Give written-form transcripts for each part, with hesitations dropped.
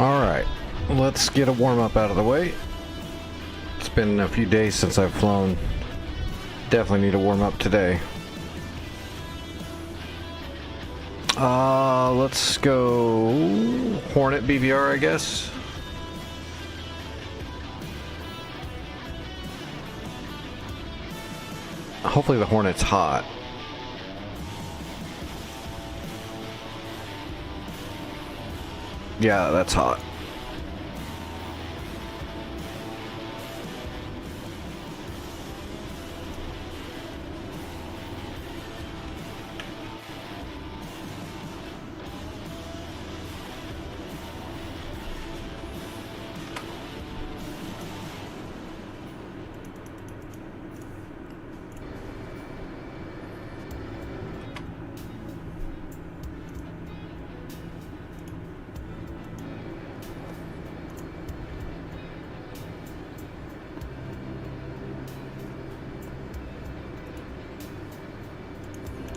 Alright, let's get a warm-up out of the way. It's been a few days since I've flown. Definitely need a warm-up today. Let's go Hornet BVR, I guess. Hopefully the Hornet's hot. Yeah, that's hot.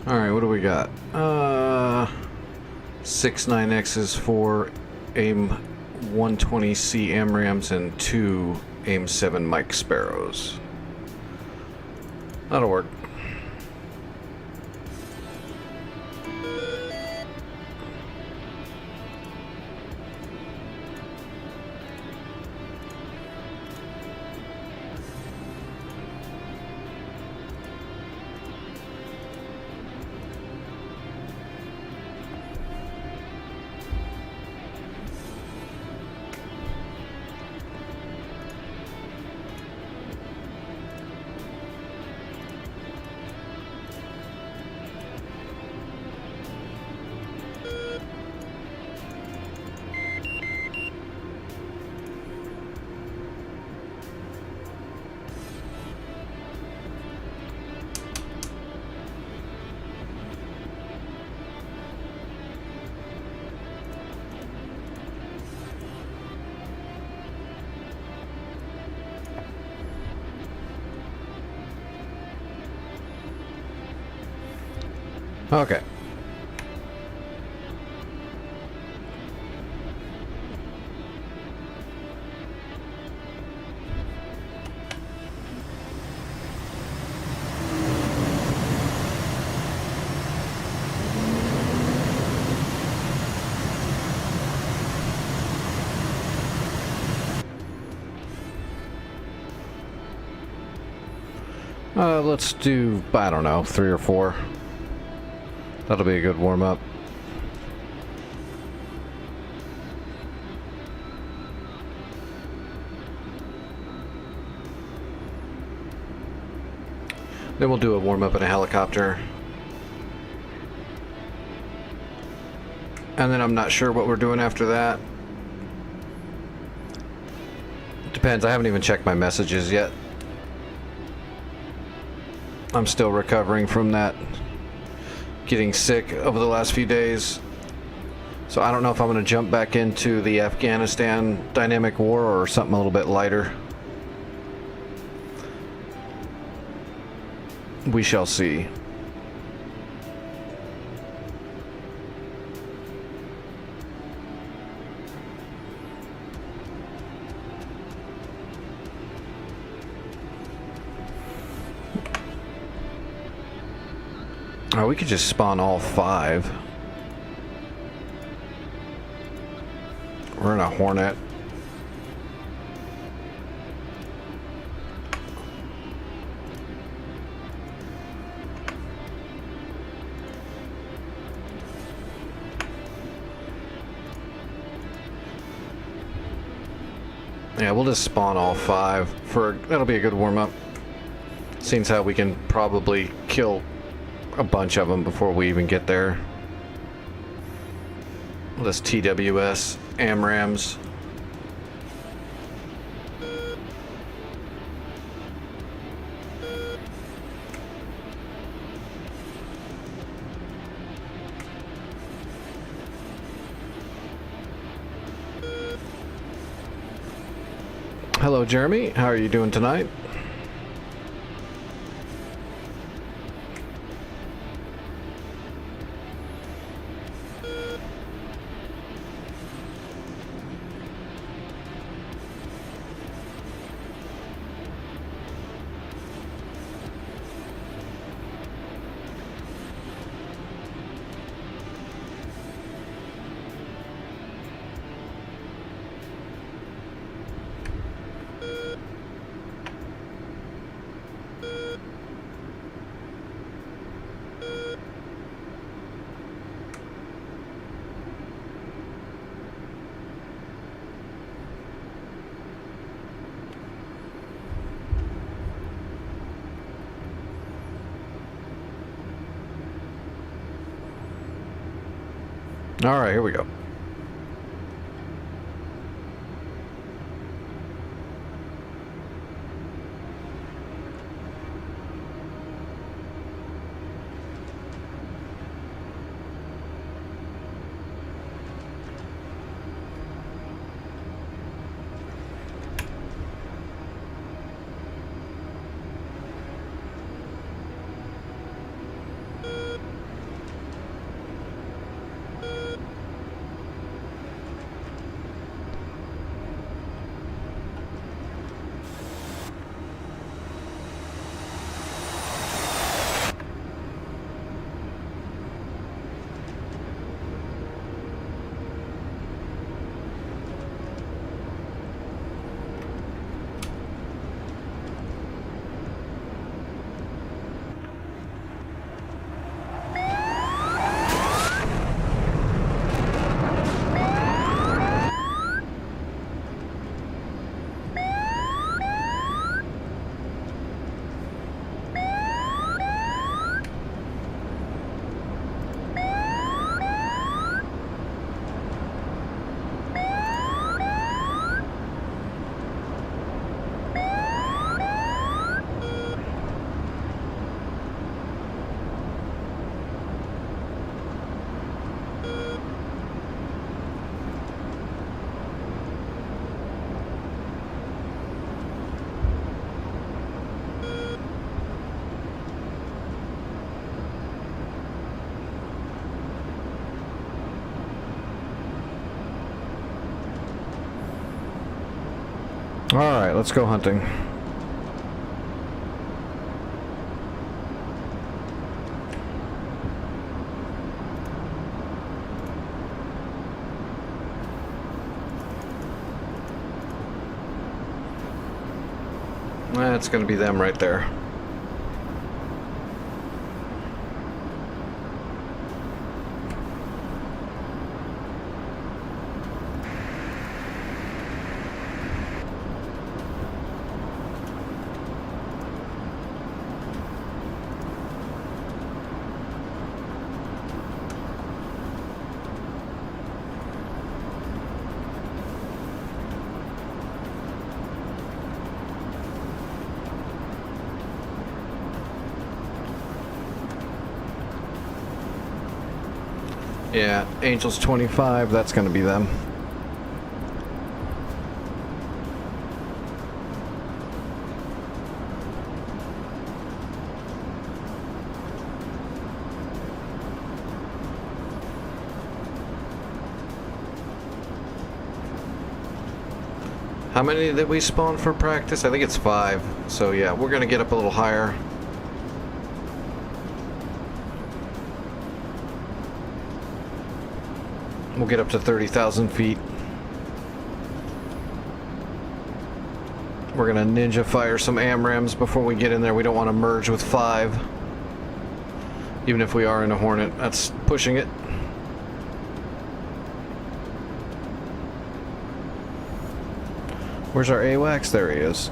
Alright, what do we got? 6 9Xs, 4 AIM 120C AMRAAMs, and 2 AIM 7 Mike Sparrows. That'll work. Okay. Let's do, I don't know, 3 or 4. That'll be a good warm-up. Then we'll do a warm-up in a helicopter. And then I'm not sure what we're doing after that. Depends, I haven't even checked my messages yet. I'm still recovering from that. Getting sick over the last few days. So I don't know if I'm going to jump back into the Afghanistan dynamic war or something a little bit lighter. We shall see. Oh, we could just spawn all 5. We're in a Hornet. Yeah, we'll just spawn all 5 for that'll be a good warm-up. Seeing how we can probably kill a bunch of them before we even get there. This TWS AMRAAMs. Hello, Jeremy. How are you doing tonight? All right, here we go. All right, let's go hunting. That's going to be them right there. Yeah, Angels 25, that's going to be them. How many did we spawn for practice? I think it's 5. So yeah, we're going to get up a little higher. We'll get up to 30,000 feet. We're gonna ninja fire some AMRAAMs before we get in there. We don't want to merge with 5. Even if we are in a Hornet, that's pushing it. Where's our AWACS? There he is.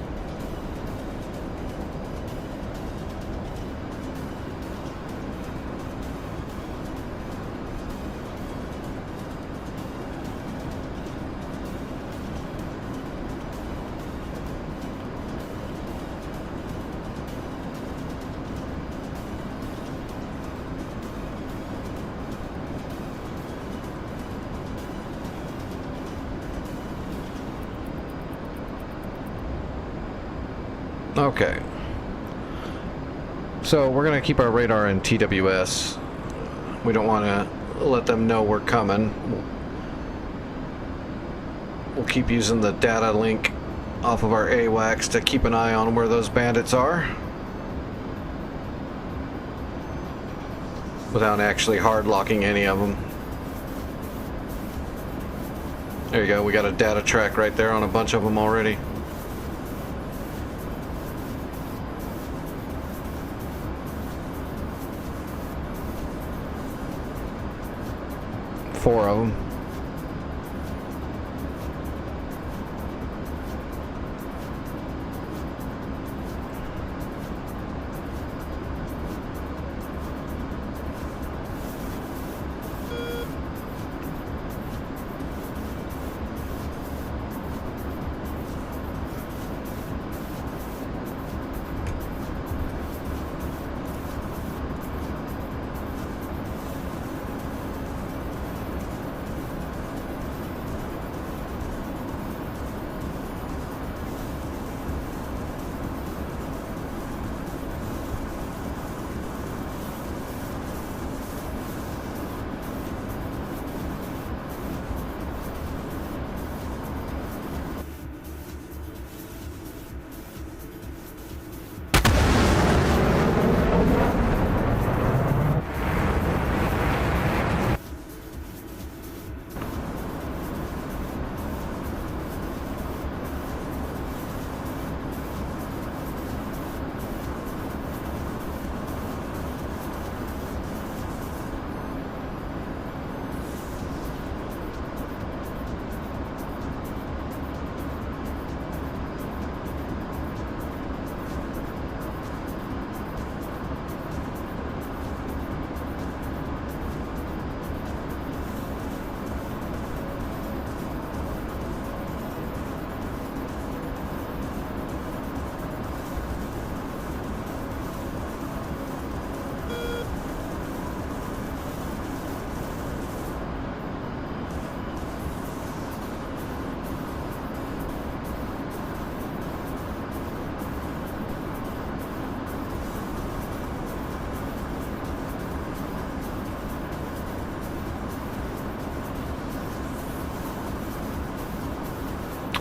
Okay. So we're going to keep our radar in TWS. We don't want to let them know we're coming. We'll keep using the data link off of our AWACS to keep an eye on where those bandits are, without actually hard locking any of them. There you go, we got a data track right there on a bunch of them already. Four of them.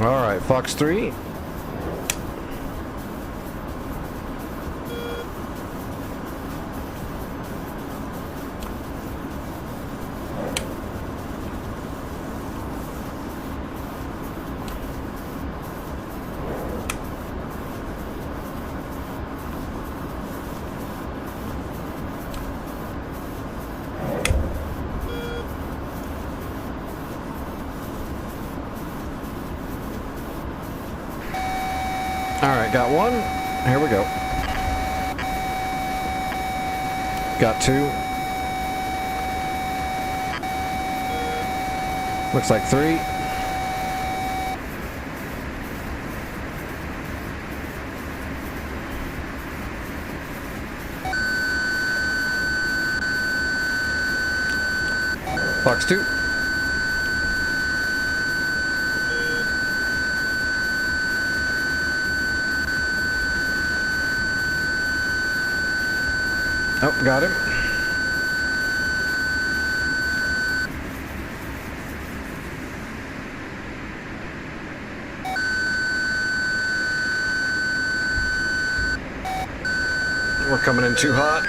All right, Fox 3. Alright, got one. Here we go. Got two. Looks like three. Fox 2. Oh, got him. We're coming in too hot.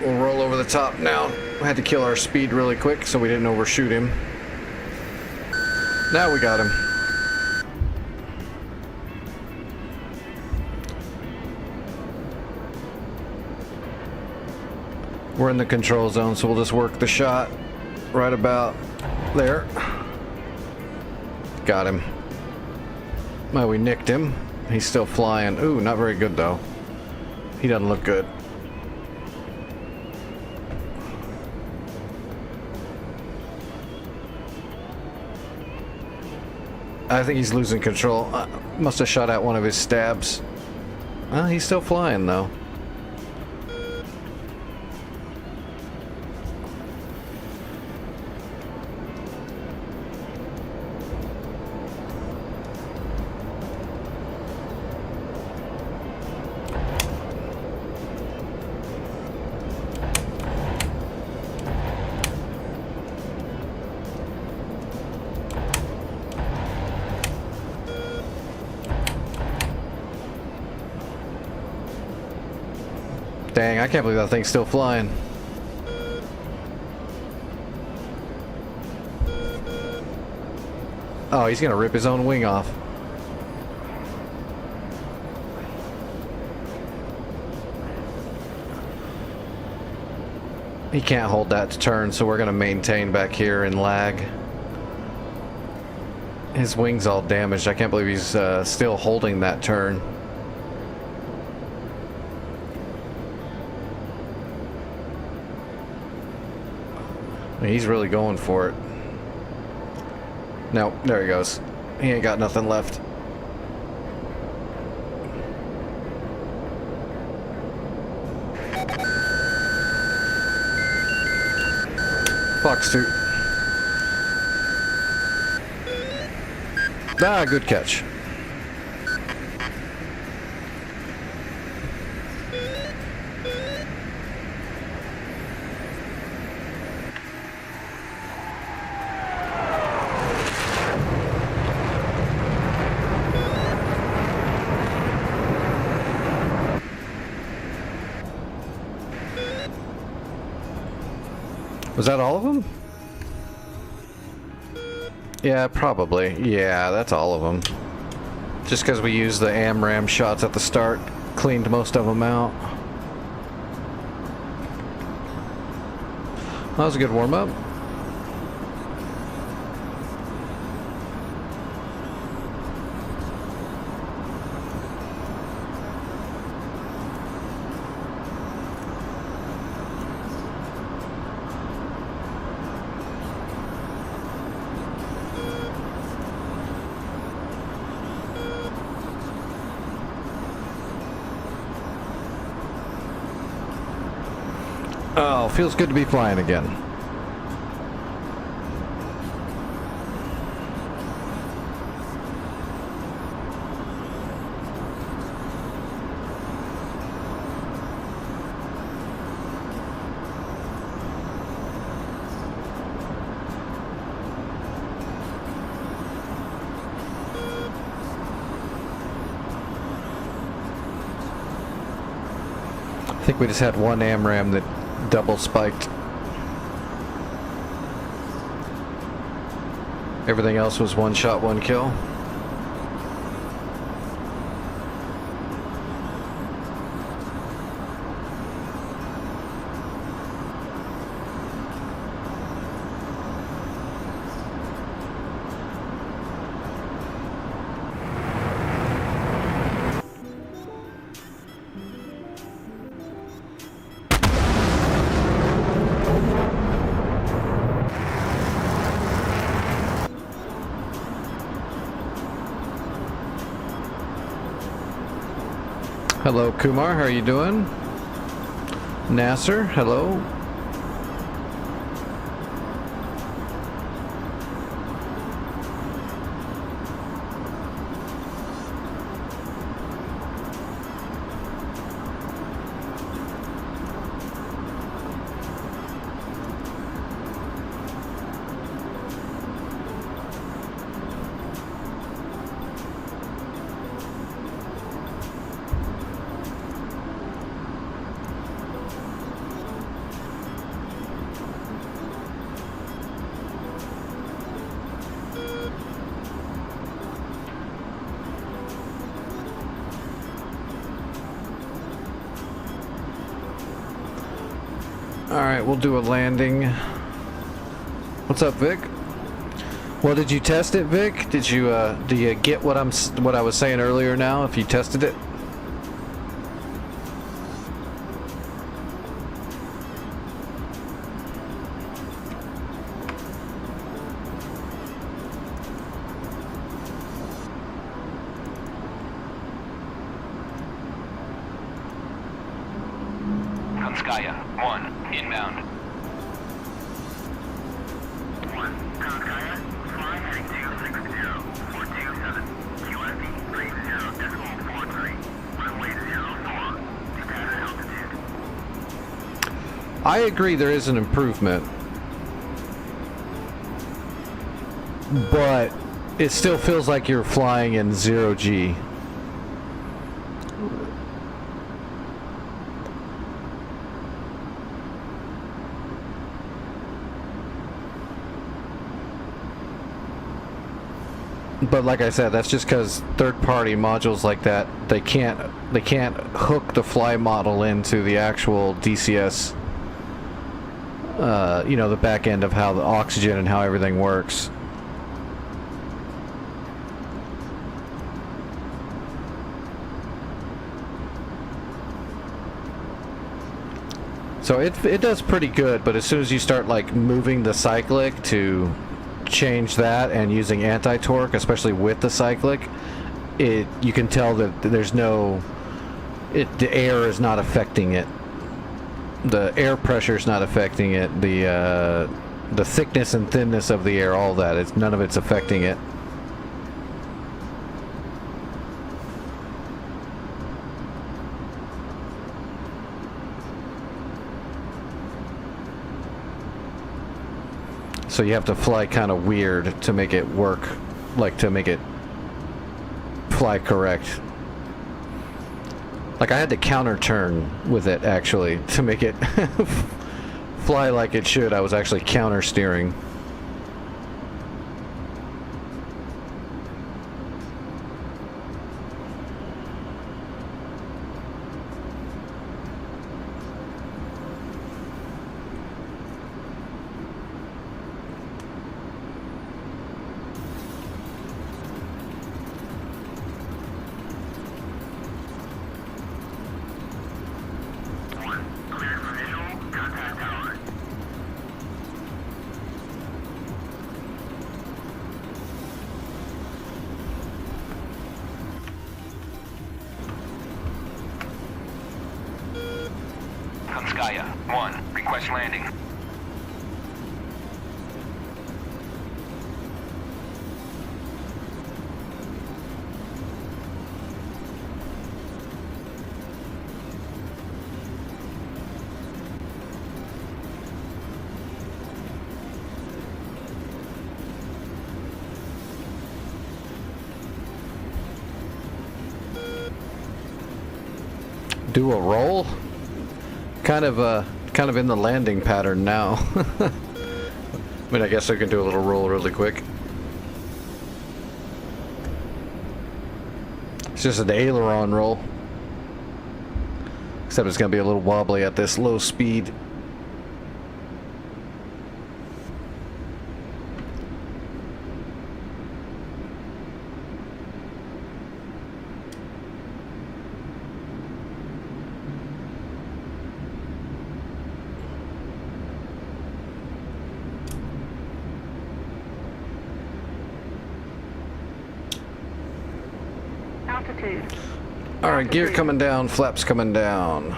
We'll roll over the top now. We had to kill our speed really quick so we didn't overshoot him. Now we got him. We're in the control zone, so we'll just work the shot right about there. Got him. Well, we nicked him. He's still flying. Ooh, not very good though. He doesn't look good. I think he's losing control. Must have shot out one of his stabs. Well, he's still flying though. Dang, I can't believe that thing's still flying. Oh, he's gonna rip his own wing off. He can't hold that to turn, so we're gonna maintain back here and lag. His wing's all damaged. I can't believe he's still holding that turn. He's really going for it. No, there he goes. He ain't got nothing left. Fox 2. Ah, good catch. Was that all of them? Yeah, probably. Yeah, that's all of them. Just because we used the AMRAAM shots at the start, cleaned most of them out. That was a good warm-up. Oh, feels good to be flying again. think we just had one AMRAAM that double spiked. Everything else was one shot, one kill. Hello, Kumar. How are you doing? Nasser, hello. Alright, we'll do a landing. What's up, Vic? Well, did you test it, Vic? Did you do you get what I was saying earlier now, if you tested it? Konskaya, 1, inbound. 1, Konskaya, fly heading 260, 427, QFE 30.43, runway 04, departure altitude. I agree there is an improvement, but it still feels like you're flying in 0G. But like I said, that's just because third-party modules like that, they can't hook the fly model into the actual DCS. You know, the back end of how the oxygen and how everything works. So it does pretty good, but as soon as you start like moving the cyclic to change that and using anti-torque, especially with the cyclic, you can tell that there's no, the air is not affecting it. The air pressure is not affecting it. The thickness and thinness of the air, all that, none of it's affecting it. So you have to fly kind of weird to make it work, like to make it fly correct. Like I had to counter turn with it actually to make it fly like it should. I was actually counter steering. Konskaya, 1, request landing. Do a roll? kind of in the landing pattern now. I mean, I guess I can do a little roll really quick. It's just an aileron roll. Except it's going to be a little wobbly at this low speed. Altitude. All right, gear coming down, flaps coming down.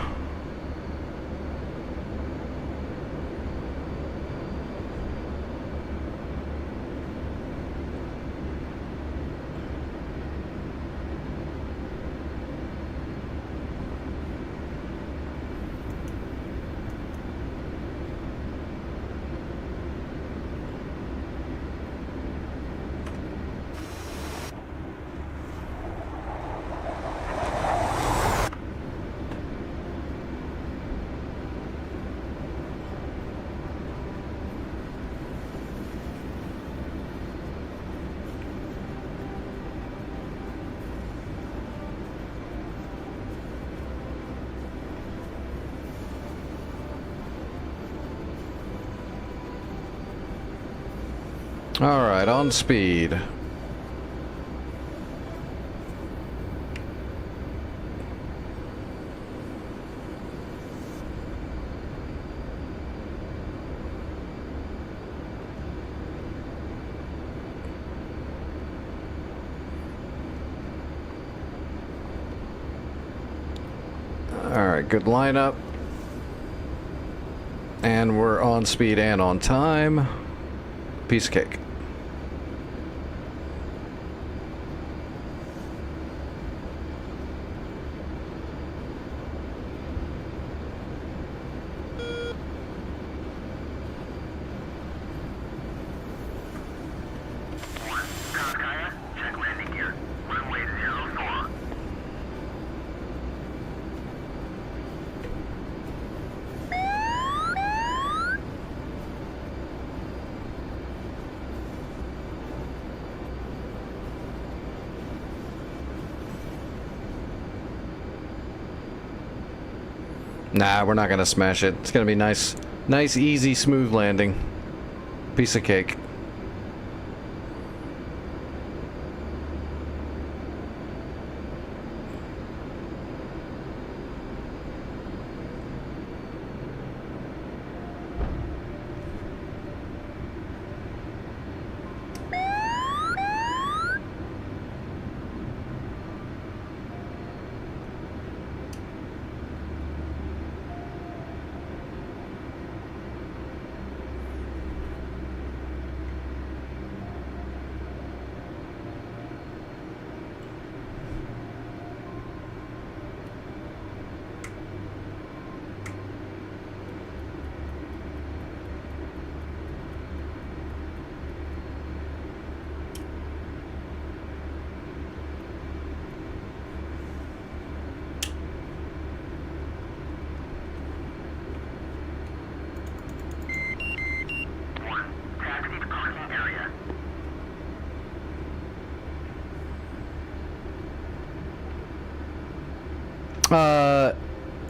All right, on speed. All right, good lineup. And we're on speed and on time. Piece of cake. Nah, we're not gonna smash it. It's gonna be nice, easy, smooth landing. Piece of cake.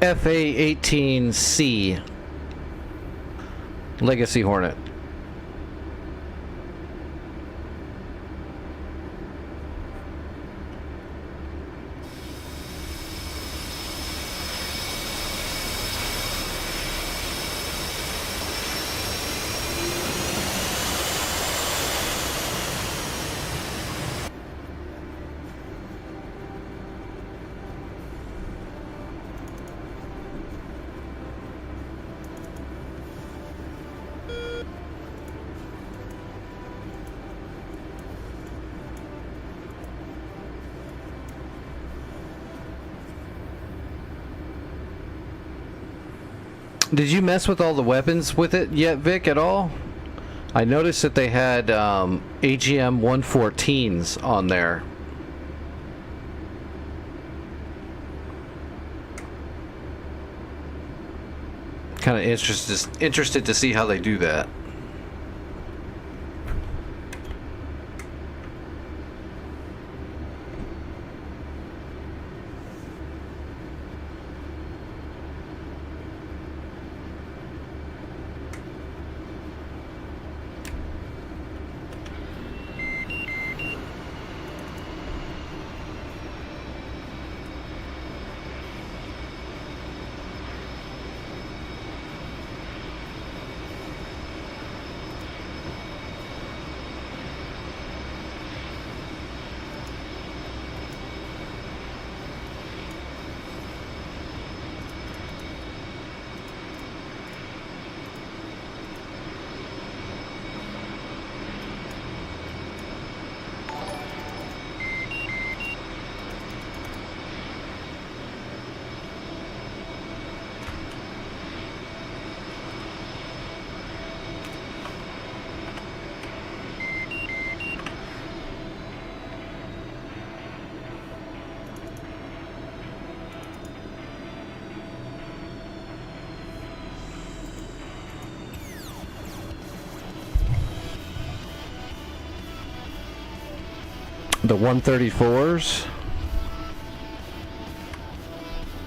FA-18C Legacy Hornet. Did you mess with all the weapons with it yet, Vic, at all? I noticed that they had AGM 114s on there. Kind of interested to see how they do that. The 134s,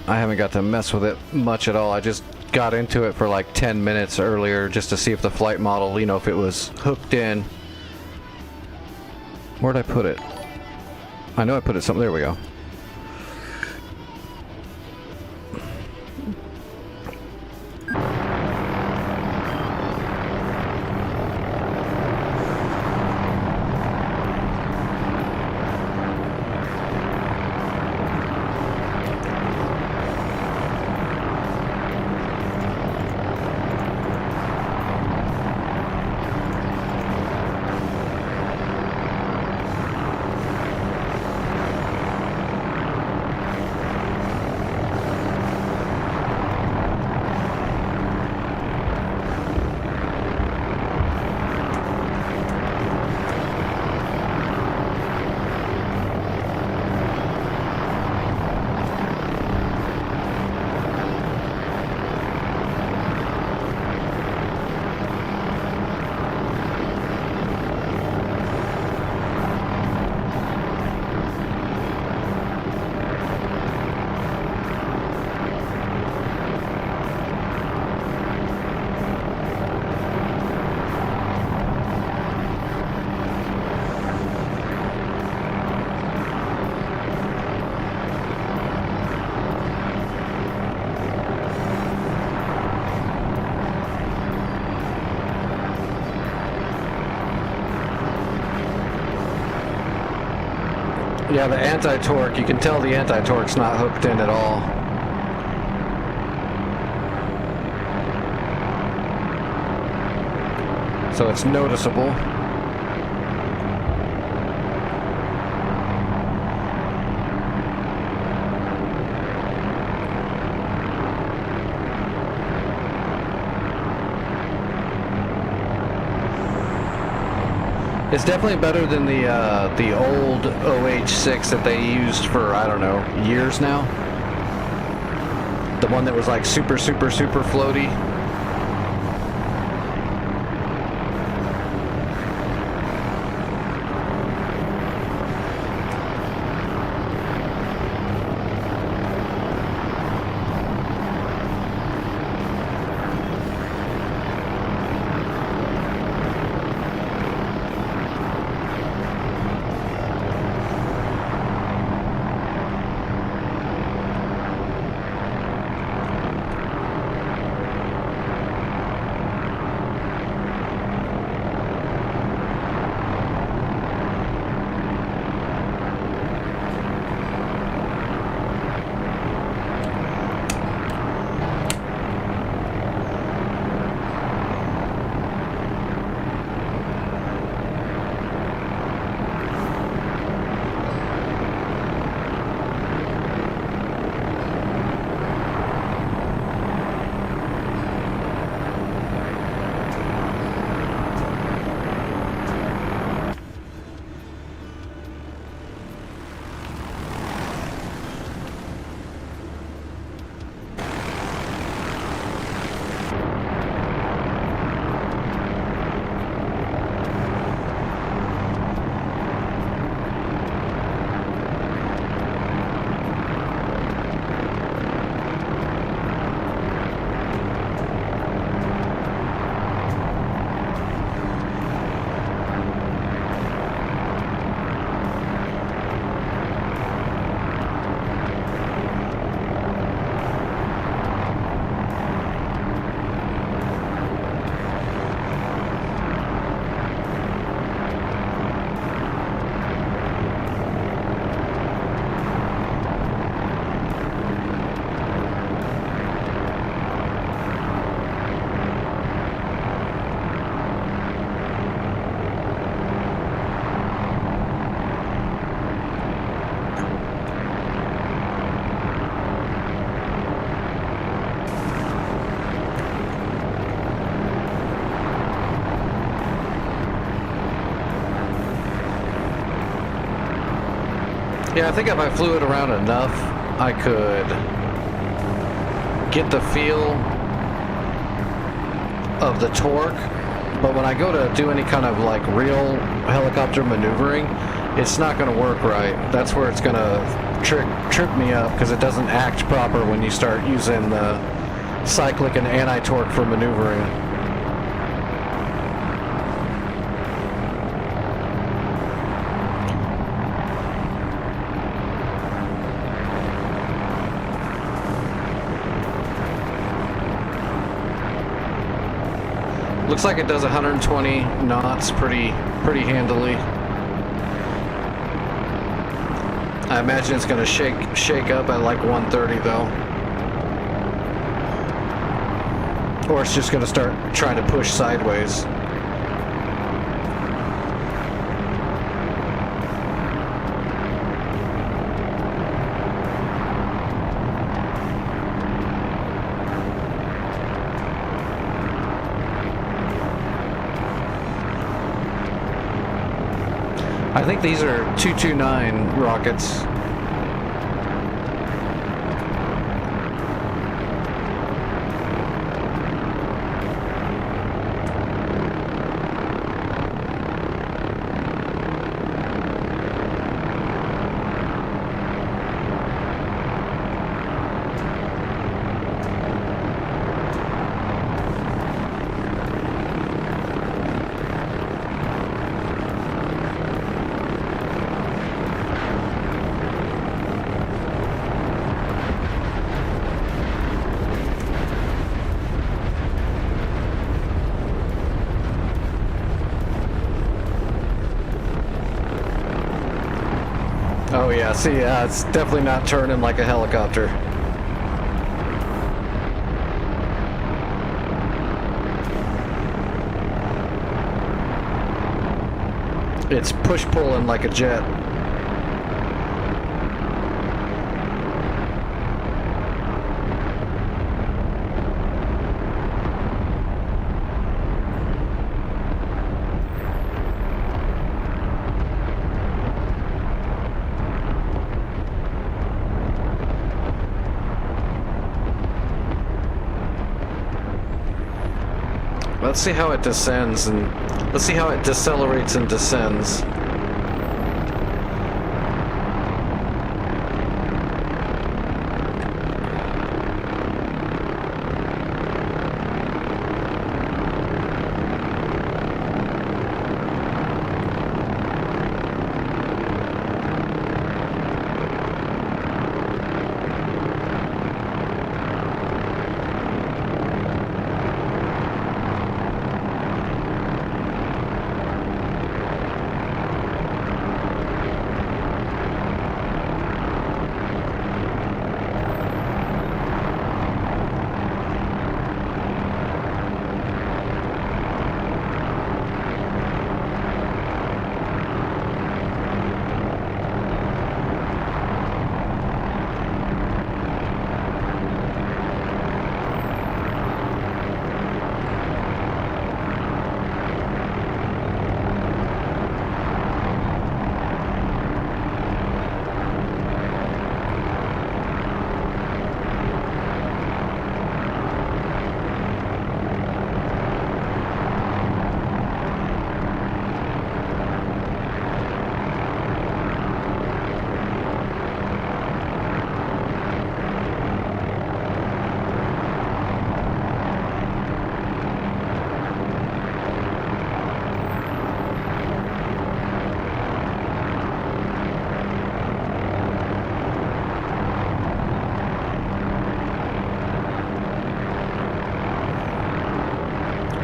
I haven't got to mess with it much at all. I just got into it for like 10 minutes earlier just to see if the flight model, you know, if it was hooked in. Where'd I put it? I know I put it something. There we go. Yeah, the anti-torque, you can tell the anti-torque's not hooked in at all. So it's noticeable. It's definitely better than the old OH-6 that they used for, I don't know, years now. The one that was like super floaty. Yeah, I think if I flew it around enough, I could get the feel of the torque. But when I go to do any kind of like real helicopter maneuvering, it's not going to work right. That's where it's going to trip me up, because it doesn't act proper when you start using the cyclic and anti-torque for maneuvering. Looks like it does 120 knots pretty handily. I imagine it's going to shake up at like 130 though. Or it's just going to start trying to push sideways. I think these are 229 rockets. Oh yeah, see, it's definitely not turning like a helicopter. It's push-pulling like a jet. Let's see how it descends, and let's see how it decelerates and descends.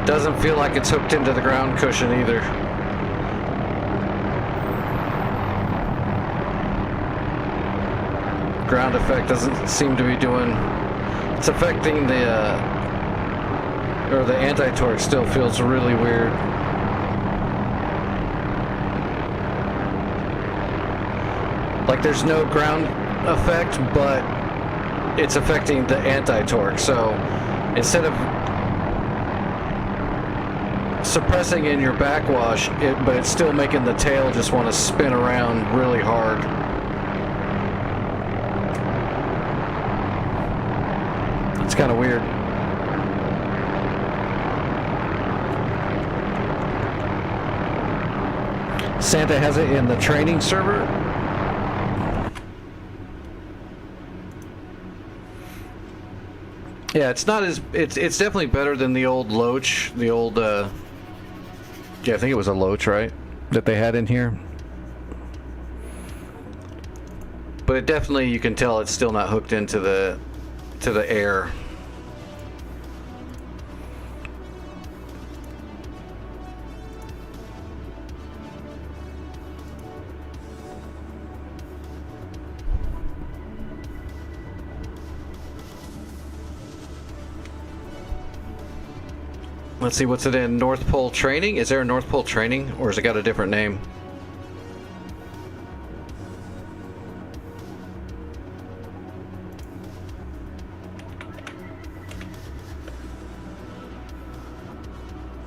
Doesn't feel like it's hooked into the ground cushion either. Ground effect doesn't seem to be doing... It's affecting the... or the anti-torque still feels really weird. Like there's no ground effect, but it's affecting the anti-torque. So instead of suppressing in your backwash, but it's still making the tail just want to spin around really hard. Santa has it in the training server. Yeah, it's not as it's definitely better than the old Loach, the old yeah, I think it was a Loach, right? That they had in here. But it definitely, you can tell it's still not hooked into the air. Let's see, what's it in? North Pole Training? Is there a North Pole Training, or has it got a different name?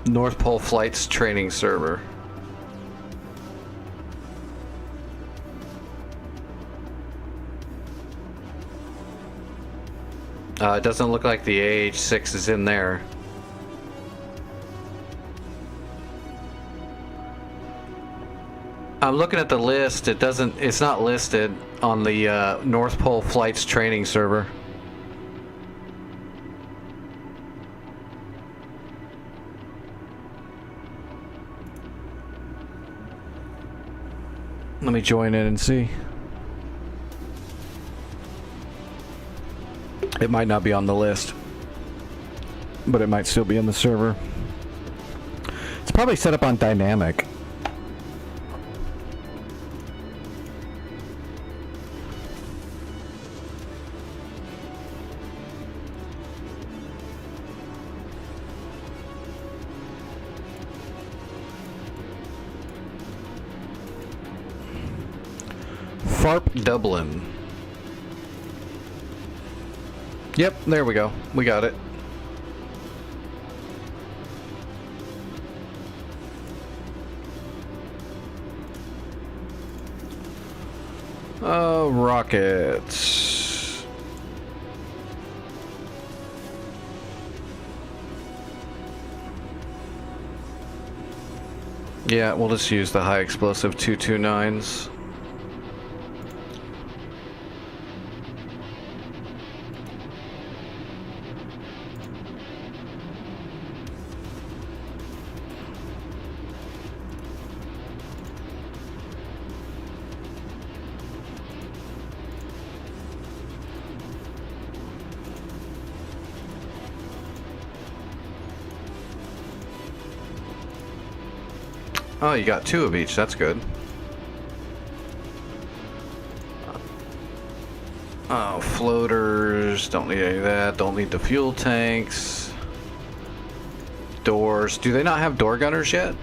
North Pole Flights Training Server. It doesn't look like the AH-6 is in there. I'm looking at the list. It's not listed on the North Pole Flights Training Server. Let me join in and see. It might not be on the list, but it might still be in the server. It's probably set up on dynamic. FARP Dublin. Yep, there we go. We got it. Rockets. Yeah, we'll just use the high explosive 229s. Oh, you got 2 of each. That's good. Oh, floaters. Don't need any of that. Don't need the fuel tanks. Doors. Do they not have door gunners yet?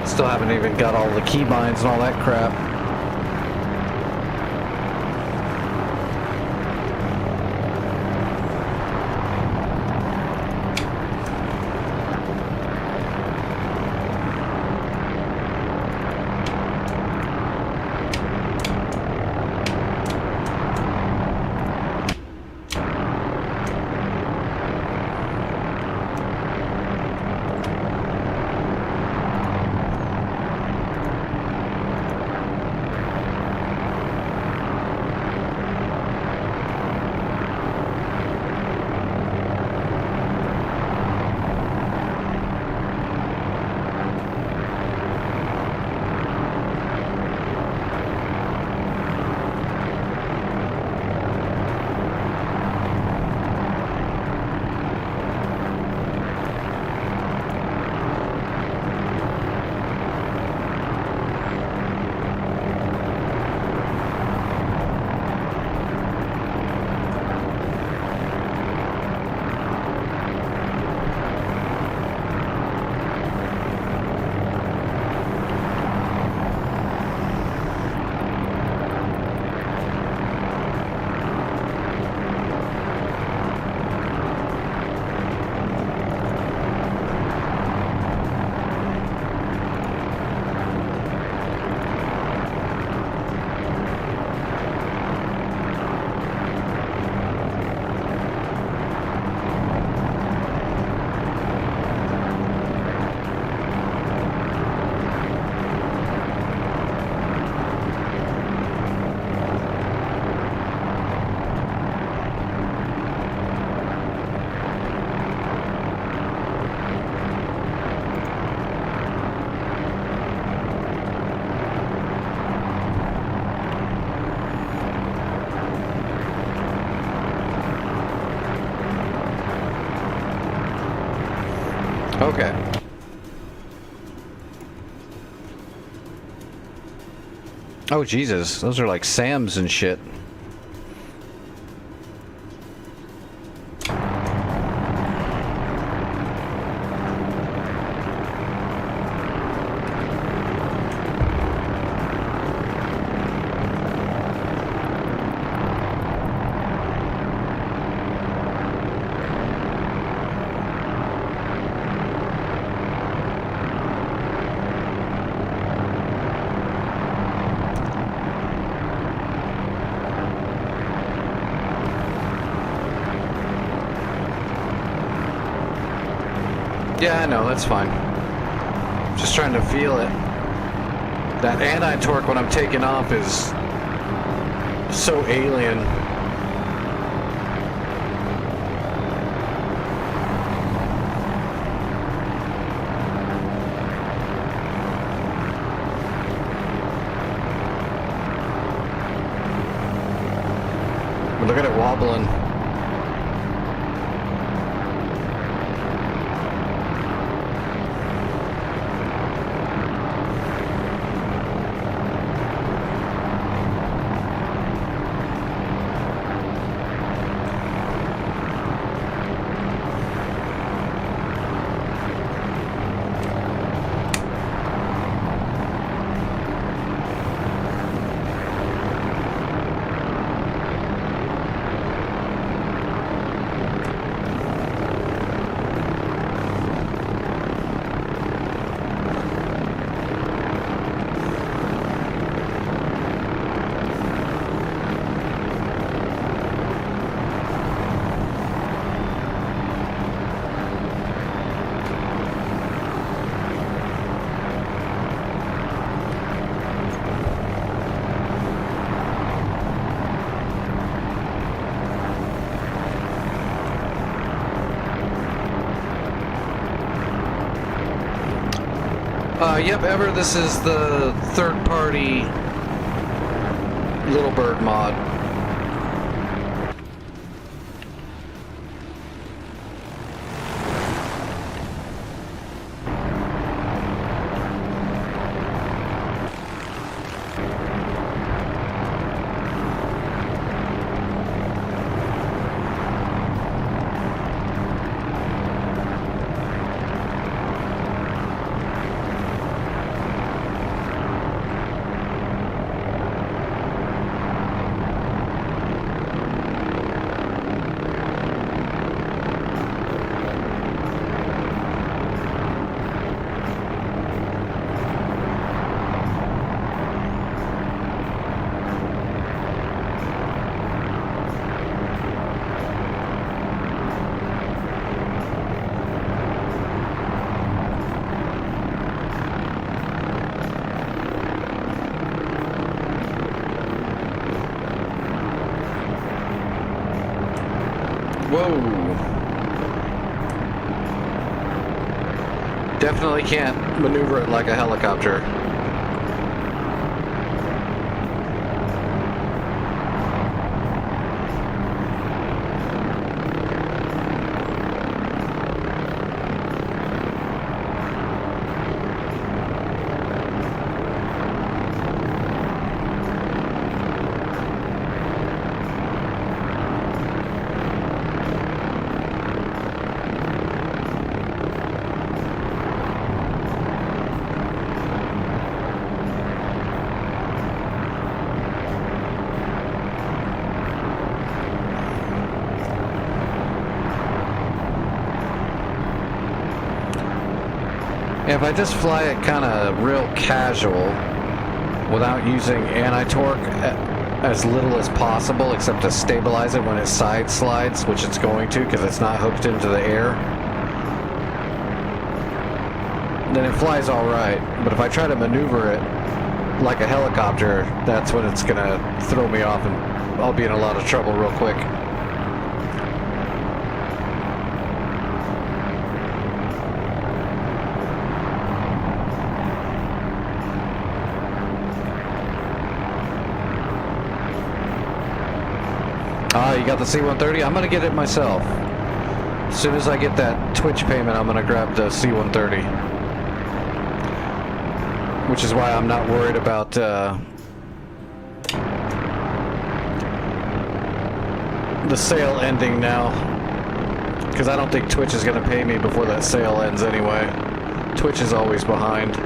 Still haven't even got all the keybinds and all that crap. Okay. Oh, Jesus. Those are like SAMs and shit. Yeah, I know, that's fine. Just trying to feel it. That anti-torque when I'm taking off is so alien. But look at it wobbling. Yep, Ever, this is the third-party Little Bird mod. Whoa. Definitely can't maneuver it like a helicopter. If I just fly it kind of real casual without using anti-torque as little as possible, except to stabilize it when it side slides, which it's going to because it's not hooked into the air, then it flies all right. But if I try to maneuver it like a helicopter, that's when it's gonna throw me off and I'll be in a lot of trouble real quick. Ah, you got the C-130? I'm gonna get it myself. As soon as I get that Twitch payment, I'm gonna grab the C-130. Which is why I'm not worried about the sale ending now. Because I don't think Twitch is gonna pay me before that sale ends anyway. Twitch is always behind.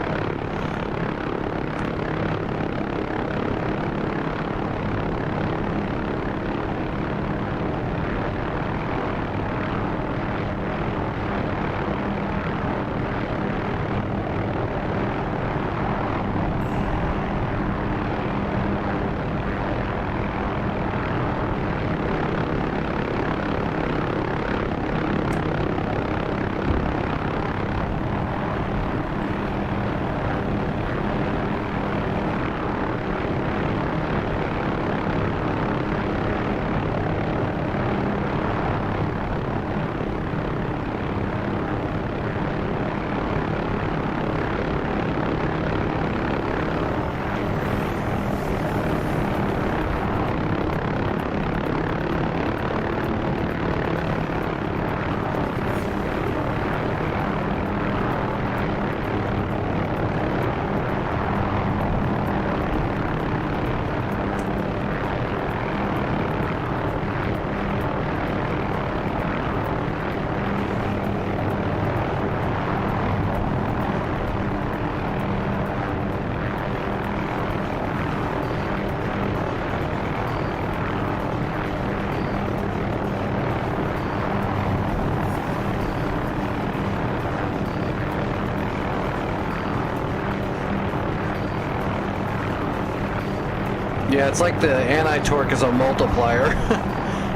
Yeah, it's like the anti-torque is a multiplier.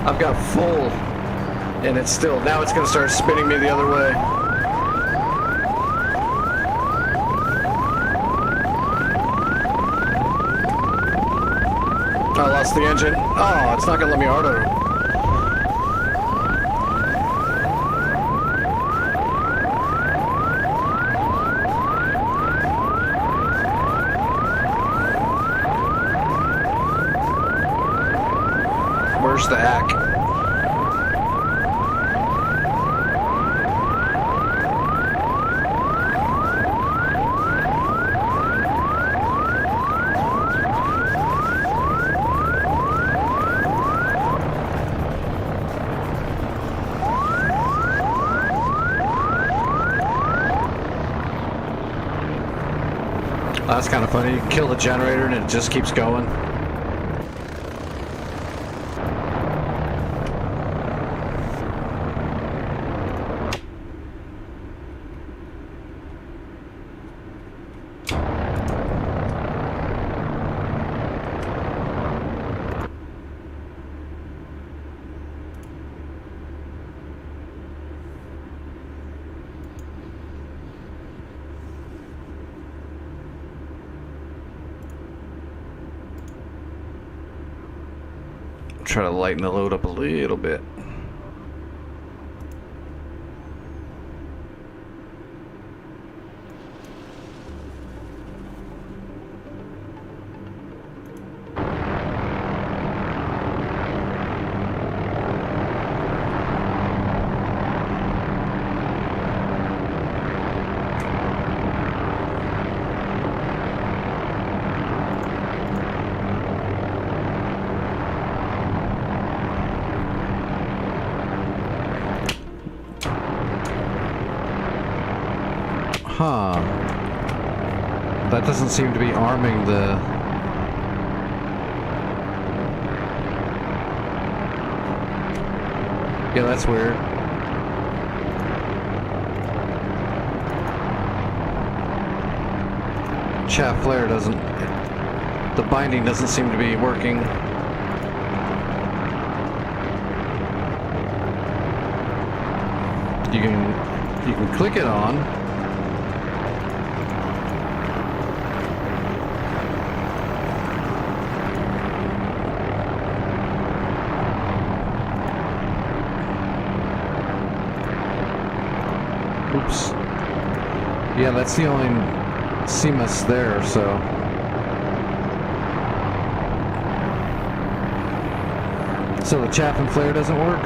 I've got full, and it's still, now it's going to start spinning me the other way. I lost the engine. Oh, it's not going to let me auto. Where's the hack? That's kind of funny. You kill the generator and it just keeps going. Try to lighten the load up a little bit. Huh. That doesn't seem to be arming the... Yeah, that's weird. Chaff flare doesn't... The binding doesn't seem to be working. You can click it on. Oops. Yeah, that's the only CMOS there, so... So the chaff and flare doesn't work?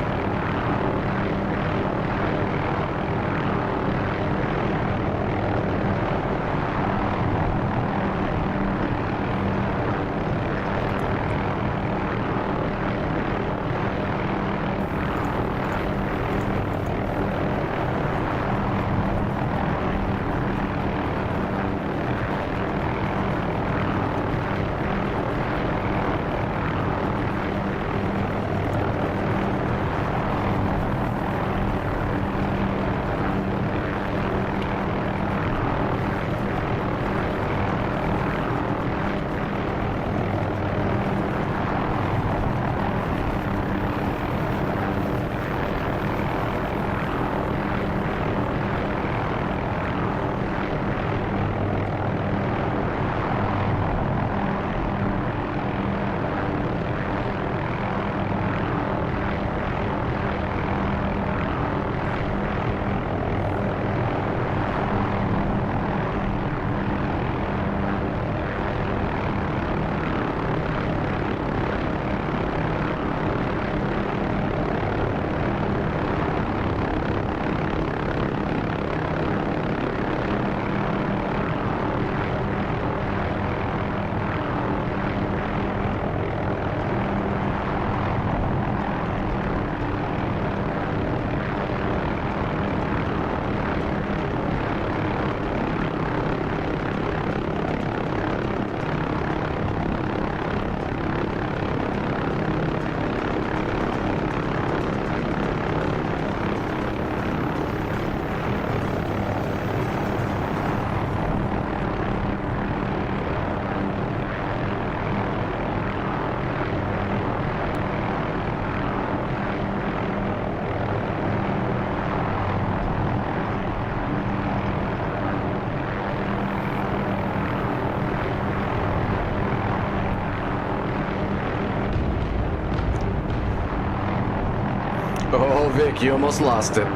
Oh, Vic, you almost lost it.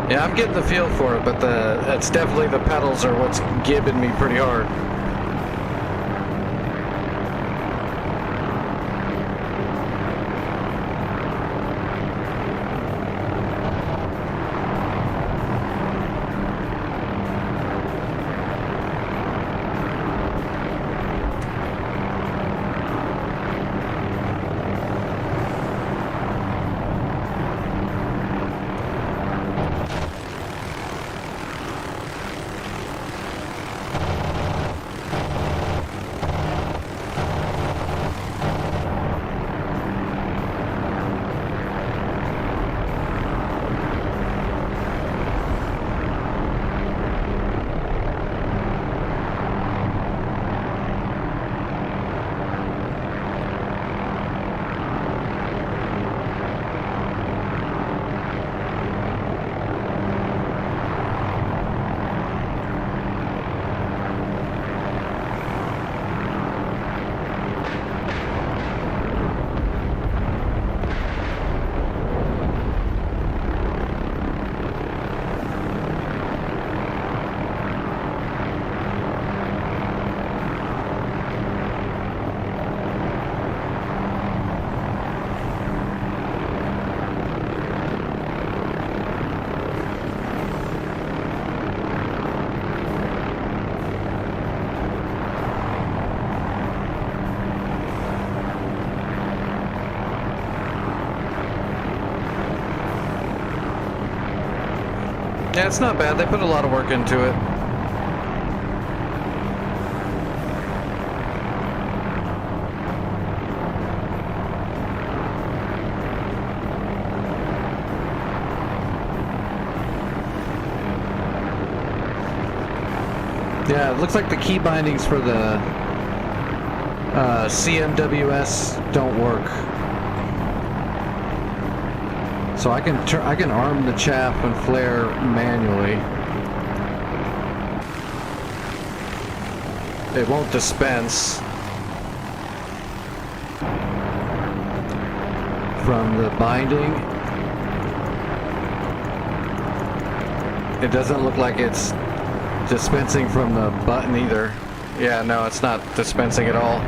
Yeah, I'm getting the feel for it, but it's definitely the pedals are what's gibbing me pretty hard. Yeah, it's not bad. They put a lot of work into it. Yeah, it looks like the key bindings for the CMWS don't work. So I can arm the chaff and flare manually. It won't dispense from the binding. It doesn't look like it's dispensing from the button either. Yeah, no, it's not dispensing at all.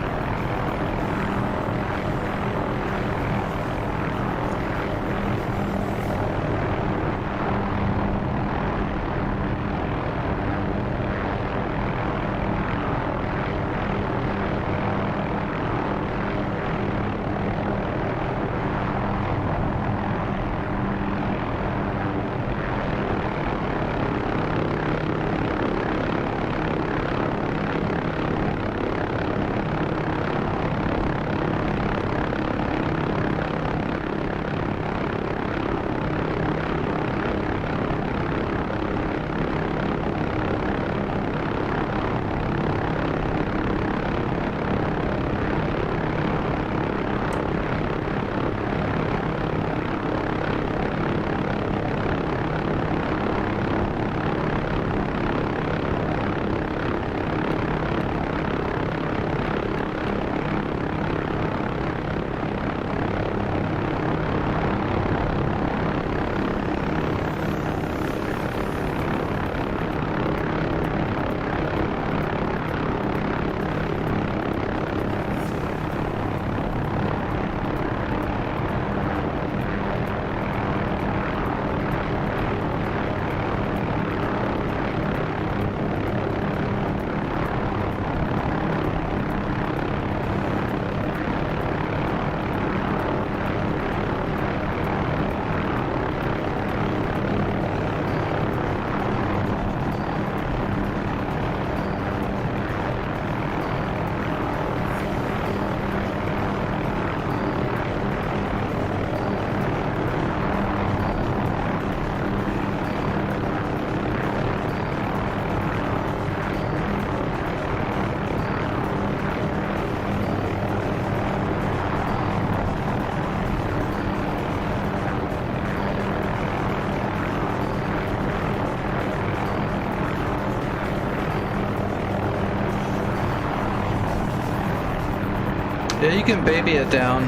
Yeah, you can baby it down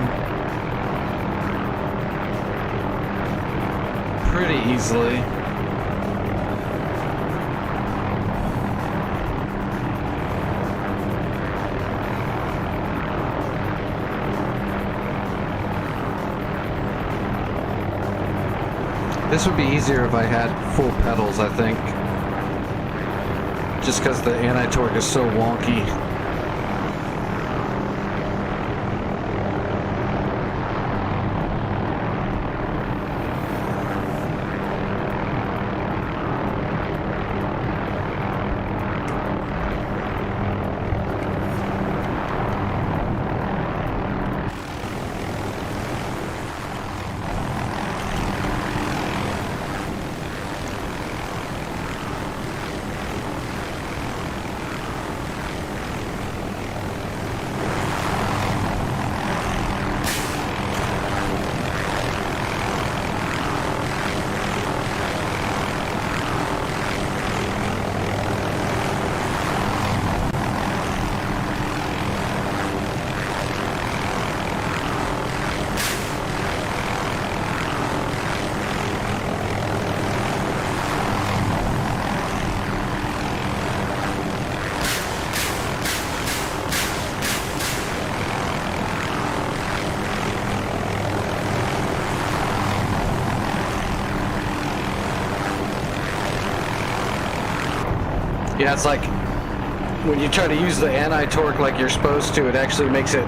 pretty easily. This would be easier if I had full pedals, I think. Just because the anti-torque is so wonky. Yeah, it's like when you try to use the anti-torque like you're supposed to, it actually makes it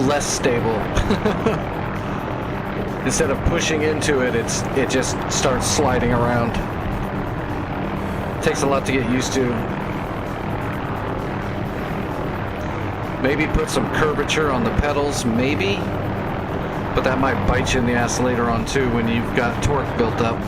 less stable. Instead of pushing into it, it just starts sliding around. It takes a lot to get used to. Maybe put some curvature on the pedals, maybe. But that might bite you in the ass later on too when you've got torque built up.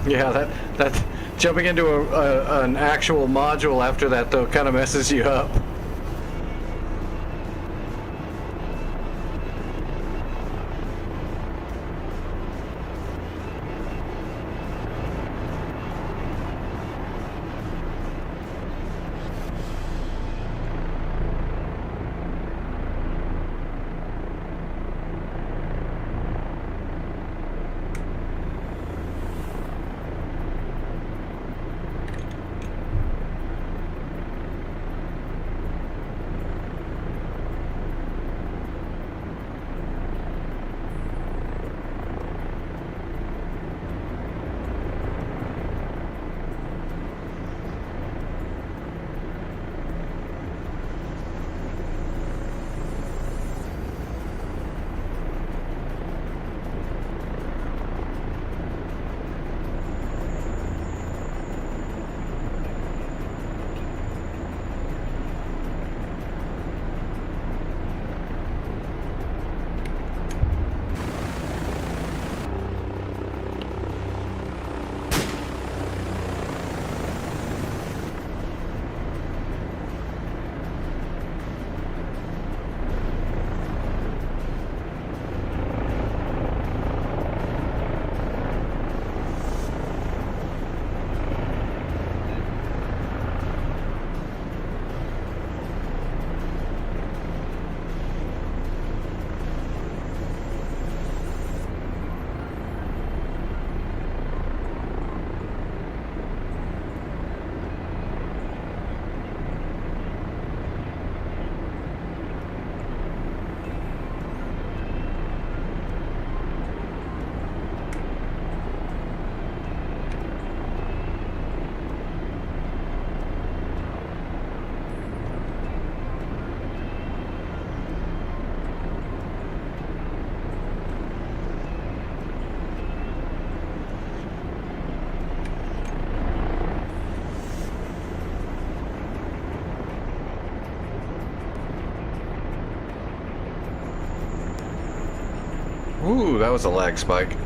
Yeah, that jumping into an actual module after that though kind of messes you up. Ooh, that was a lag spike.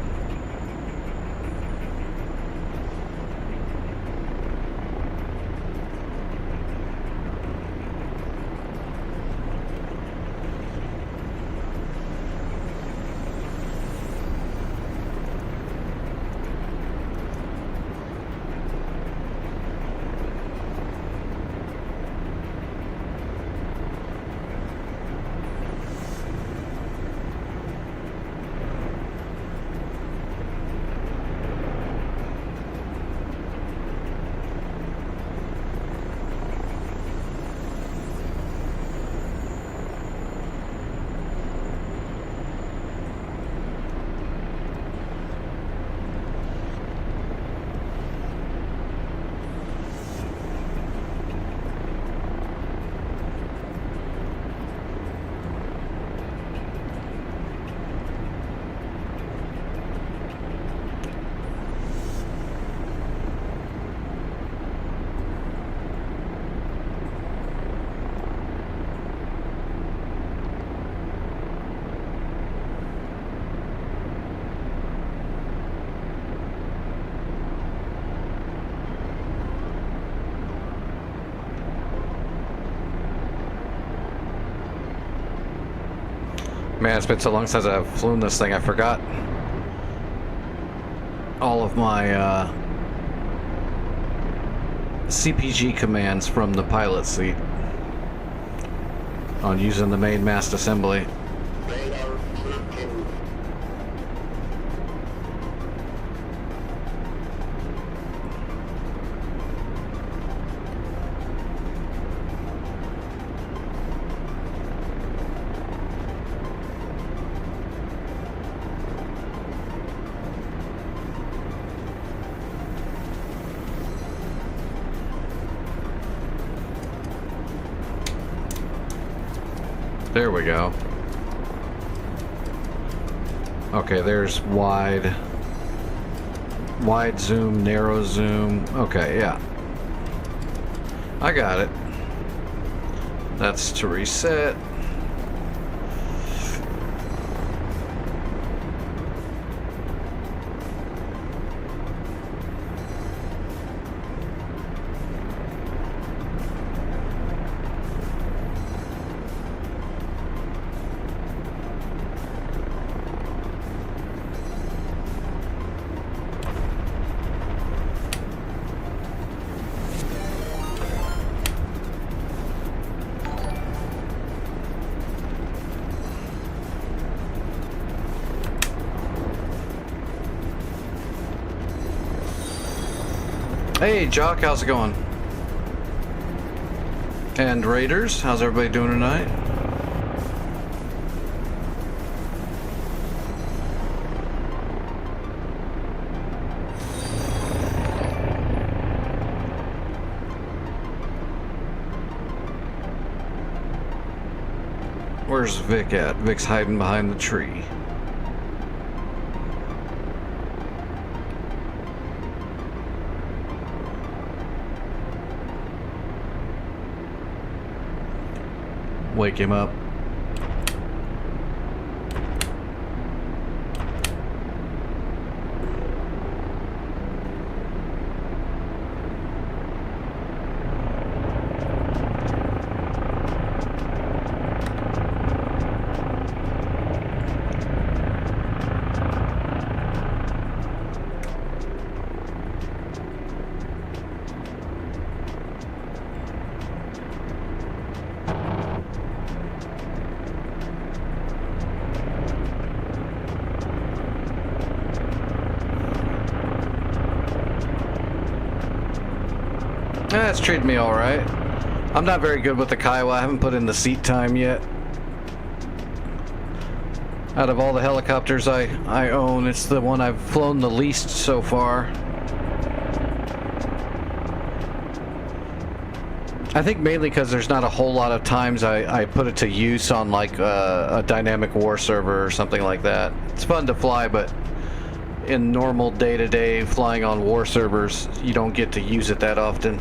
Man, it's been so long since I've flown this thing, I forgot all of my CPG commands from the pilot seat on using the main mast assembly. There we go. Okay, there's wide zoom, narrow zoom. Okay, yeah. I got it. That's to reset. Hey, Jock, how's it going? And Raiders, how's everybody doing tonight? Where's Vic at? Vic's hiding behind the tree. Wake him up. Yeah, it's treated me alright. I'm not very good with the Kiowa. I haven't put in the seat time yet. Out of all the helicopters I own, it's the one I've flown the least so far. I think mainly because there's not a whole lot of times I put it to use on like a dynamic war server or something like that. It's fun to fly, but in normal day-to-day flying on war servers, you don't get to use it that often.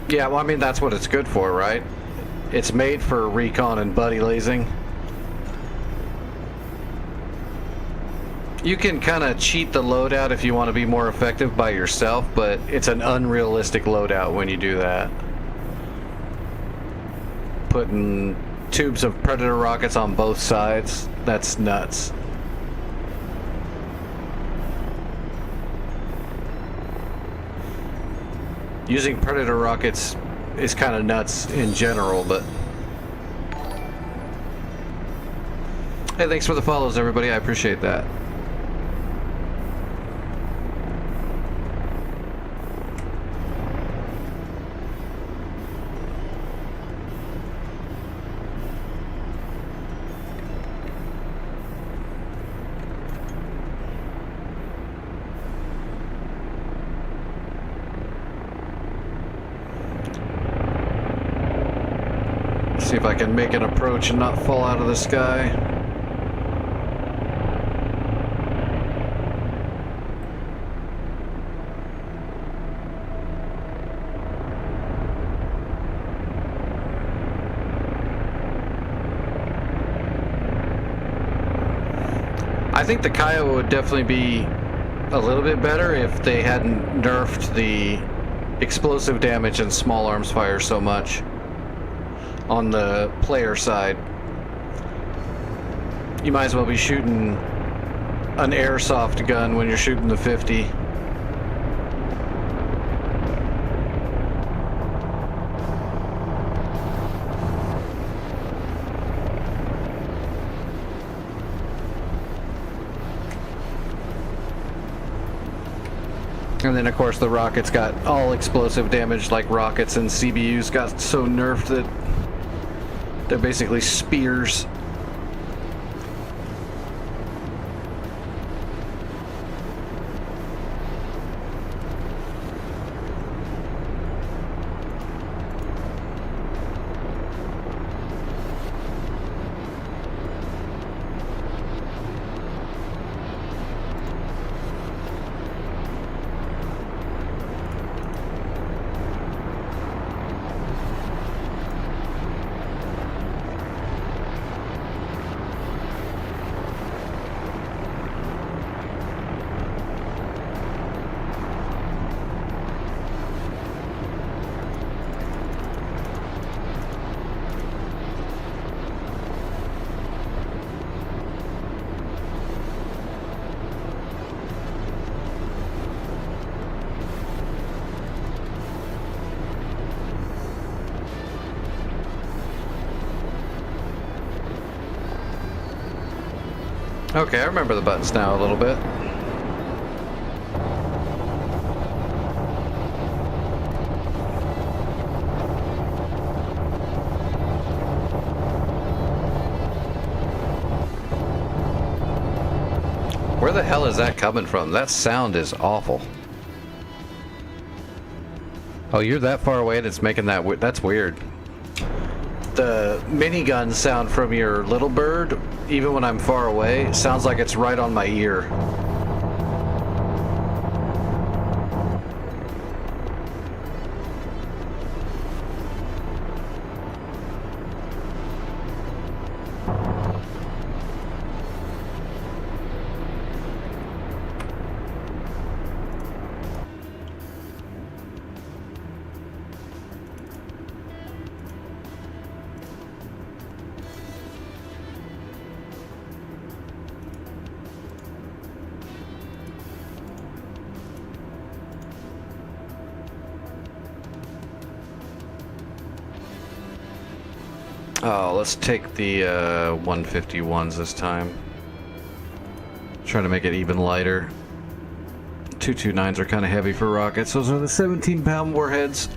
Yeah, well, I mean, that's what it's good for, right? It's made for recon and buddy lasing. You can kind of cheat the loadout if you want to be more effective by yourself, but it's an unrealistic loadout when you do that. Putting tubes of Predator rockets on both sides, that's nuts. Using Predator rockets is kind of nuts in general, but... Hey, thanks for the follows, everybody. I appreciate that. See if I can make an approach and not fall out of the sky. I think the Kiowa would definitely be a little bit better if they hadn't nerfed the explosive damage and small arms fire so much on the player side. You might as well be shooting an airsoft gun when you're shooting the 50. And then of course the rockets got all explosive damage, like rockets and CBUs got so nerfed that they're basically spears. Okay, I remember the buttons now a little bit. Where the hell is that coming from? That sound is awful. Oh, you're that far away and it's making that that's weird. The minigun sound from your little bird, even when I'm far away, sounds like it's right on my ear. Oh, let's take the 151s this time. Try to make it even lighter. 229s are kind of heavy for rockets. Those are the 17-pound warheads.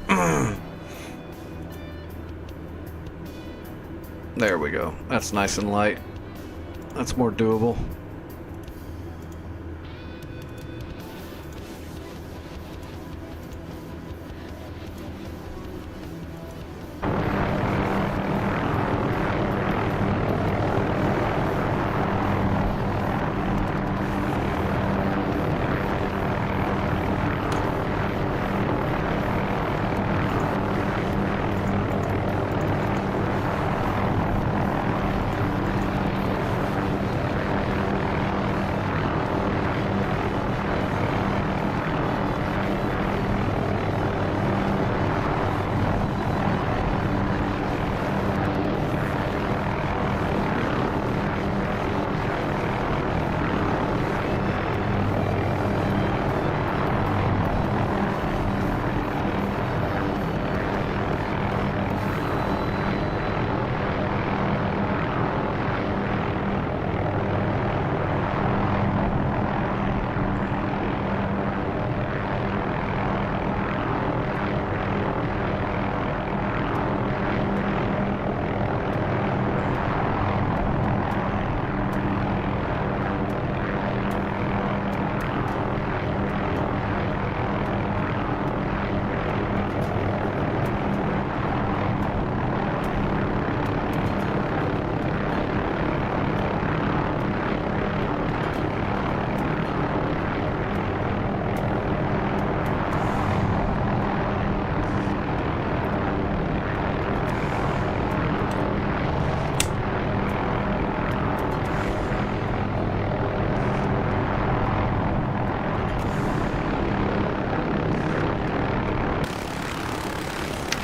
There we go. That's nice and light. That's more doable.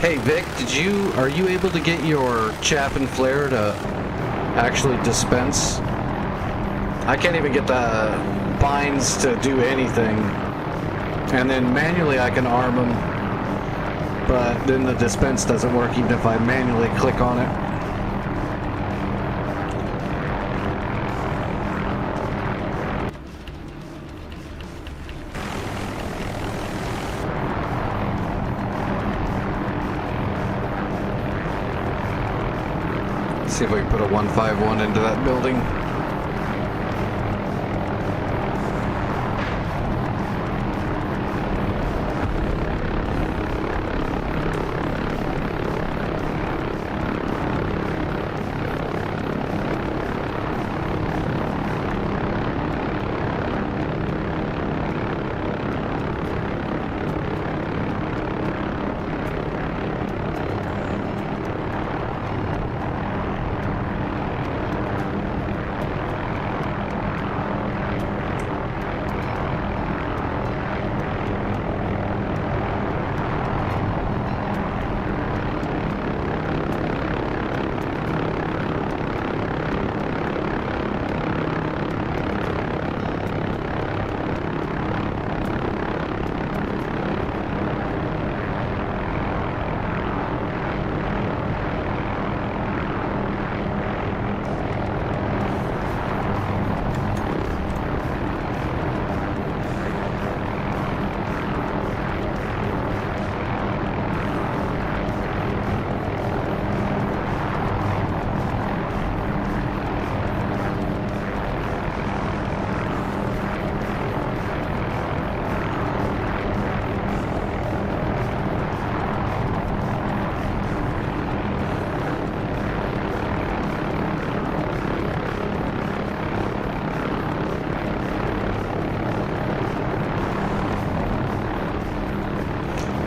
Hey Vic, are you able to get your chaff and flare to actually dispense? I can't even get the binds to do anything. And then manually I can arm them, but then the dispense doesn't work even if I manually click on it. See if we can put a 151 into that building.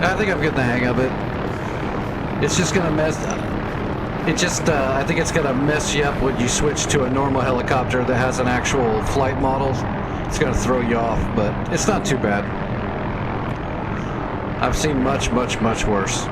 I think I'm getting the hang of it. It's just gonna mess. I think it's gonna mess you up when you switch to a normal helicopter that has an actual flight model. It's gonna throw you off, but it's not too bad. I've seen much, much, much worse.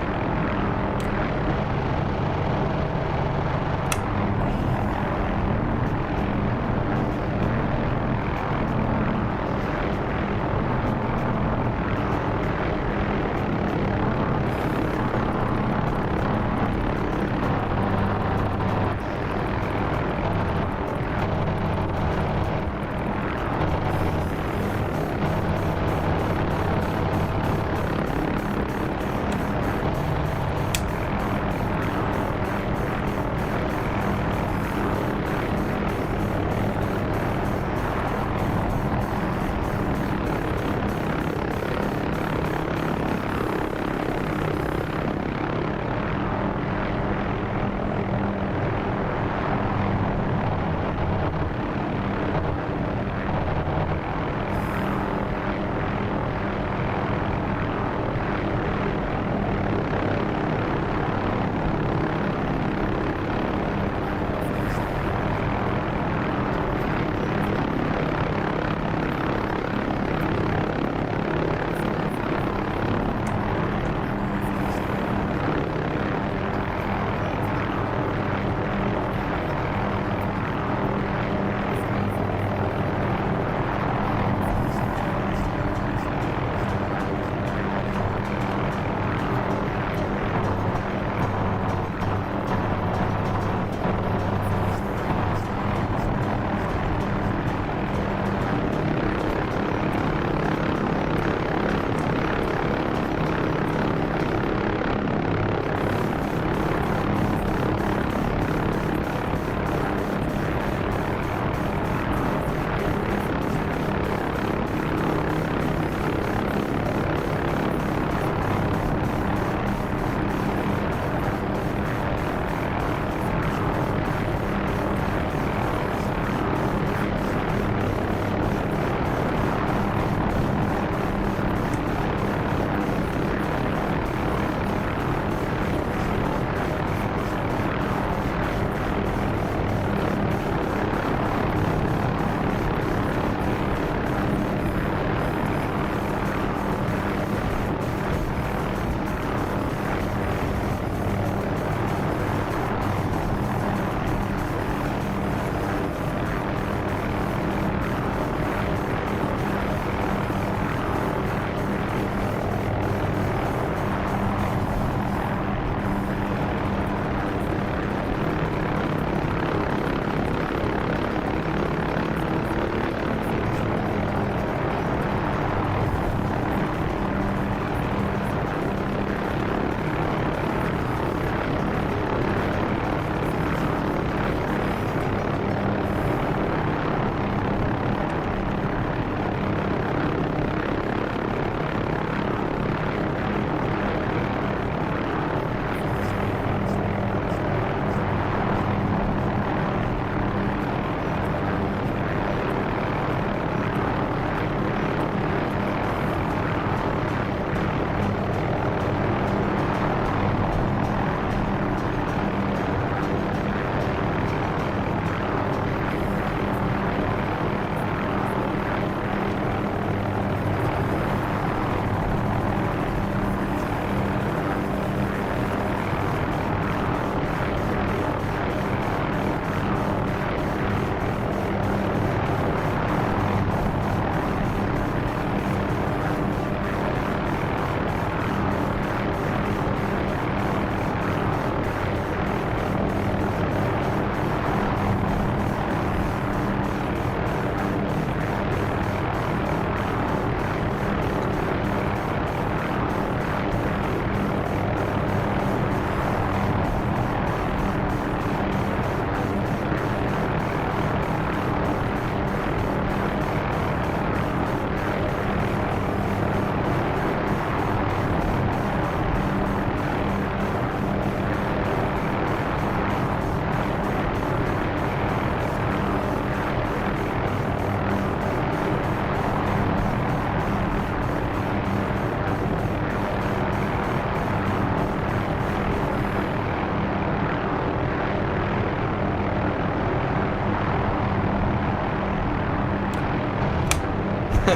Oh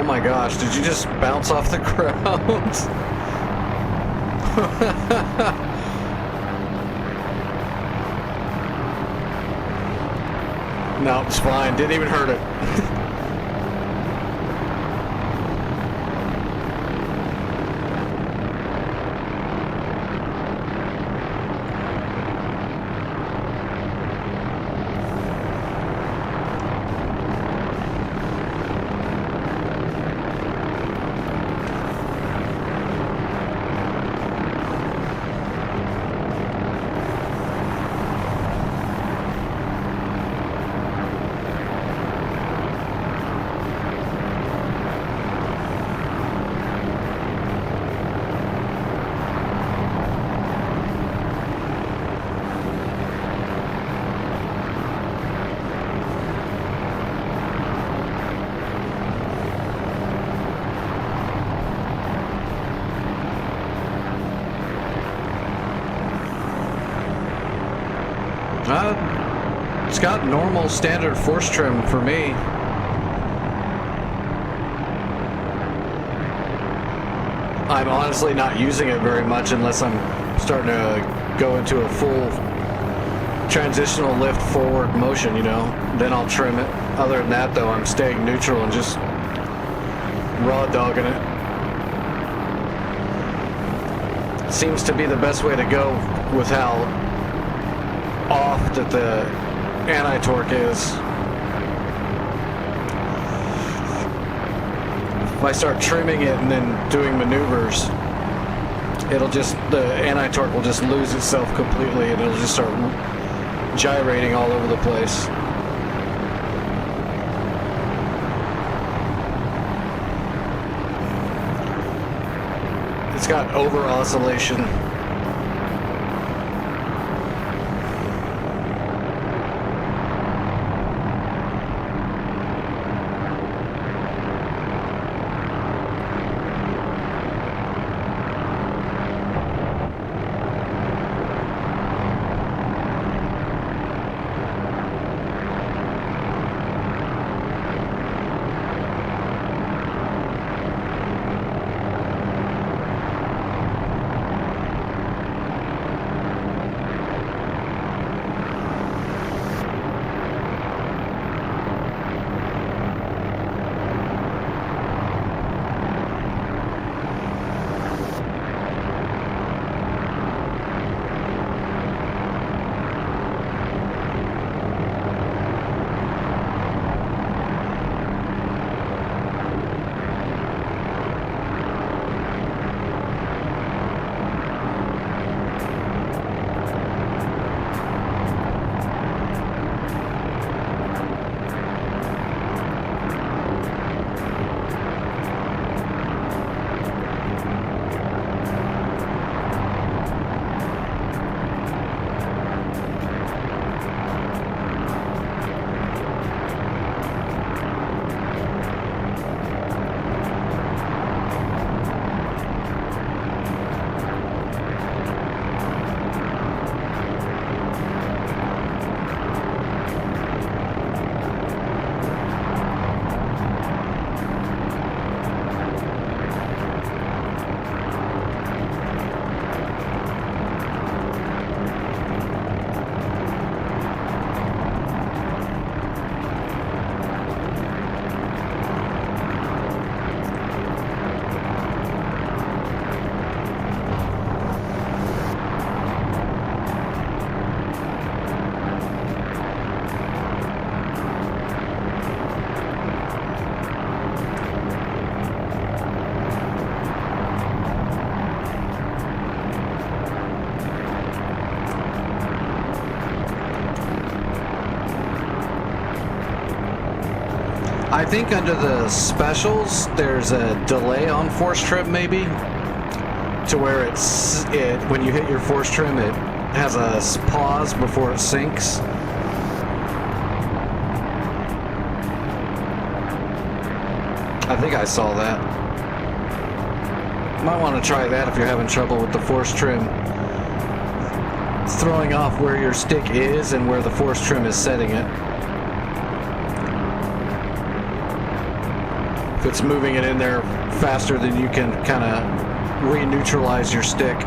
my gosh, did you just bounce off the ground? No, it's fine. Didn't even hurt it. It's got normal standard force trim for me. I'm honestly not using it very much unless I'm starting to go into a full transitional lift forward motion, you know. Then I'll trim it. Other than that, though, I'm staying neutral and just raw dogging it. Seems to be the best way to go with how off that the anti-torque is. If I start trimming it and then doing maneuvers, it'll just, the anti-torque will just lose itself completely and it'll just start gyrating all over the place. It's got over oscillation. I think under the specials, there's a delay on force trim maybe, to where when you hit your force trim, it has a pause before it sinks. I think I saw that. Might want to try that if you're having trouble with the force trim. It's throwing off where your stick is and where the force trim is setting it. If it's moving it in there faster than you can kind of re-neutralize your stick.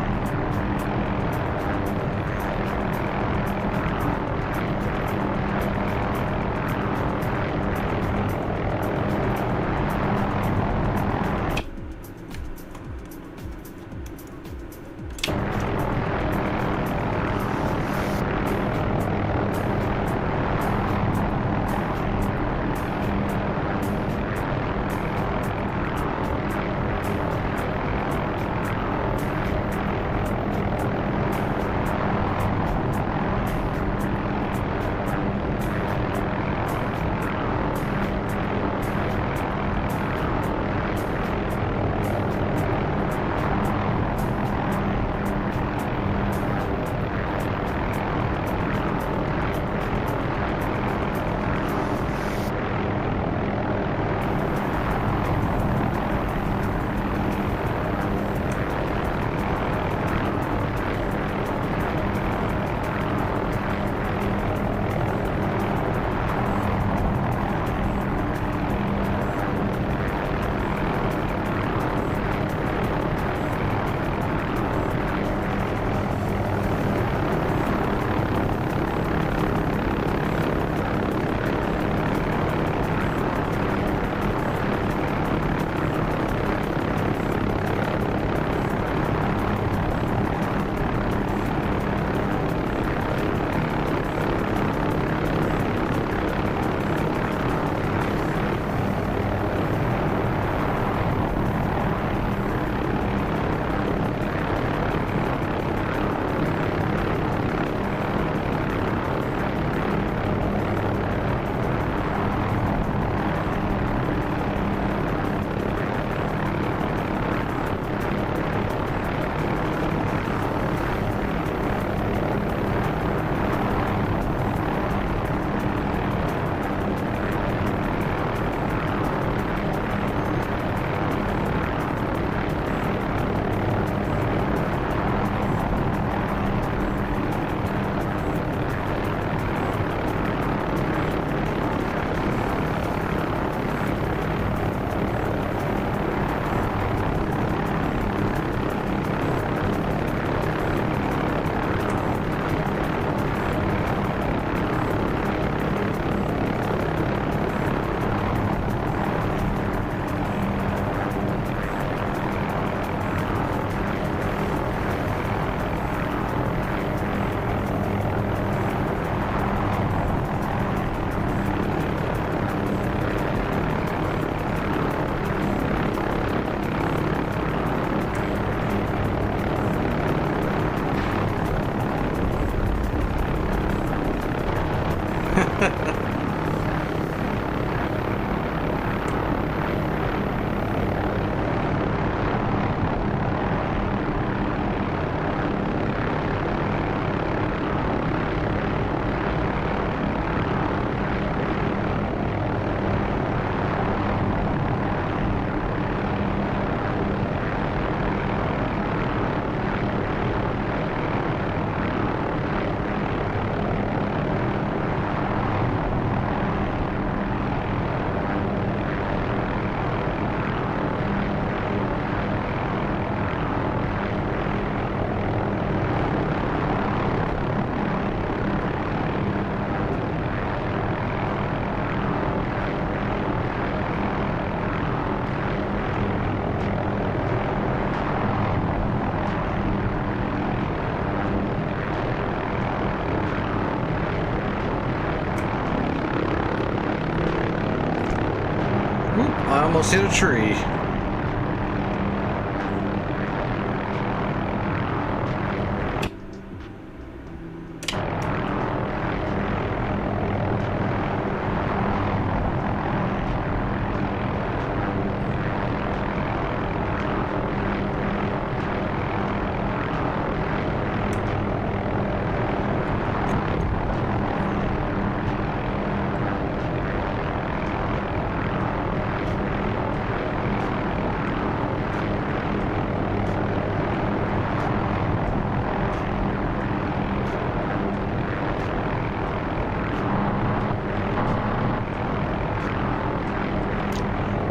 I almost hit a tree.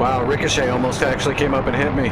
Wow, Ricochet almost actually came up and hit me.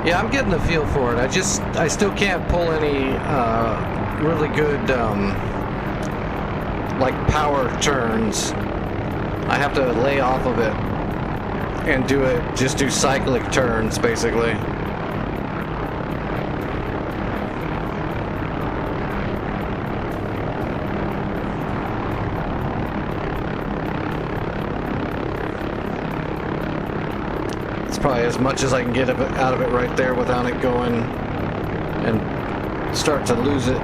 Yeah, I'm getting the feel for it. I still can't pull any really good like power turns. I have to lay off of it and just do cyclic turns basically. Probably as much as I can get out of it right there without it going and start to lose it.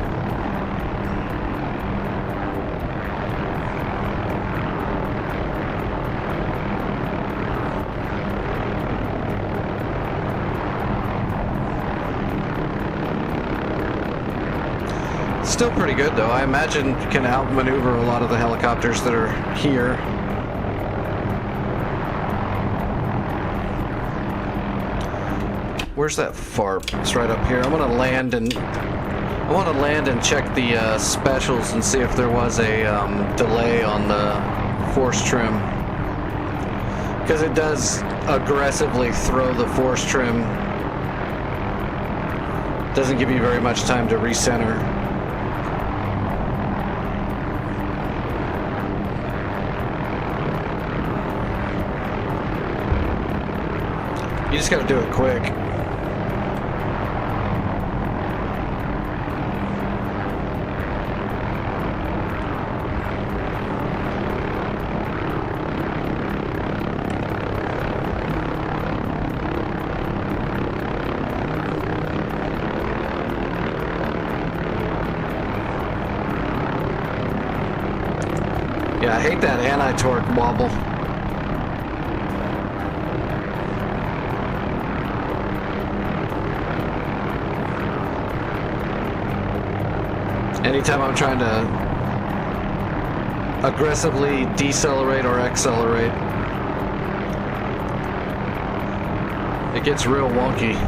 Still pretty good though. I imagine you can outmaneuver a lot of the helicopters that are here. Where's that FARP? It's right up here. I want to land and check the specials and see if there was a delay on the force trim, because it does aggressively throw the force trim. Doesn't give you very much time to recenter. You just got to do it quick. Yeah, I hate that anti-torque wobble. Anytime I'm trying to aggressively decelerate or accelerate, it gets real wonky.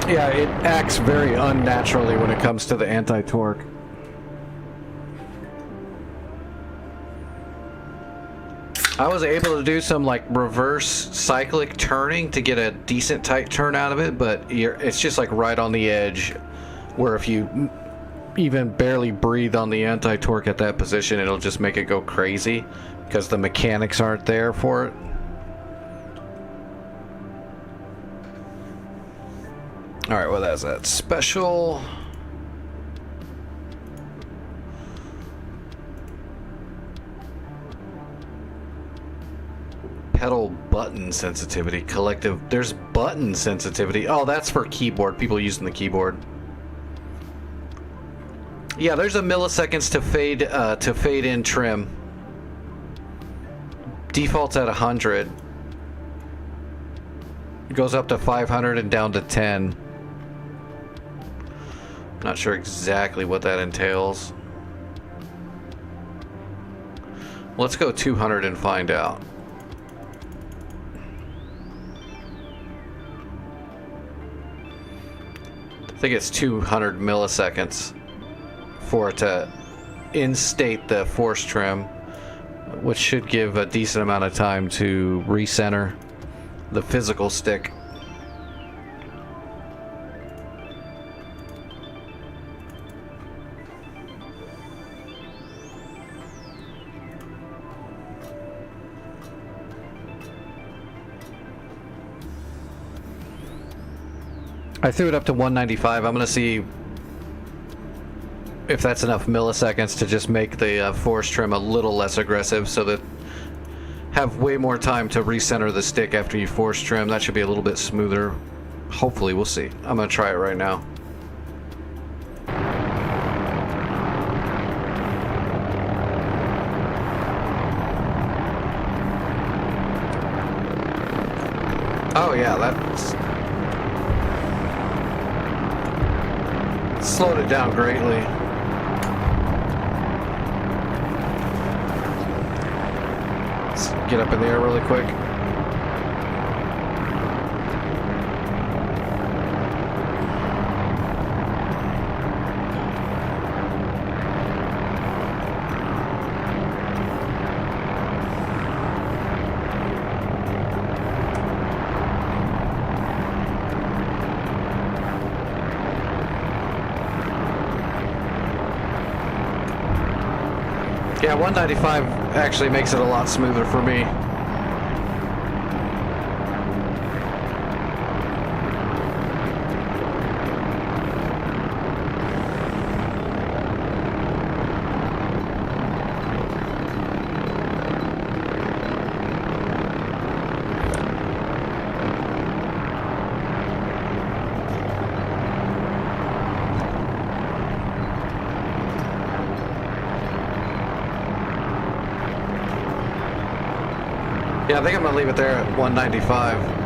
Yeah, it acts very unnaturally when it comes to the anti-torque. I was able to do some like reverse cyclic turning to get a decent tight turn out of it, but it's just like right on the edge where if you even barely breathe on the anti-torque at that position, it'll just make it go crazy because the mechanics aren't there for it. Alright, well that's that. Special. Pedal button sensitivity. Collective. There's button sensitivity. Oh, that's for keyboard. People using the keyboard. Yeah, there's a milliseconds to fade in trim. Default's at 100. It goes up to 500 and down to 10. Not sure exactly what that entails. Let's go 200 and find out. I think it's 200 milliseconds for it to instate the force trim, which should give a decent amount of time to recenter the physical stick. I threw it up to 195. I'm going to see if that's enough milliseconds to just make the force trim a little less aggressive so that have way more time to recenter the stick after you force trim. That should be a little bit smoother, Hopefully, we'll see. I'm gonna try it right now. Oh yeah, that's slowed it down greatly. Let's get up in the air really quick. Yeah, 195 actually makes it a lot smoother for me. Yeah, I think I'm gonna leave it there at 195.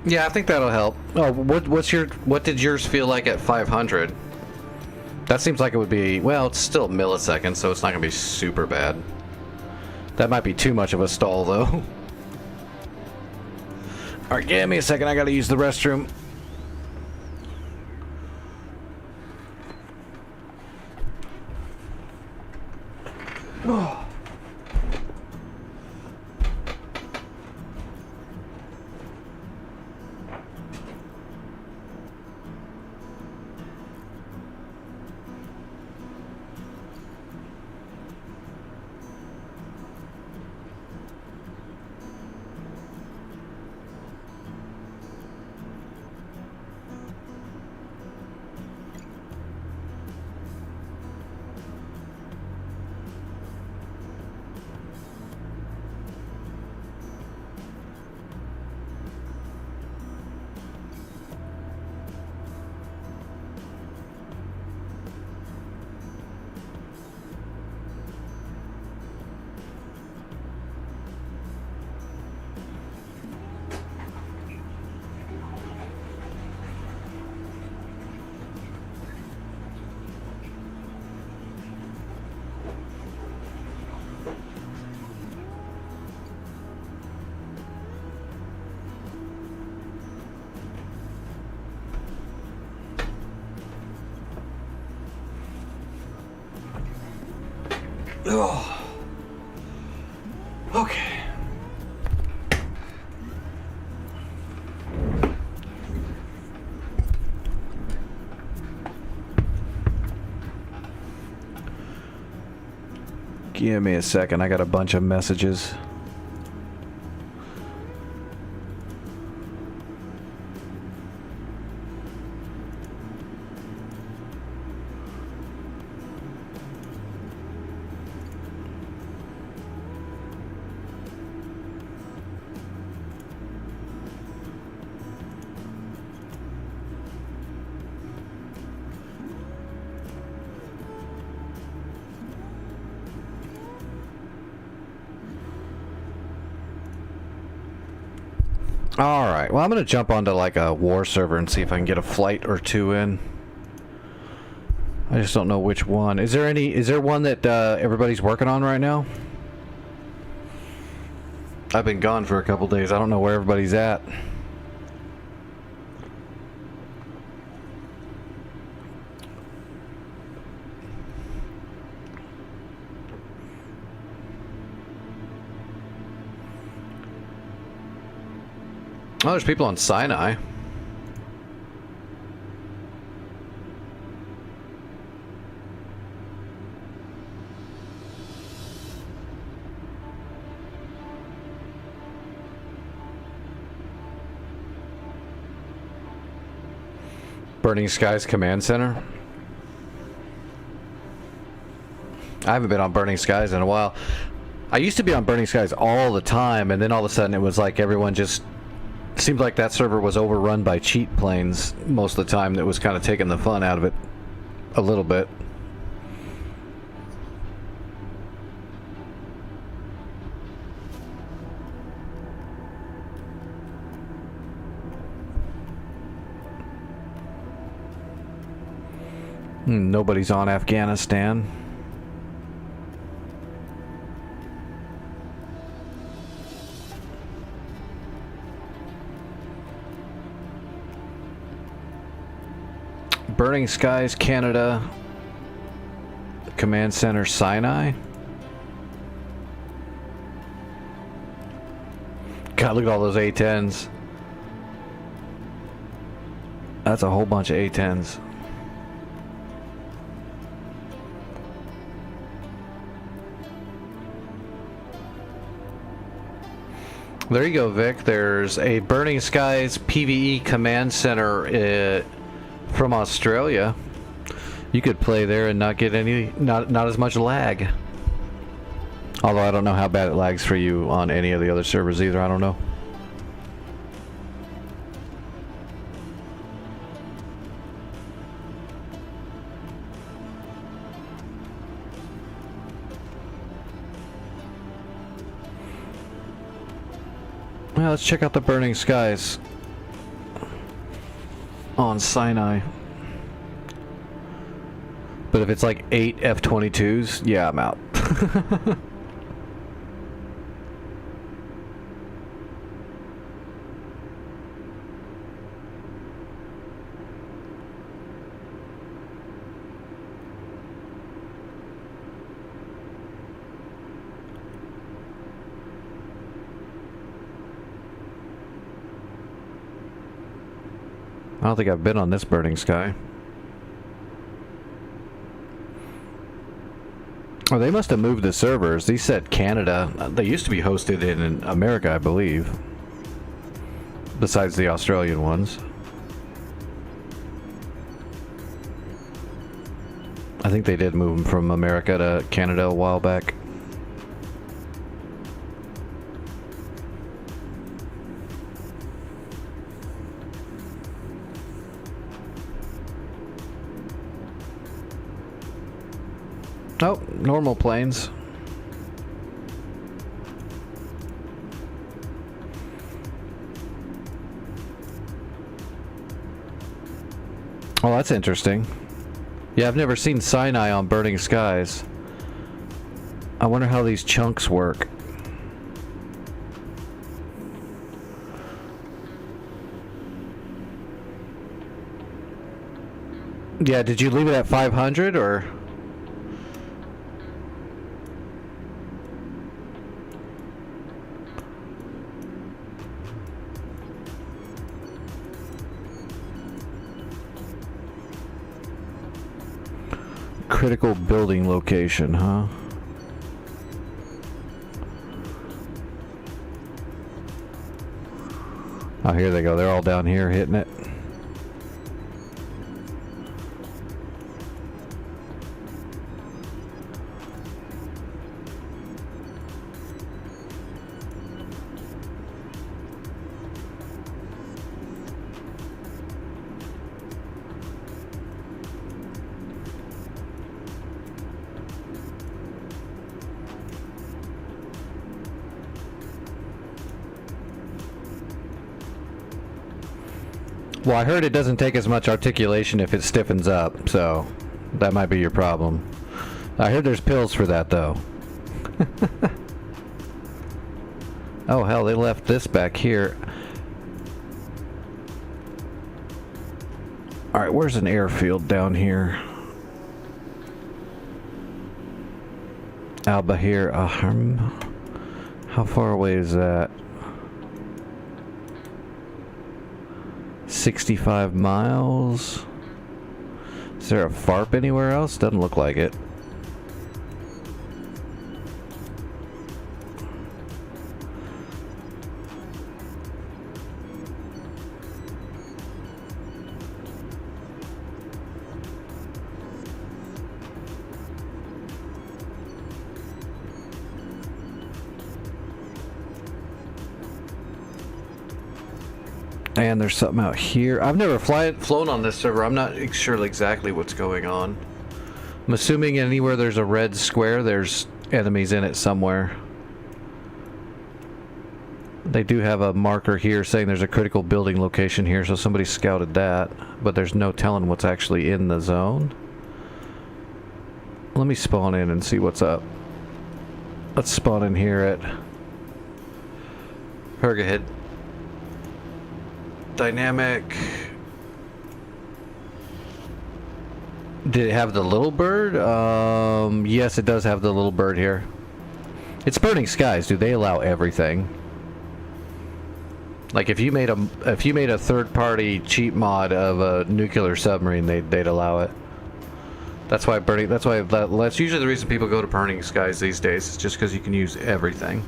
Yeah, I think that'll help. Oh, what did yours feel like at 500? That seems like it would be, well, it's still milliseconds, so it's not gonna be super bad. That might be too much of a stall, though. Alright, give me a second, I gotta use the restroom. Oh. Oh. Okay. Give me a second. I got a bunch of messages. Alright, well I'm gonna jump onto like a war server and see if I can get a flight or two in. I just don't know which one. Is there one that everybody's working on right now? I've been gone for a couple days. I don't know where everybody's at. Oh, there's people on Sinai. Burning Skies Command Center. I haven't been on Burning Skies in a while. I used to be on Burning Skies all the time, and then all of a sudden it was like everyone just... Seemed like that server was overrun by cheat planes most of the time. That was kind of taking the fun out of it a little bit. Nobody's on Afghanistan. Burning Skies, Canada. Command Center, Sinai. God, look at all those A-10s. That's a whole bunch of A-10s. There you go, Vic. There's a Burning Skies PvE Command Center from Australia. You could play there and not get not as much lag. Although I don't know how bad it lags for you on any of the other servers either. I don't know. Well, let's check out the Burning Skies on Sinai. But if it's like 8 F-22s, yeah, I'm out. I don't think I've been on this Burning Sky. Oh, they must have moved the servers. These said Canada. They used to be hosted in America, I believe. Besides the Australian ones. I think they did move them from America to Canada a while back. Oh, normal planes. Oh, that's interesting. Yeah, I've never seen Sinai on Burning Skies. I wonder how these chunks work. Yeah, did you leave it at 500 or... Critical building location, huh? Oh, here they go. They're all down here hitting it. Well, I heard it doesn't take as much articulation if it stiffens up, so that might be your problem. I heard there's pills for that, though. Oh, hell, they left this back here. Alright, where's an airfield down here? Al-Bahir Ahram. How far away is that? 65 miles. Is there a FARP anywhere else? Doesn't look like it. And there's something out here. I've never flown on this server. I'm not sure exactly what's going on. I'm assuming anywhere there's a red square, there's enemies in it somewhere. They do have a marker here saying there's a critical building location here, so somebody scouted that. But there's no telling what's actually in the zone. Let me spawn in and see what's up. Let's spawn in here at Hergahead. Dynamic. Did it have the little bird? Yes, it does have the little bird here. It's Burning Skies, dude. They allow everything. Like if you made a third-party cheat mod of a nuclear submarine, they'd allow it. That's usually the reason people go to Burning Skies these days. It's just because you can use everything.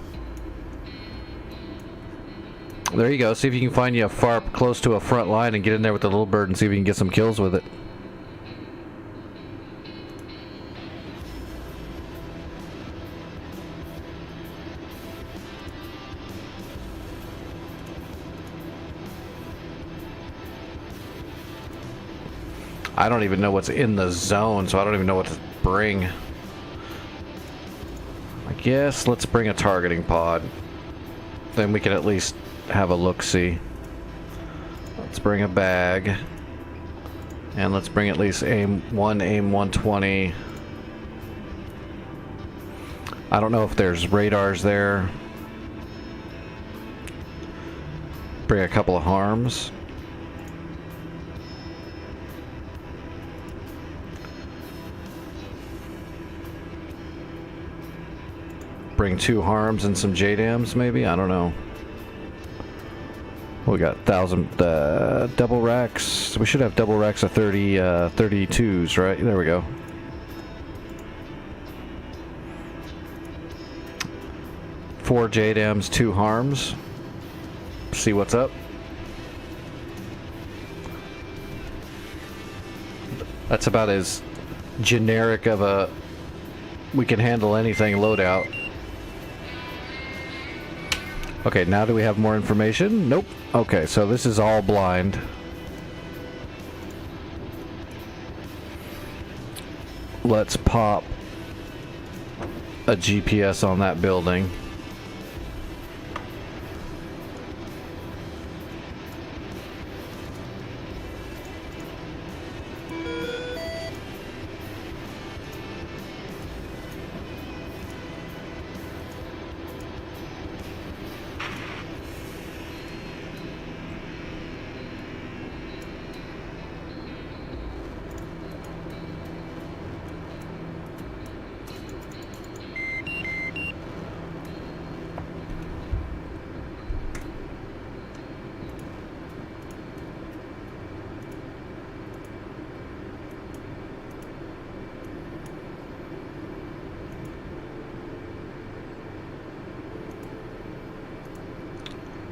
There you go. See if you can find you a FARP close to a front line and get in there with the little bird and see if you can get some kills with it. I don't even know what's in the zone, so I don't even know what to bring. I guess let's bring a targeting pod. Then we can at least have a look-see. Let's bring a bag. And let's bring at least aim 120. I don't know if there's radars there. Bring a couple of harms. Bring 2 harms and some JDAMs, maybe? I don't know. We got 1,000 double racks. We should have double racks of 32s, right? There we go. Four JDAMs, 2 harms. See what's up. That's about as generic of a we can handle anything loadout. Okay, now do we have more information? Nope. Okay, so this is all blind. Let's pop a GPS on that building.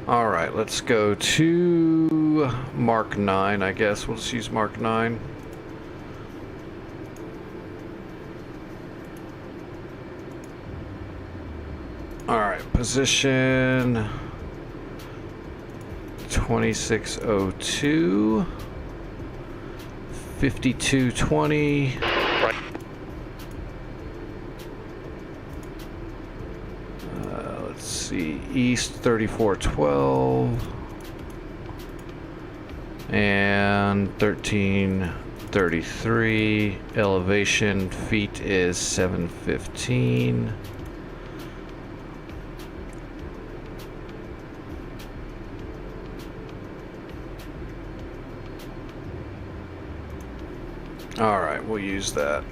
Alright, let's go to Mark 9, I guess. We'll just use Mark 9. Alright, position 2602, 5220. East 3412. And 1333. Elevation feet is 715. All right, we'll use that.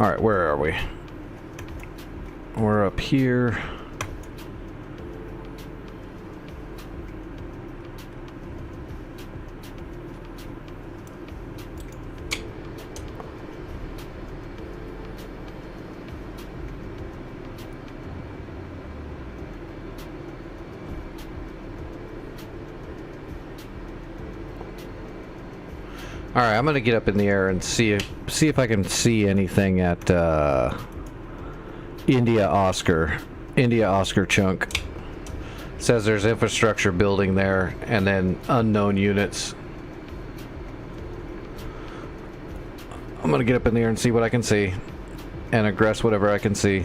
All right, where are we? We're up here. All right, I'm gonna get up in the air and see if I can see anything at India Oscar chunk. It says there's infrastructure building there, and then unknown units. I'm gonna get up in the air and see what I can see, and aggress whatever I can see.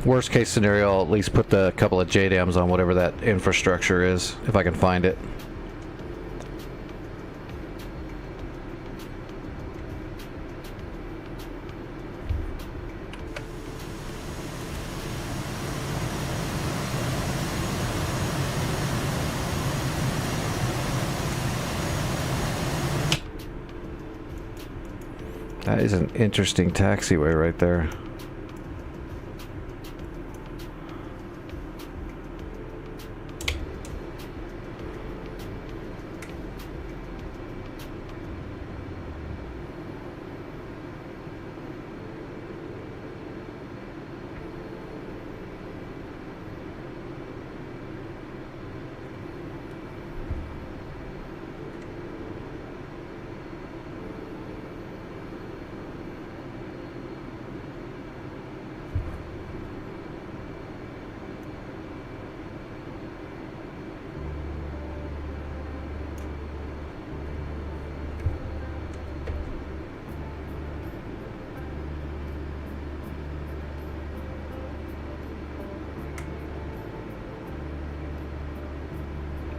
Worst case scenario, I'll at least put the couple of JDAMs on whatever that infrastructure is, if I can find it. That is an interesting taxiway right there.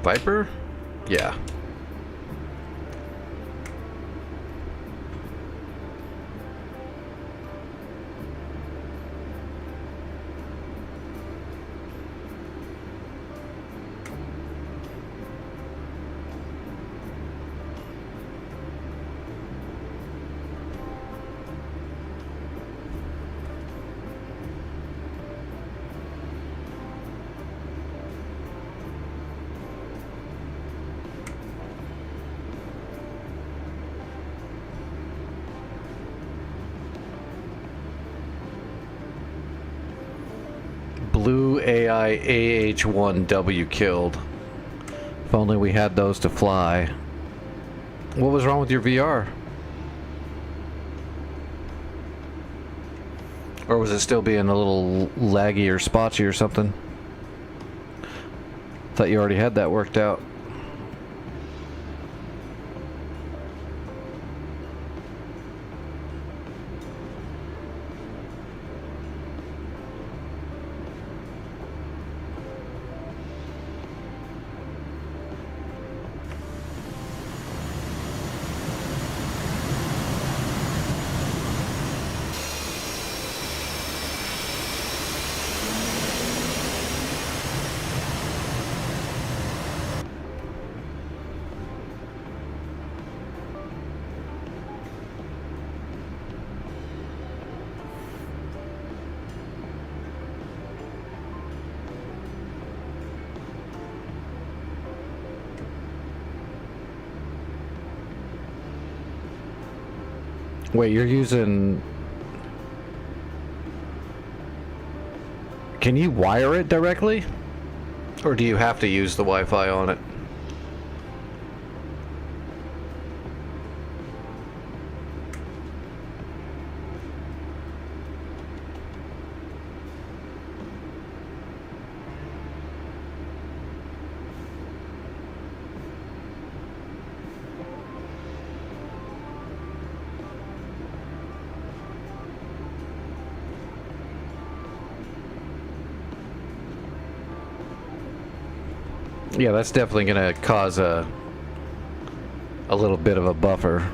Viper? Yeah. Blue AI AH-1W killed. If only we had those to fly. What was wrong with your VR? Or was it still being a little laggy or spotchy or something? Thought you already had that worked out. Wait, you're using... Can you wire it directly? Or do you have to use the Wi-Fi on it? Yeah, that's definitely going to cause a little bit of a buffer.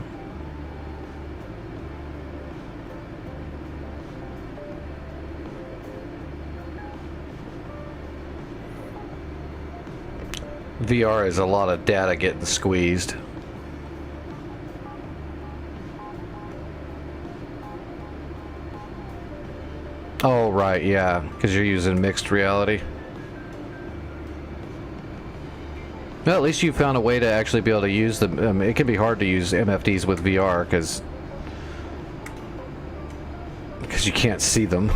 VR is a lot of data getting squeezed. Oh, right, yeah, because you're using mixed reality. Well, at least you found a way to actually be able to use them. It can be hard to use MFDs with VR because you can't see them.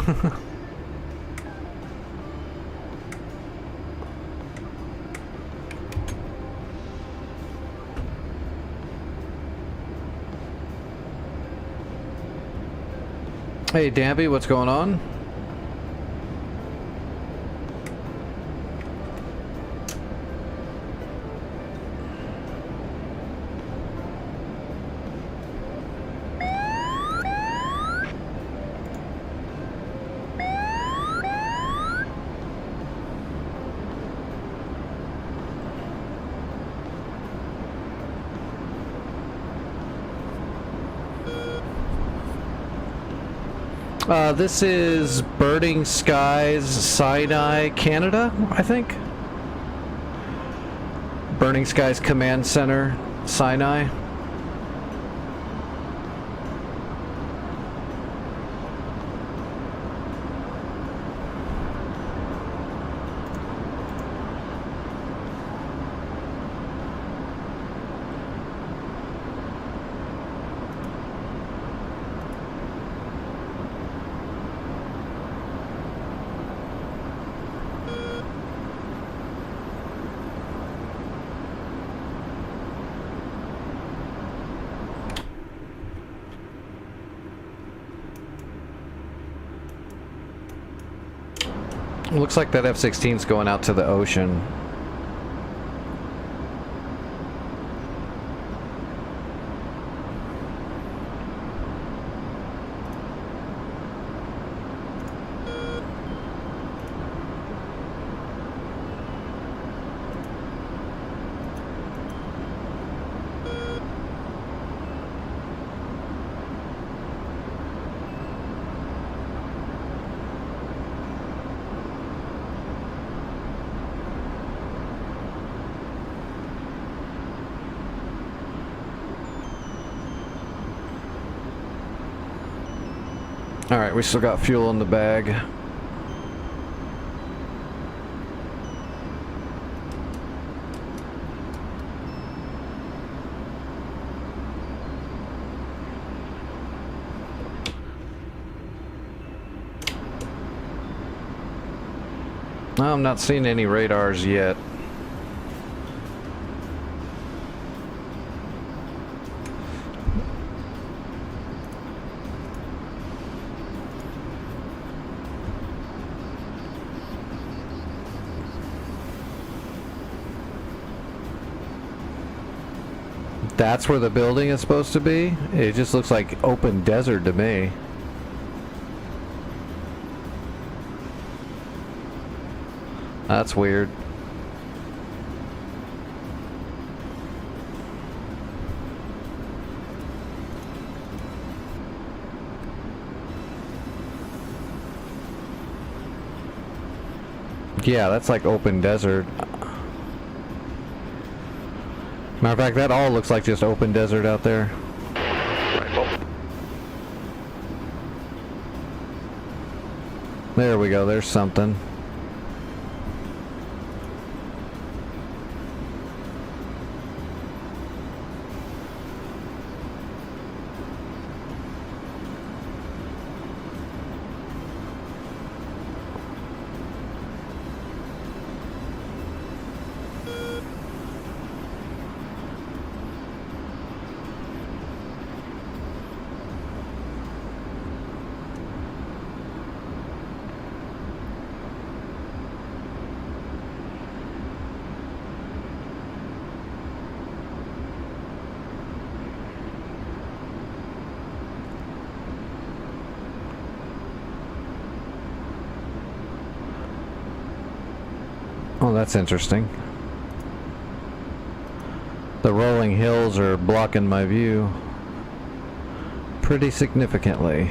Hey, Danby, what's going on? This is Burning Skies, Sinai, Canada, I think. Burning Skies Command Center, Sinai. Looks like that F-16's going out to the ocean. Alright, we still got fuel in the bag. No, I'm not seeing any radars yet. That's where the building is supposed to be? It just looks like open desert to me. That's weird. Yeah, that's like open desert. Matter of fact, that all looks like just open desert out there. There we go, there's something. Oh, that's interesting. The rolling hills are blocking my view pretty significantly.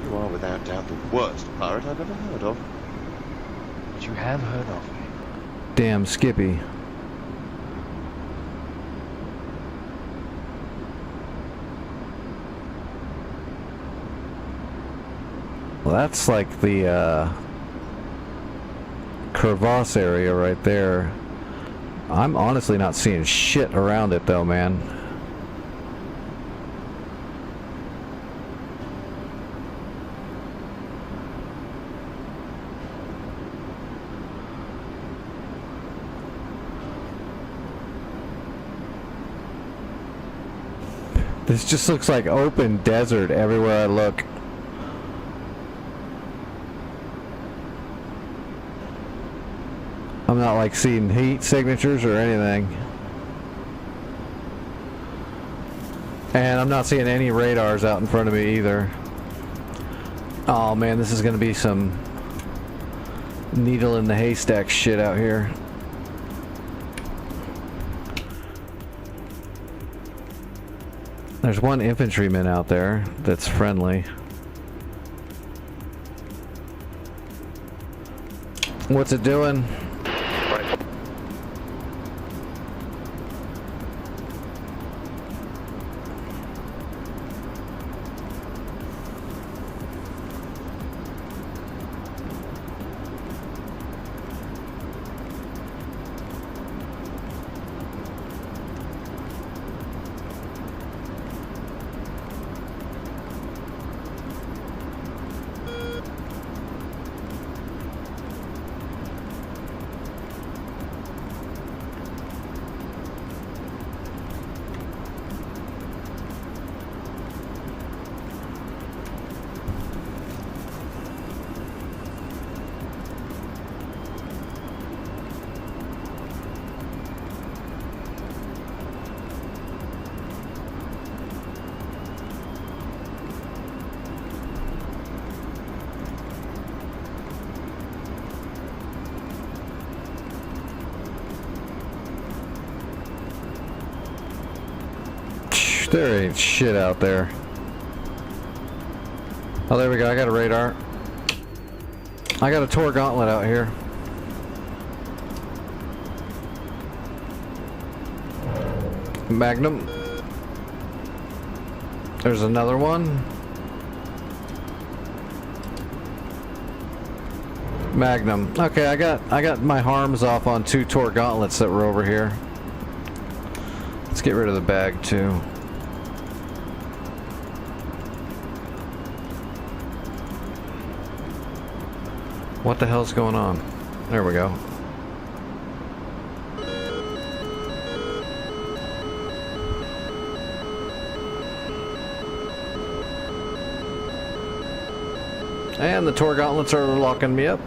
You are without doubt the worst pirate I've ever heard of. But you have heard of me. Damn Skippy. Well, that's like the crevasse area right there. I'm honestly not seeing shit around it though, man. This just looks like open desert everywhere I look. I'm not like seeing heat signatures or anything. And I'm not seeing any radars out in front of me either. Oh man, this is gonna be some needle in the haystack shit out here. There's one infantryman out there that's friendly. What's it doing? There ain't shit out there. Oh, there we go. I got a radar. I got a Tor gauntlet out here. Magnum. There's another one. Magnum. Okay, I got my harms off on 2 Tor gauntlets that were over here. Let's get rid of the bag too. What the hell's going on? There we go. And the Tor gauntlets are locking me up.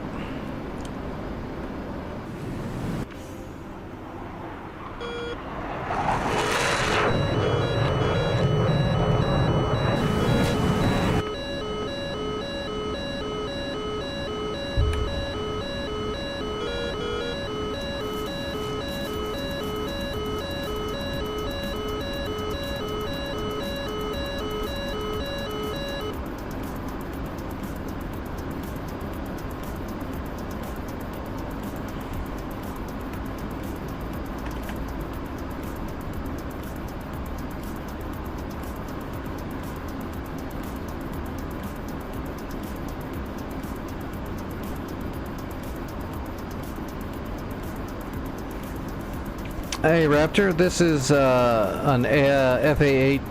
Hey Raptor, this is an FA-18C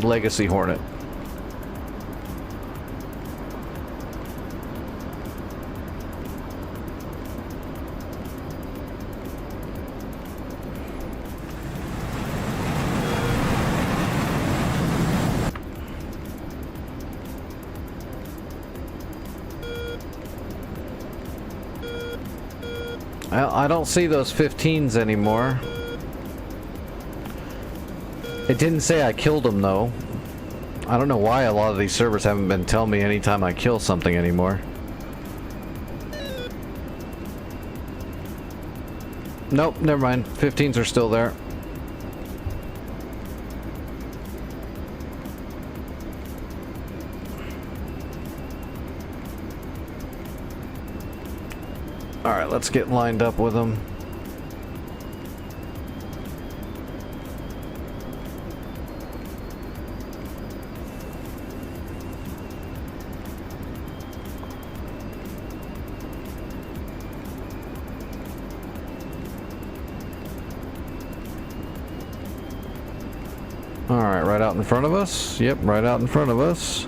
Legacy Hornet. I don't see those 15s anymore. It didn't say I killed him though. I don't know why a lot of these servers haven't been telling me anytime I kill something anymore. Nope, never mind. 15s are still there. Alright, let's get lined up with them. Alright, right out in front of us. Yep, right out in front of us.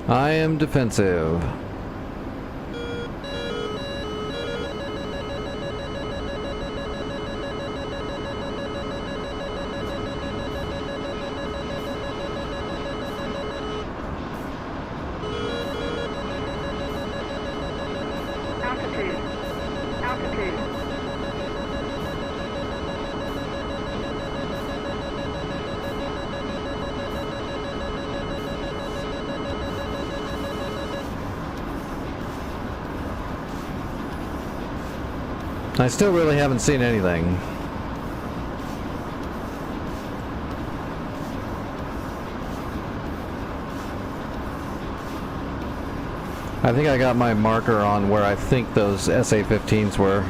I am defensive. Altitude. Altitude. I still really haven't seen anything. I think I got my marker on where I think those SA-15s were.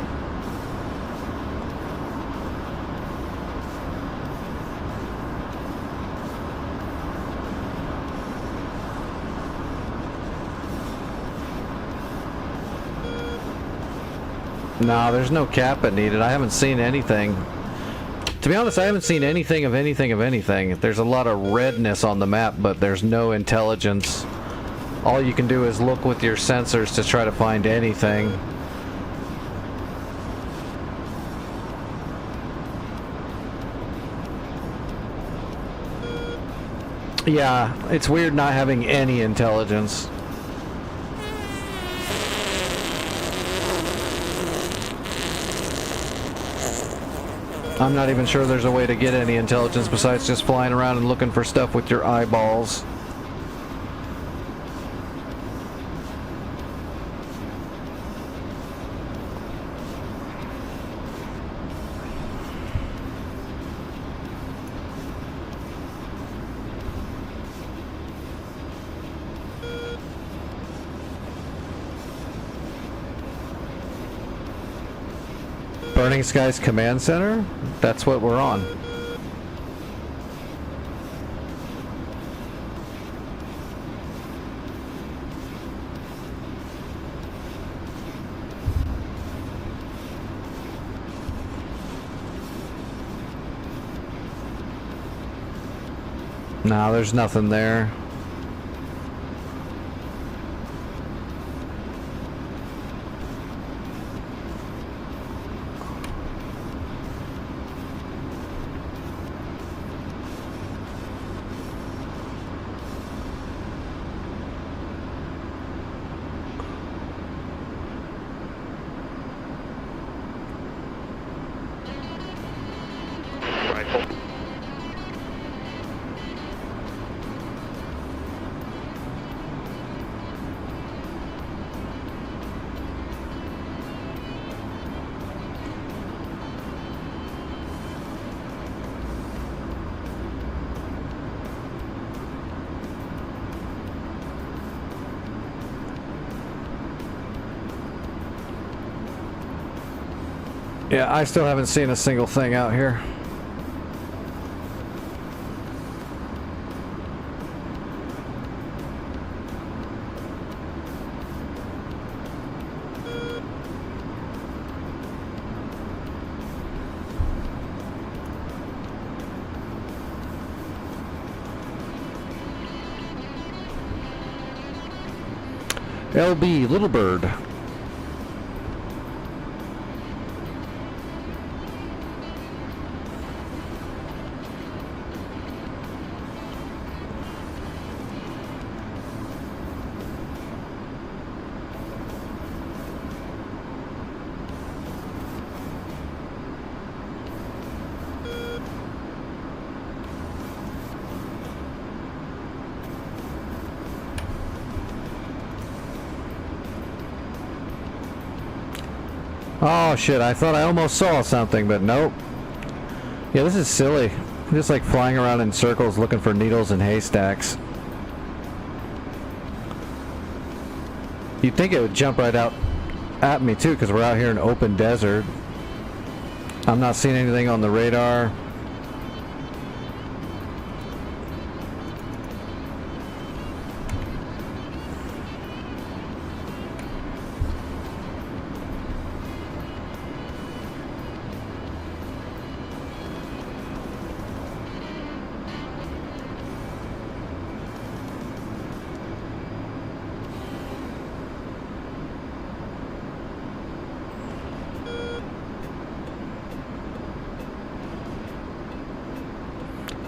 No, there's no Kappa needed. I haven't seen anything. To be honest, I haven't seen anything of anything of anything. There's a lot of redness on the map, but there's no intelligence. All you can do is look with your sensors to try to find anything. Yeah, it's weird not having any intelligence. I'm not even sure there's a way to get any intelligence besides just flying around and looking for stuff with your eyeballs. Burning Skies Command Center? That's what we're on. No, there's nothing there. Yeah, I still haven't seen a single thing out here. LB, Little Bird. Oh shit, I thought I almost saw something, but nope. Yeah, this is silly. I'm just like flying around in circles looking for needles and haystacks. You'd think it would jump right out at me too, because we're out here in open desert. I'm not seeing anything on the radar.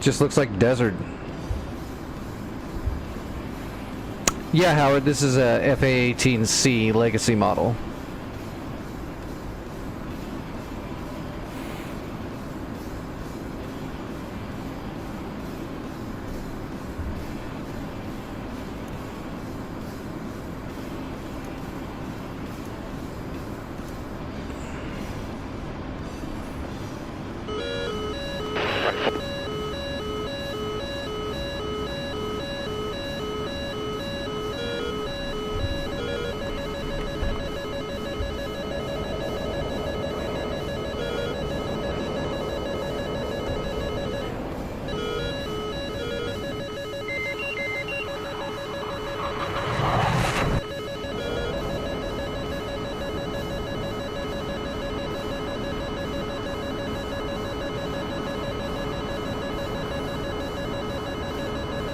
Just looks like desert. Yeah, Howard, this is a FA-18C legacy model.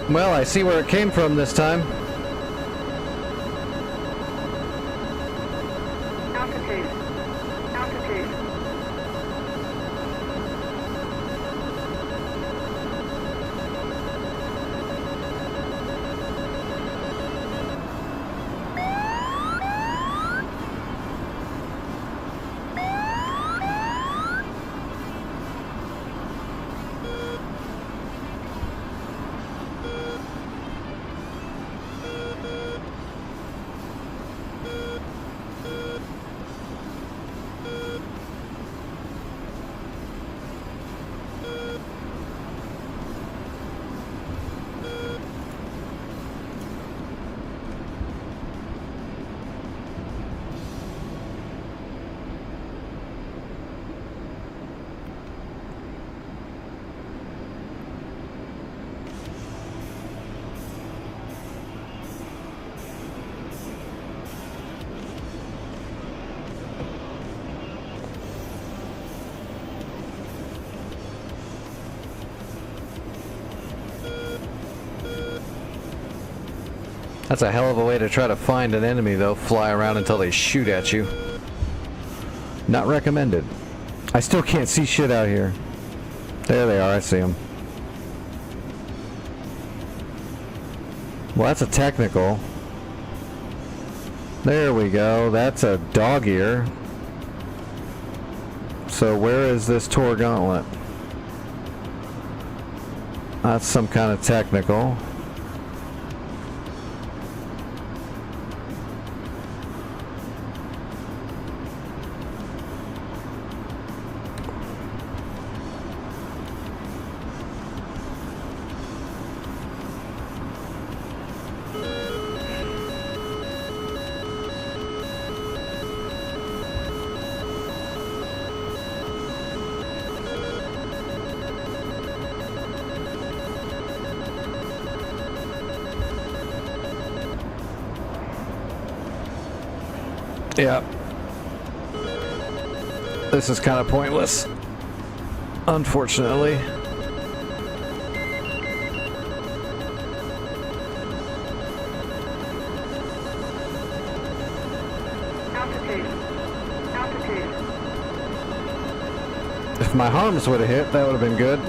Well, I see where it came from this time. Altitude. Altitude. That's a hell of a way to try to find an enemy, though. Fly around until they shoot at you. Not recommended. I still can't see shit out here. There they are, I see them. Well, that's a technical. There we go. That's a dog ear. So where is this Tor Gauntlet? That's some kind of technical. Yeah. This is kind of pointless, unfortunately. If my harms would have hit, that would have been good.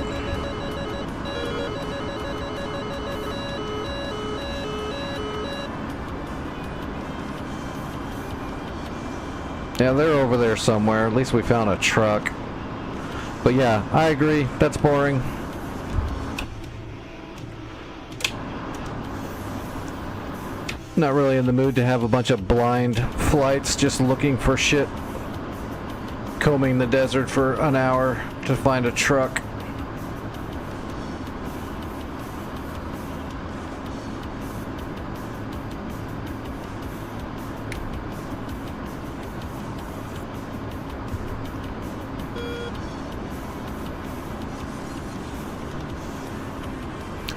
Yeah, they're over there somewhere. At least we found a truck. But yeah, I agree. That's boring. Not really in the mood to have a bunch of blind flights just looking for shit. Combing the desert for an hour to find a truck.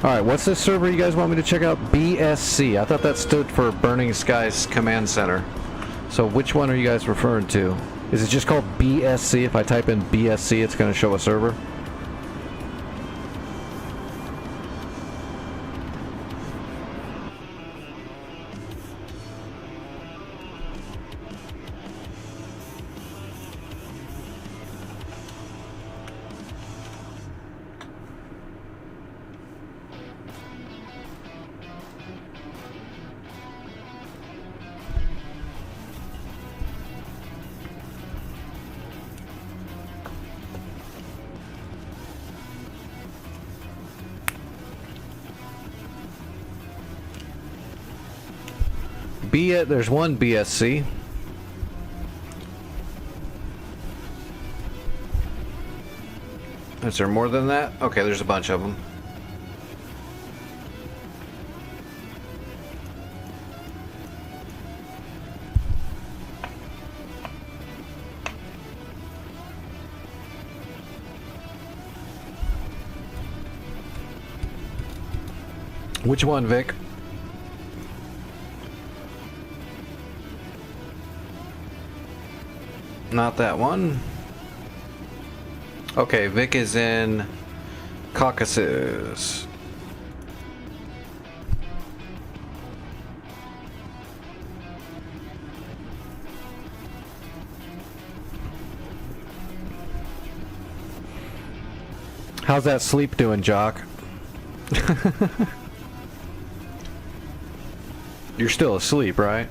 Alright, what's this server you guys want me to check out? BSC. I thought that stood for Burning Skies Command Center. So which one are you guys referring to? Is it just called BSC? If I type in BSC, it's going to show a server? There's one BSC. Is there more than that? Okay, there's a bunch of them. Which one, Vic? Not that one. Okay, Vic is in Caucuses. How's that sleep doing, Jock? You're still asleep, right?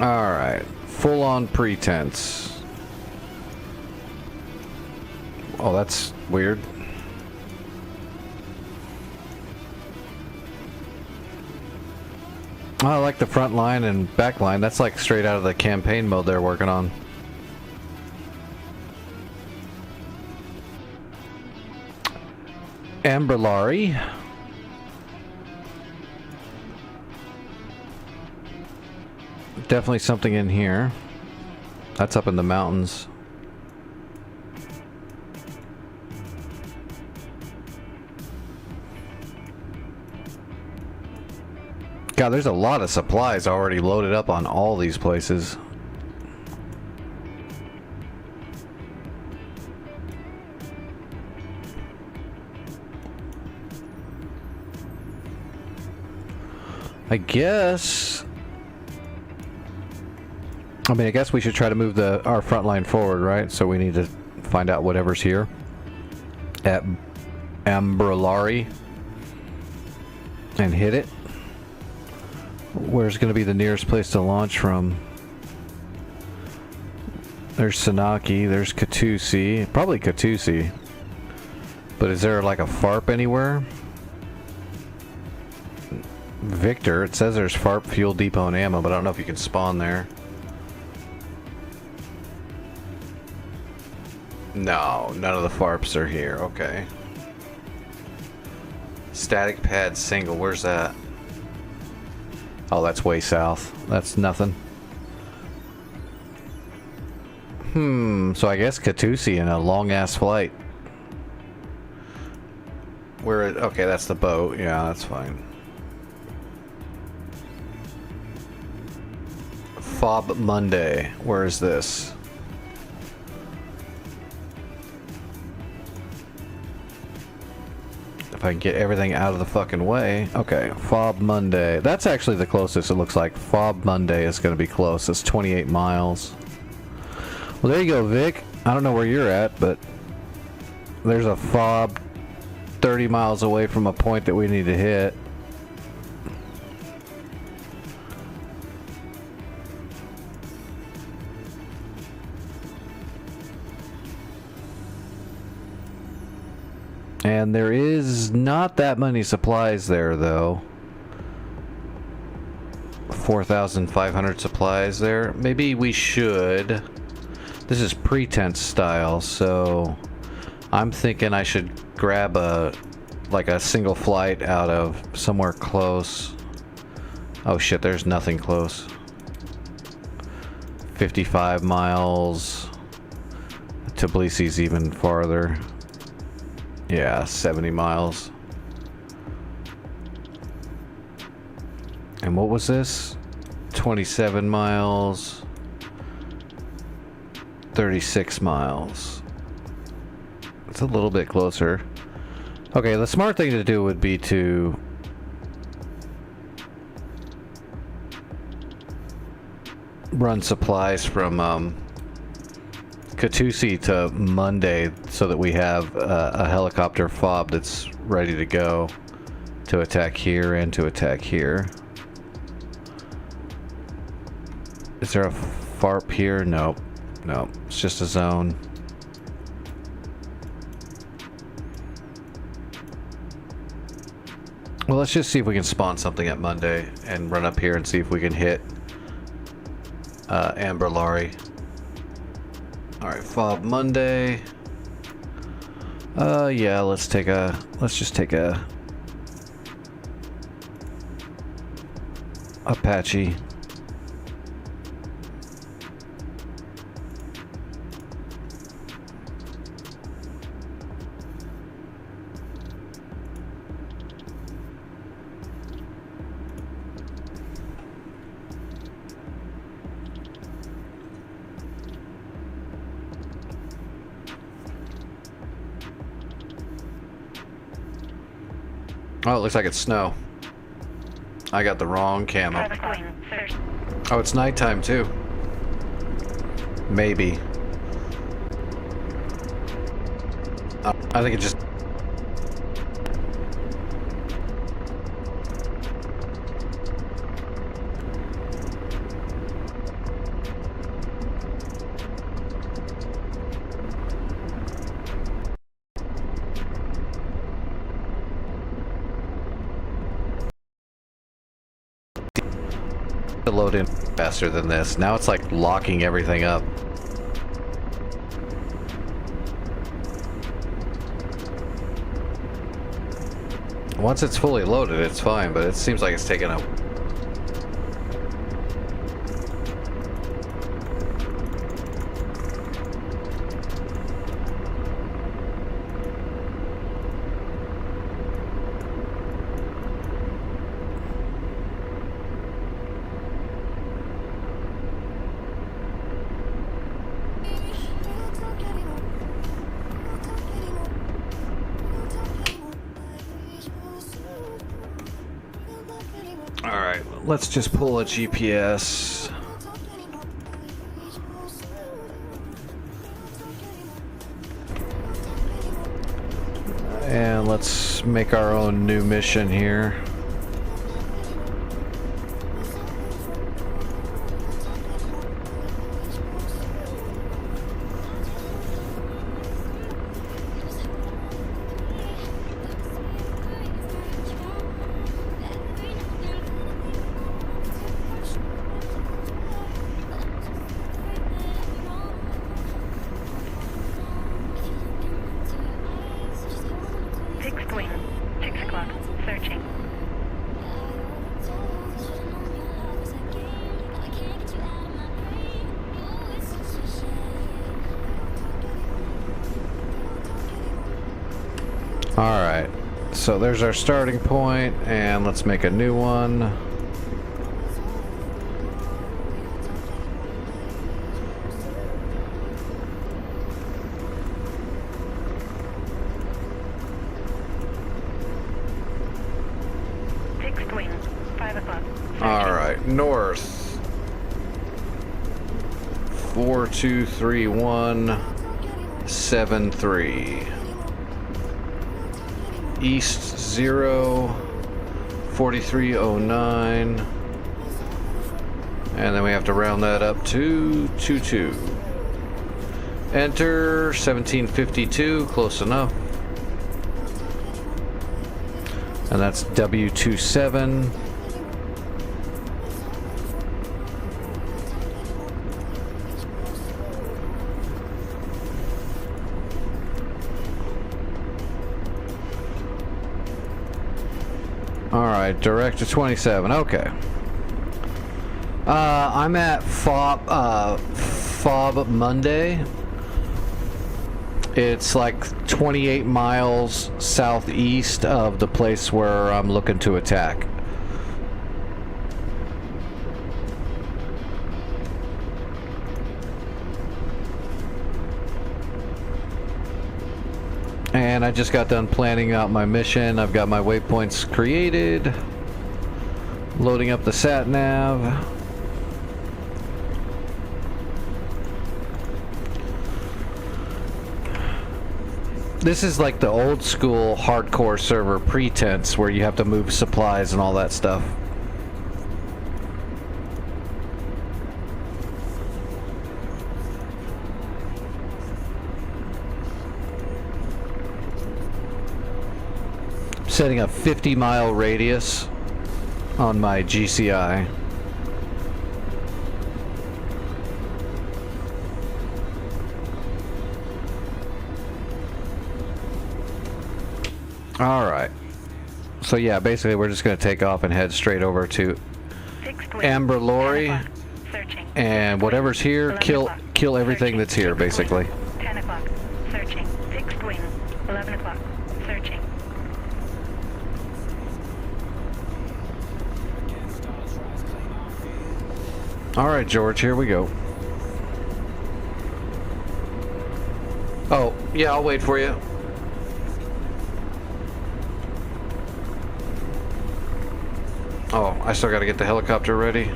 Alright, full on pretense. Oh, that's weird. Oh, I like the front line and back line. That's like straight out of the campaign mode they're working on. Amberlari. Definitely something in here. That's up in the mountains. God, there's a lot of supplies already loaded up on all these places. I guess we should try to move our front line forward, right? So we need to find out whatever's here at Ambrolari and hit it. Where's going to be the nearest place to launch from? There's Sinai, there's Caucuses, probably Caucuses. But is there like a FARP anywhere? Victor, it says there's FARP, fuel depot, and ammo, but I don't know if you can spawn there. No, none of the FARPs are here. Okay. Static pad single, where's that? Oh, that's way south. That's nothing. So I guess Caucuses in a long-ass flight. Okay, that's the boat. Yeah, that's fine. Fob Monday. Where is this? If I can get everything out of the fucking way. Okay, Fob Monday. That's actually the closest it looks like. Fob Monday is going to be close. It's 28 miles. Well, there you go, Vic. I don't know where you're at, but there's a fob 30 miles away from a point that we need to hit. And there is not that many supplies there, though. 4,500 supplies there. Maybe we should... This is pretense style, so... I'm thinking I should grab a... like a single flight out of somewhere close. Oh shit, there's nothing close. 55 miles. Tbilisi's even farther. Yeah, 70 miles. And what was this? 27 miles. 36 miles. It's a little bit closer. Okay, the smart thing to do would be to run supplies from Caucuses to Monday so that we have a helicopter fob that's ready to go to attack here and to attack here. Is there a FARP here? No. No, it's just a zone. Well, let's just see if we can spawn something at Monday and run up here and see if we can hit Amber Lari. Alright, Fob Monday. Yeah, let's just take a Apache. Oh, it looks like it's snow. I got the wrong camo. Oh, it's nighttime too. Maybe. I think it just... to load in faster than this. Now it's like locking everything up. Once it's fully loaded, it's fine, but it seems like it's taking a... Alright, let's just pull a GPS. And let's make our own new mission here. Alright, so there's our starting point, and let's make a new one. north. 423173. East 0 4309. And then we have to round that up to 22. Enter 1752, close enough. And that's W27. Alright, direct to 27, okay. I'm at Fob Monday. It's like 28 miles southeast of the place where I'm looking to attack. And I just got done planning out my mission. I've got my waypoints created. Loading up the sat nav. This is like the old school hardcore server pretense where you have to move supplies and all that stuff. Setting a 50-mile radius on my GCI. Alright. So yeah, basically we're just going to take off and head straight over to Amber Lorry. And whatever's here, kill everything that's here, basically. 10 o'clock. Searching. Fixed wing. 11 o'clock. Searching. Alright, George, here we go. Oh, yeah, I'll wait for you. Oh, I still gotta get the helicopter ready.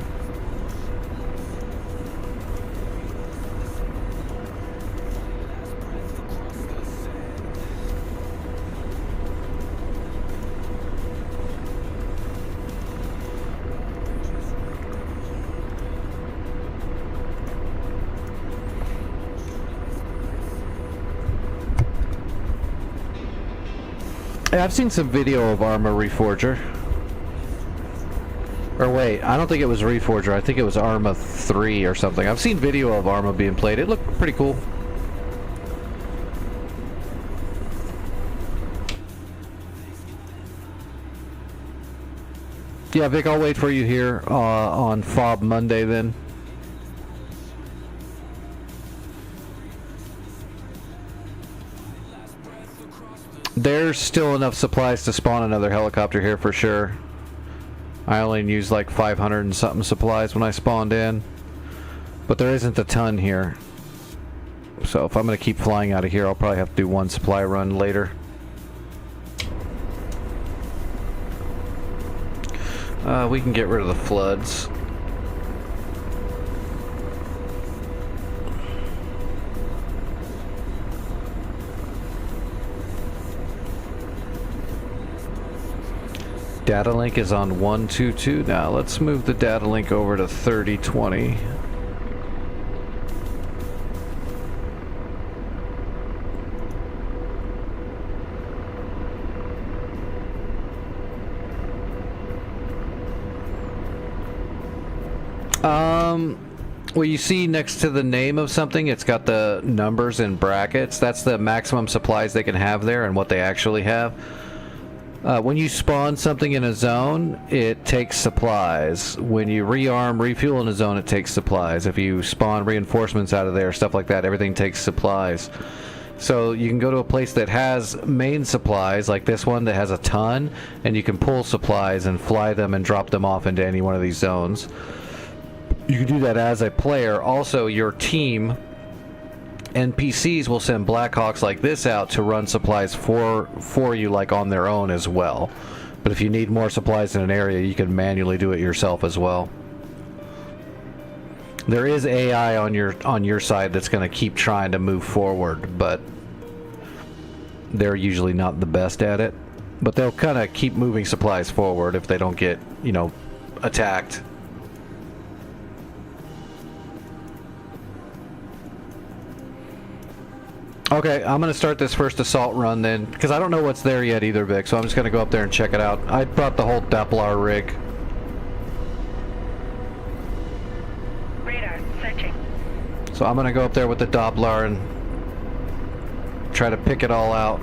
Yeah, I've seen some video of Arma Reforger. Or wait, I don't think it was Reforger. I think it was Arma 3 or something. I've seen video of Arma being played. It looked pretty cool. Yeah, Vic, I'll wait for you here on Fob Monday then. There's still enough supplies to spawn another helicopter here for sure. I only used like 500 and something supplies when I spawned in. But there isn't a ton here. So if I'm going to keep flying out of here, I'll probably have to do one supply run later. We can get rid of the floods. Data link is on 122 now. Let's move the data link over to 3020. Well, you see next to the name of something, it's got the numbers in brackets. That's the maximum supplies they can have there and what they actually have. When you spawn something in a zone, it takes supplies. When you rearm, refuel in a zone, it takes supplies. If you spawn reinforcements out of there, stuff like that, everything takes supplies. So you can go to a place that has main supplies, like this one that has a ton, and you can pull supplies and fly them and drop them off into any one of these zones. You can do that as a player. Also, your team NPCs will send Blackhawks like this out to run supplies for you, like on their own as well. But if you need more supplies in an area, you can manually do it yourself as well. There is AI on your side that's going to keep trying to move forward, but they're usually not the best at it. But they'll kind of keep moving supplies forward if they don't get, you know, attacked. Okay, I'm gonna start this first assault run then, because I don't know what's there yet either, Vic, so I'm just gonna go up there and check it out. I brought the whole Doppler rig. Radar, searching. So I'm gonna go up there with the Doppler and try to pick it all out.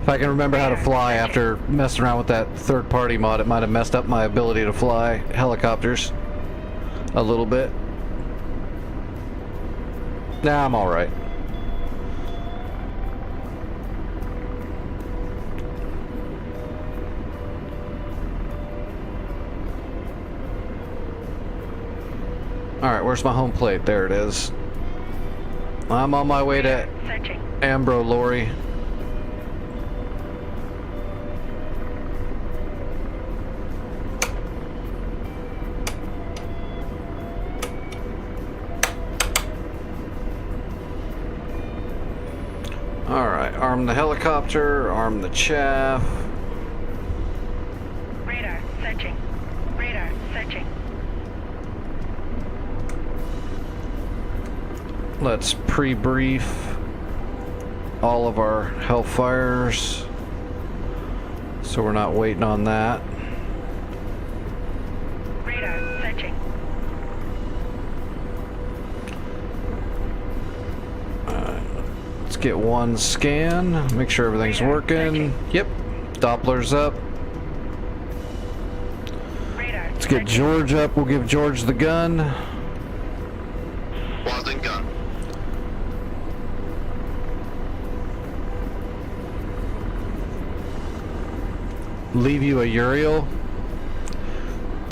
If I can remember how to fly after messing around with that third-party mod, it might have messed up my ability to fly helicopters a little bit. Nah, I'm alright. Alright, where's my home plate? There it is. I'm on my way to Searching. Ambro Lorry. Alright, arm the helicopter, arm the chaff. Radar, searching. Radar, searching. Let's pre-brief all of our Hellfires so we're not waiting on that. Radar, searching. Let's get one scan, make sure everything's working. Yep, Doppler's up. Radar, Let's get George up, we'll give George the gun. Boston gun. Leave you a Uriel.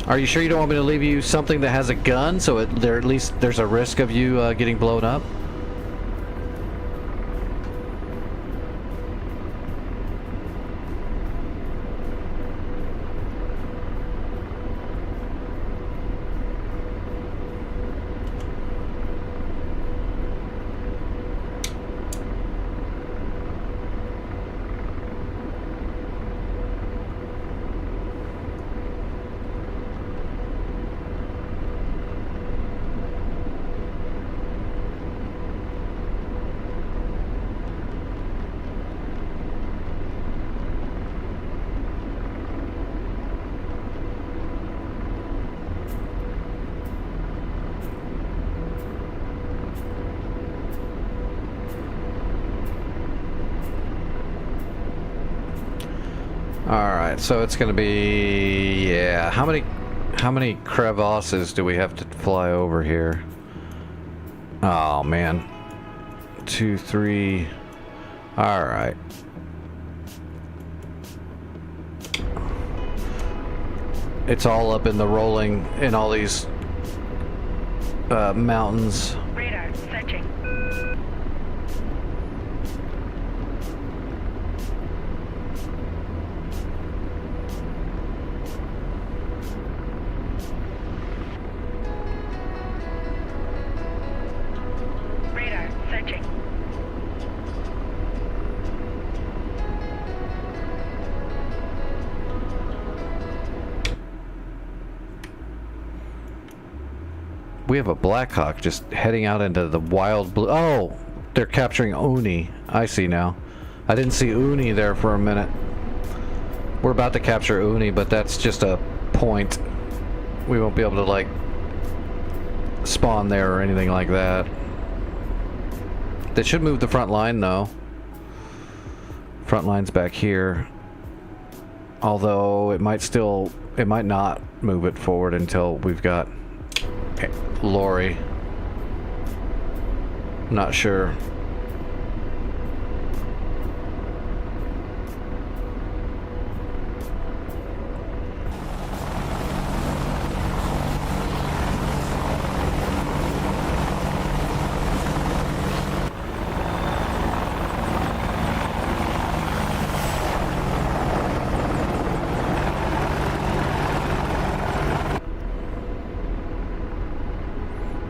Are you sure you don't want me to leave you something that has a gun, so at least there's a risk of you getting blown up? Alright, so it's gonna be, yeah, how many crevasses do we have to fly over here? Oh man. 2, 3. Alright. It's all up in the rolling in all these mountains. Radar, searching. Radar, searching. We have a Blackhawk just heading out into the wild blue. Oh, they're capturing Uni. I see now. I didn't see Uni there for a minute. We're about to capture Uni, but that's just a point. We won't be able to, like, spawn there or anything like that. They should move the front line, though. Front line's back here. Although, it might not move it forward until we've got Lori. Not sure.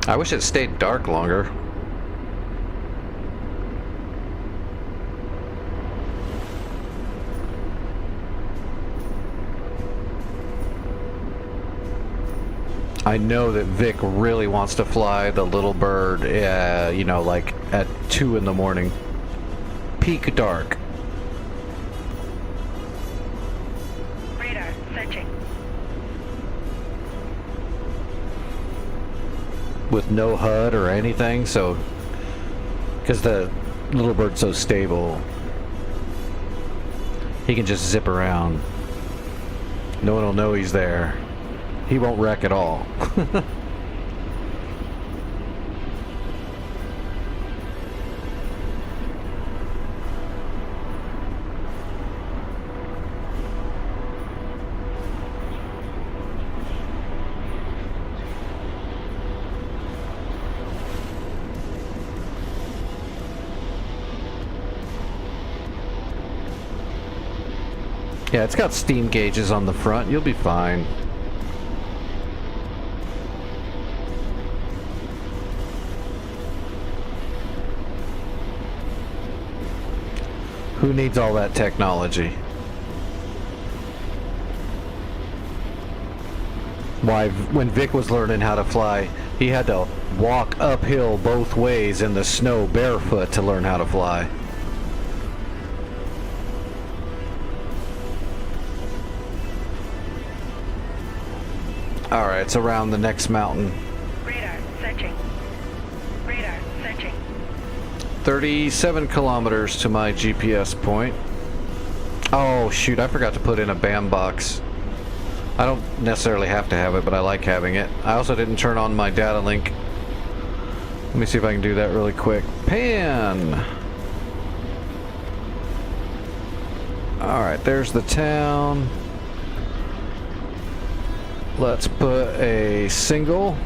I wish it stayed dark longer. I know that Vic really wants to fly the little bird, you know, like at 2 in the morning. Peak dark. Radar, searching. With no HUD or anything, so... Because the little bird's so stable. He can just zip around. No one will know he's there. He won't wreck at all. Yeah, it's got steam gauges on the front. You'll be fine. Who needs all that technology? Why, when Vic was learning how to fly, he had to walk uphill both ways in the snow barefoot to learn how to fly. Alright, it's around the next mountain. Radar, searching. Radar, searching. 37 kilometers to my GPS point. Oh shoot, I forgot to put in a BAM box. I don't necessarily have to have it, but I like having it. I also didn't turn on my data link. Let me see if I can do that really quick. Pan! Alright, there's the town. Let's put a single.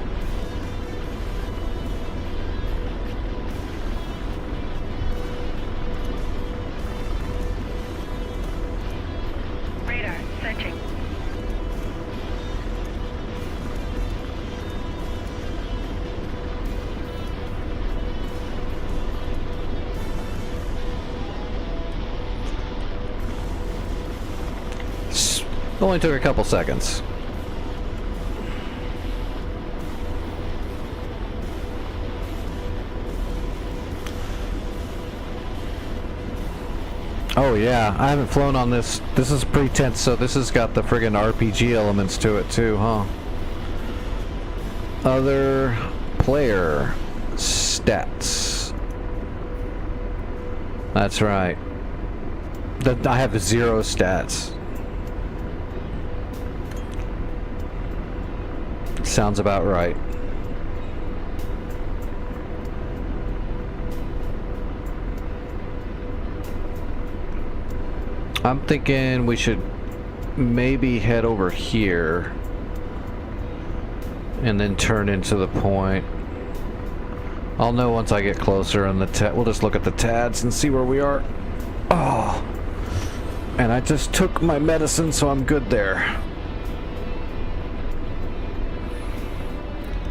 Radar, searching. Only took a couple seconds. Oh yeah, I haven't flown on this. This is pretense, so this has got the friggin' RPG elements to it too, huh? Other player stats. That's right. I have 0 stats. Sounds about right. I'm thinking we should maybe head over here and then turn into the point. I'll know once I get closer, and we'll just look at the TADs and see where we are. Oh, and I just took my medicine, so I'm good there.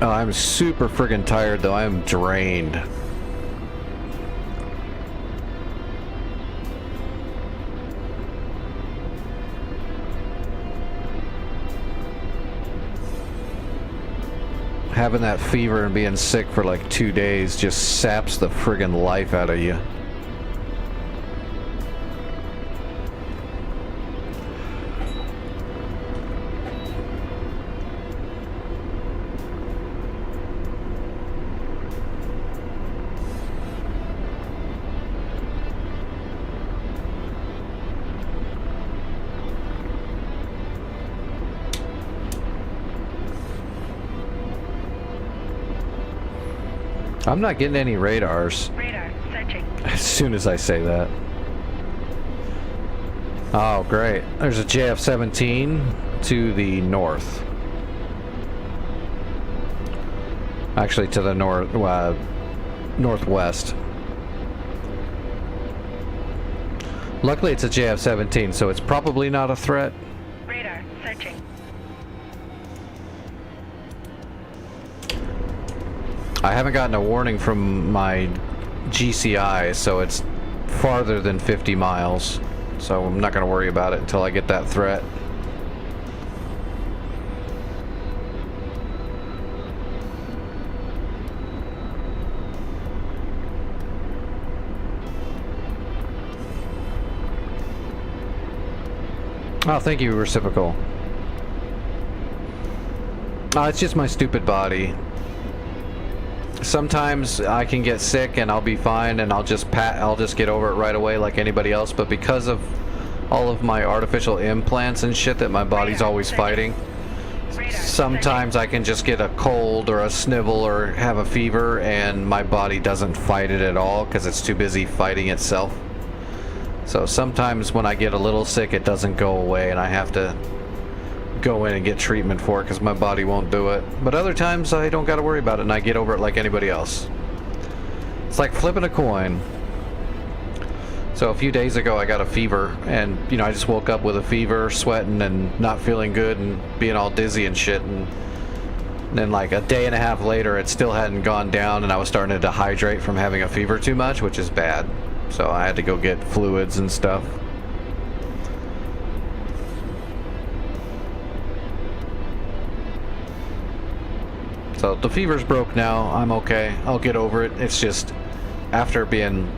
Oh, I'm super friggin' tired though. I am drained. Having that fever and being sick for like 2 days just saps the friggin' life out of you. I'm not getting any radars. Radar, searching. As soon as I say that. Oh, great. There's a JF-17 to the north. Actually, to the northwest. Luckily, it's a JF-17, so it's probably not a threat. Radar, searching. I haven't gotten a warning from my GCI, so it's farther than 50 miles. So I'm not going to worry about it until I get that threat. Oh, thank you, Reciprocal. Oh, it's just my stupid body. Sometimes I can get sick and I'll be fine and I'll just get over it right away like anybody else, but because of all of my artificial implants and shit that my body's always fighting, sometimes I can just get a cold or a snivel or have a fever and my body doesn't fight it at all because it's too busy fighting itself. So sometimes when I get a little sick, it doesn't go away and I have to go in and get treatment for it because my body won't do it. But other times I don't got to worry about it and I get over it like anybody else. It's like flipping a coin. So a few days ago I got a fever and, you know, I just woke up with a fever, sweating and not feeling good and being all dizzy and shit, and then like a day and a half later it still hadn't gone down and I was starting to dehydrate from having a fever too much, which is bad. So I had to go get fluids and stuff. So the fever's broke now. I'm okay. I'll get over it. It's just after being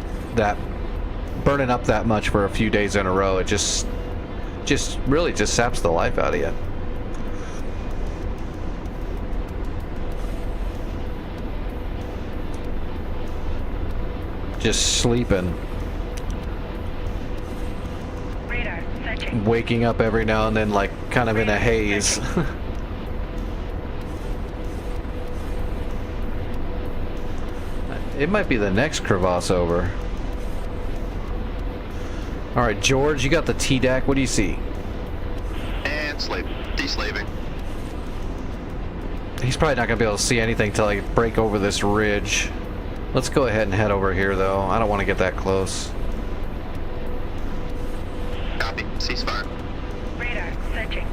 burning up that much for a few days in a row, it just really just saps the life out of you. Just sleeping. Radar searching. Waking up every now and then, like kind of in a haze. It might be the next crevasse over. Alright, George, you got the TDAC. What do you see? And deslaving. He's probably not going to be able to see anything till I break over this ridge. Let's go ahead and head over here, though. I don't want to get that close. Copy. Ceasefire. Radar searching.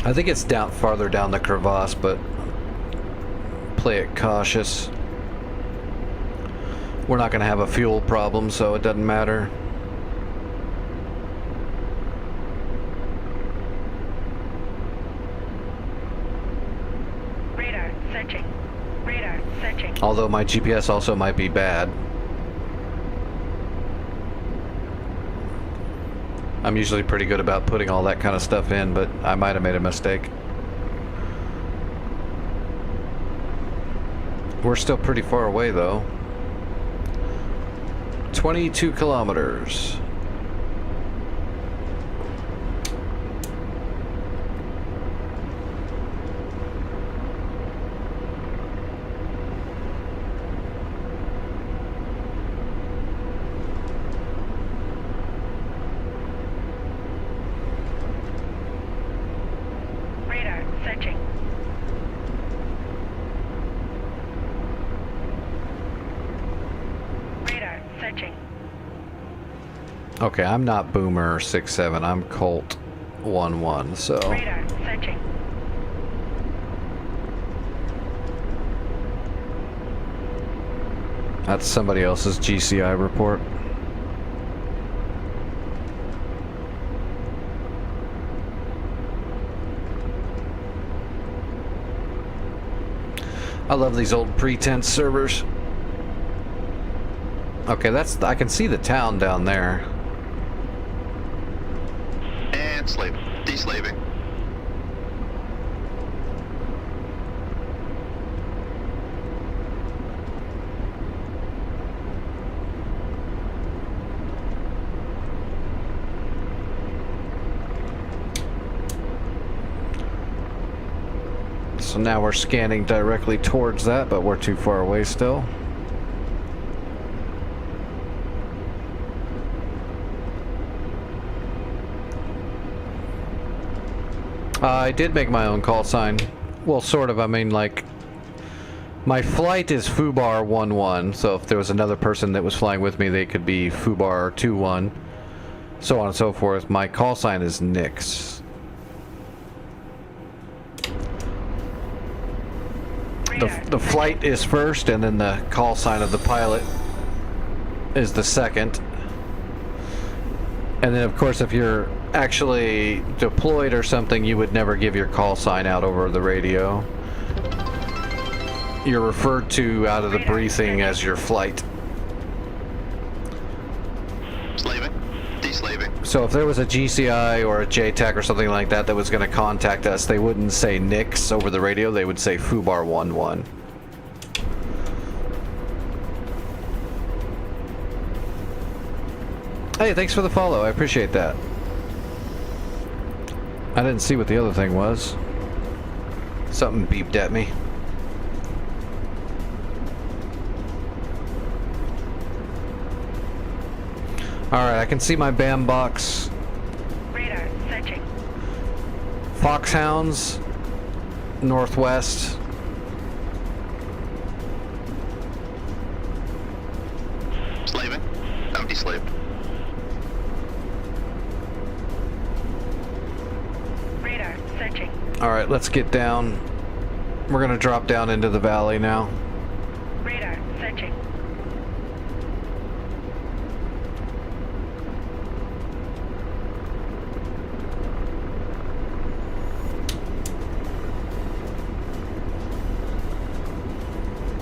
I think it's down farther down the crevasse, but play it cautious. We're not going to have a fuel problem, so it doesn't matter. Radar searching. Radar searching. Although my GPS also might be bad. I'm usually pretty good about putting all that kind of stuff in, but I might have made a mistake. We're still pretty far away, though. 22 kilometers. Radar searching. Radar searching. Okay, I'm not Boomer 67. I'm Colt 11. So Radar searching. that's somebody else's GCI report. I love these old pretense servers. Okay, I can see the town down there. And deslaving. So now we're scanning directly towards that, but we're too far away still. I did make my own call sign. Well, sort of. I mean, like, my flight is Fubar 11, so if there was another person that was flying with me, they could be Fubar 21, so on and so forth. My call sign is Nix. the flight is first, and then the call sign of the pilot is the second. And then, of course, if you're actually deployed or something, you would never give your call sign out over the radio. You're referred to out of the briefing as your flight. Slaving. Deslaving. So if there was a GCI or a JTAC or something like that that was going to contact us, they wouldn't say Nix over the radio, they would say Fubar 11. Hey, thanks for the follow. I appreciate that. I didn't see what the other thing was. Something beeped at me. Alright, I can see my BAM box. Radar, searching. Foxhounds, northwest. Slaving. I'm deslaved. Radar, searching. Alright, let's get down. We're gonna drop down into the valley now. Radar, searching.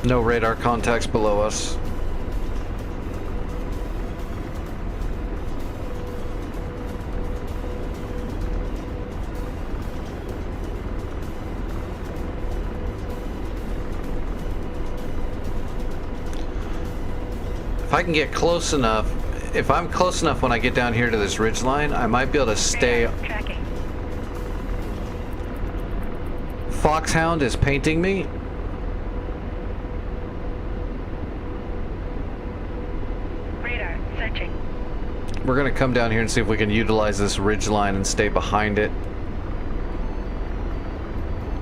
No radar contacts below us. If I can get close enough, if I'm close enough when I get down here to this ridge line, I might be able to stay. Radar, tracking. Foxhound is painting me. Radar, searching. We're gonna come down here and see if we can utilize this ridge line and stay behind it.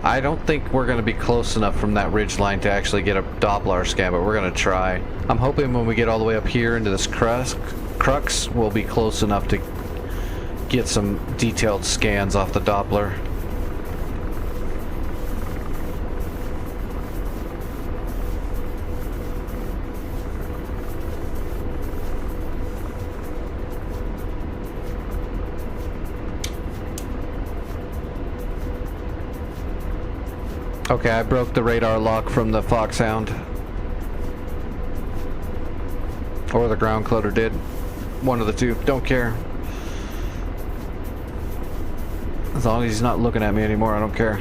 I don't think we're gonna be close enough from that ridge line to actually get a Doppler scan, but we're gonna try. I'm hoping when we get all the way up here into this crux, we'll be close enough to get some detailed scans off the Doppler. Okay, I broke the radar lock from the Foxhound. Or the ground cloder did. One of the two. Don't care. As long as he's not looking at me anymore, I don't care.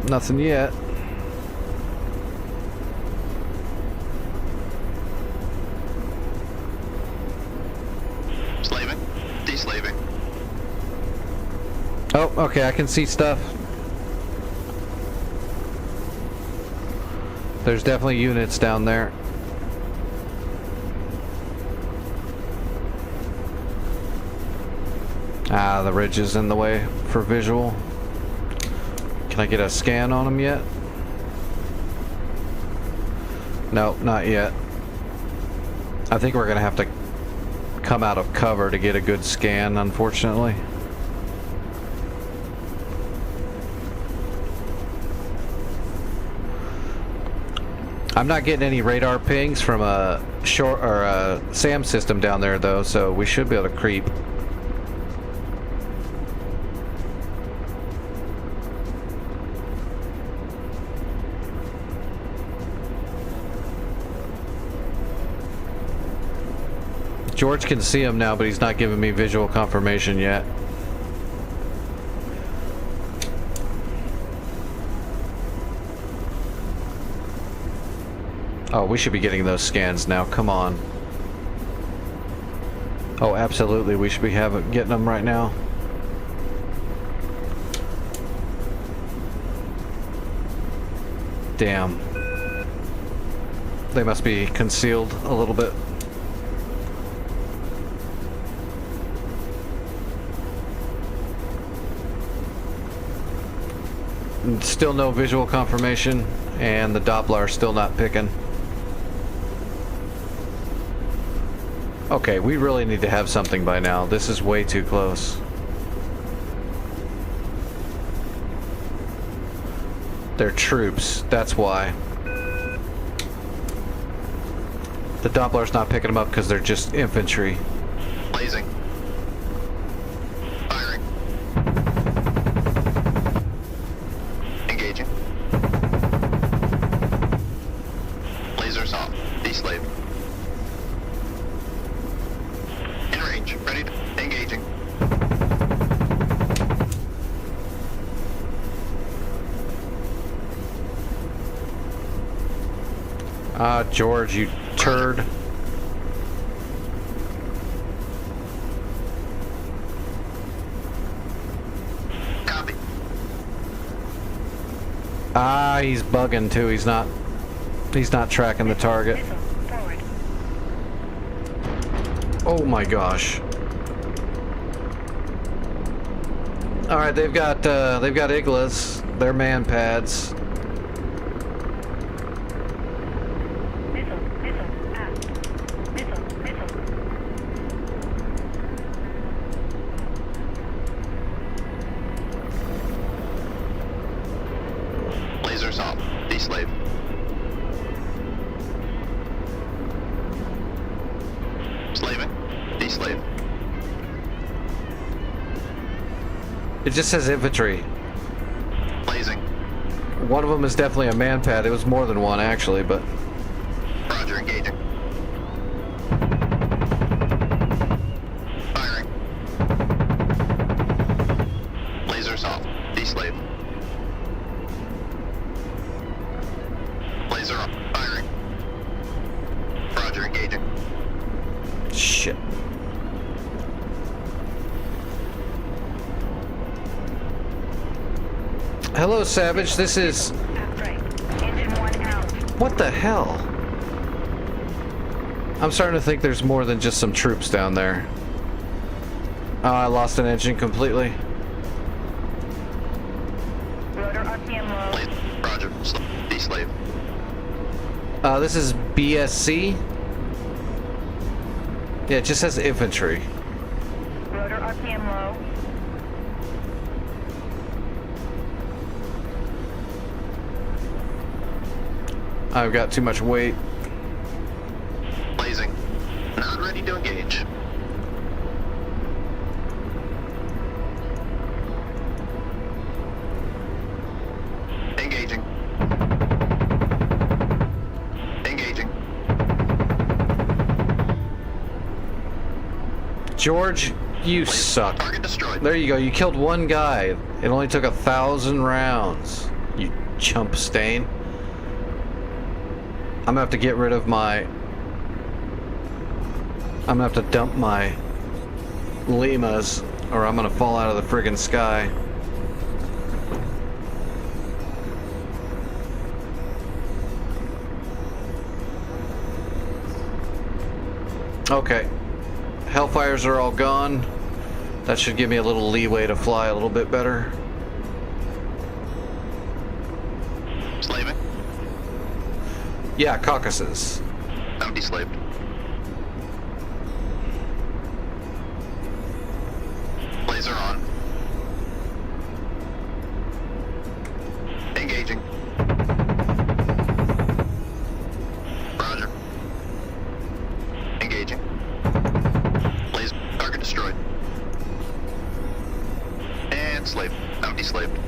Nothing yet. Slaving. Deslaving. Oh, okay, I can see stuff. There's definitely units down there. Ah, the ridge is in the way for visual. Can I get a scan on them yet? No, not yet. I think we're gonna have to come out of cover to get a good scan, unfortunately. I'm not getting any radar pings from a short or a SAM system down there though, so we should be able to creep. George can see him now, but he's not giving me visual confirmation yet. Oh, we should be getting those scans now. Come on. Oh, absolutely. We should be getting them right now. Damn. They must be concealed a little bit. Still no visual confirmation, and the Doppler still not picking. Okay, we really need to have something by now. This is way too close. They're troops, that's why. The Doppler's not picking them up because they're just infantry. Blazing. Firing. Engaging. Lasers off. Deslave. In range. Ready to... Engaging. Ah, George, you turd. Copy. Ah, he's bugging too. He's not tracking the target. Missile forward. Oh my gosh. All right, they've got Iglas. They're man pads. Missile, past. Missile. Lasers off. Deslave. Slaving. Deslave. It just says infantry. Blazing. One of them is definitely a man pad. It was more than one actually, but Roger. Engaging. Firing. Lasers off. Deslave. Laser off. Firing. Roger. Engaging. shit. Hello, Savage. This is... Aft right. Engine 1 out. What the hell? I'm starting to think there's more than just some troops down there. Oh, I lost an engine completely. Rotor RPM low. Roger. D-slave. This is BSC. Yeah, it just says infantry. Rotor RPM low. I've got too much weight. Blazing. Not ready to engage. Engaging. Engaging. George, you suck. Target destroyed. There you go. You killed one guy. It only took 1,000 rounds. You chump stain. I'm gonna have to get rid of my... I'm gonna have to dump my Limas, or I'm gonna fall out of the friggin' sky. Okay. Hellfires are all gone. That should give me a little leeway to fly a little bit better. Slaving. Yeah, Caucuses. I'm de-slaved. Laser on. Engaging. Roger. Engaging. Laser. Target destroyed. And slave. I'm de-slaved.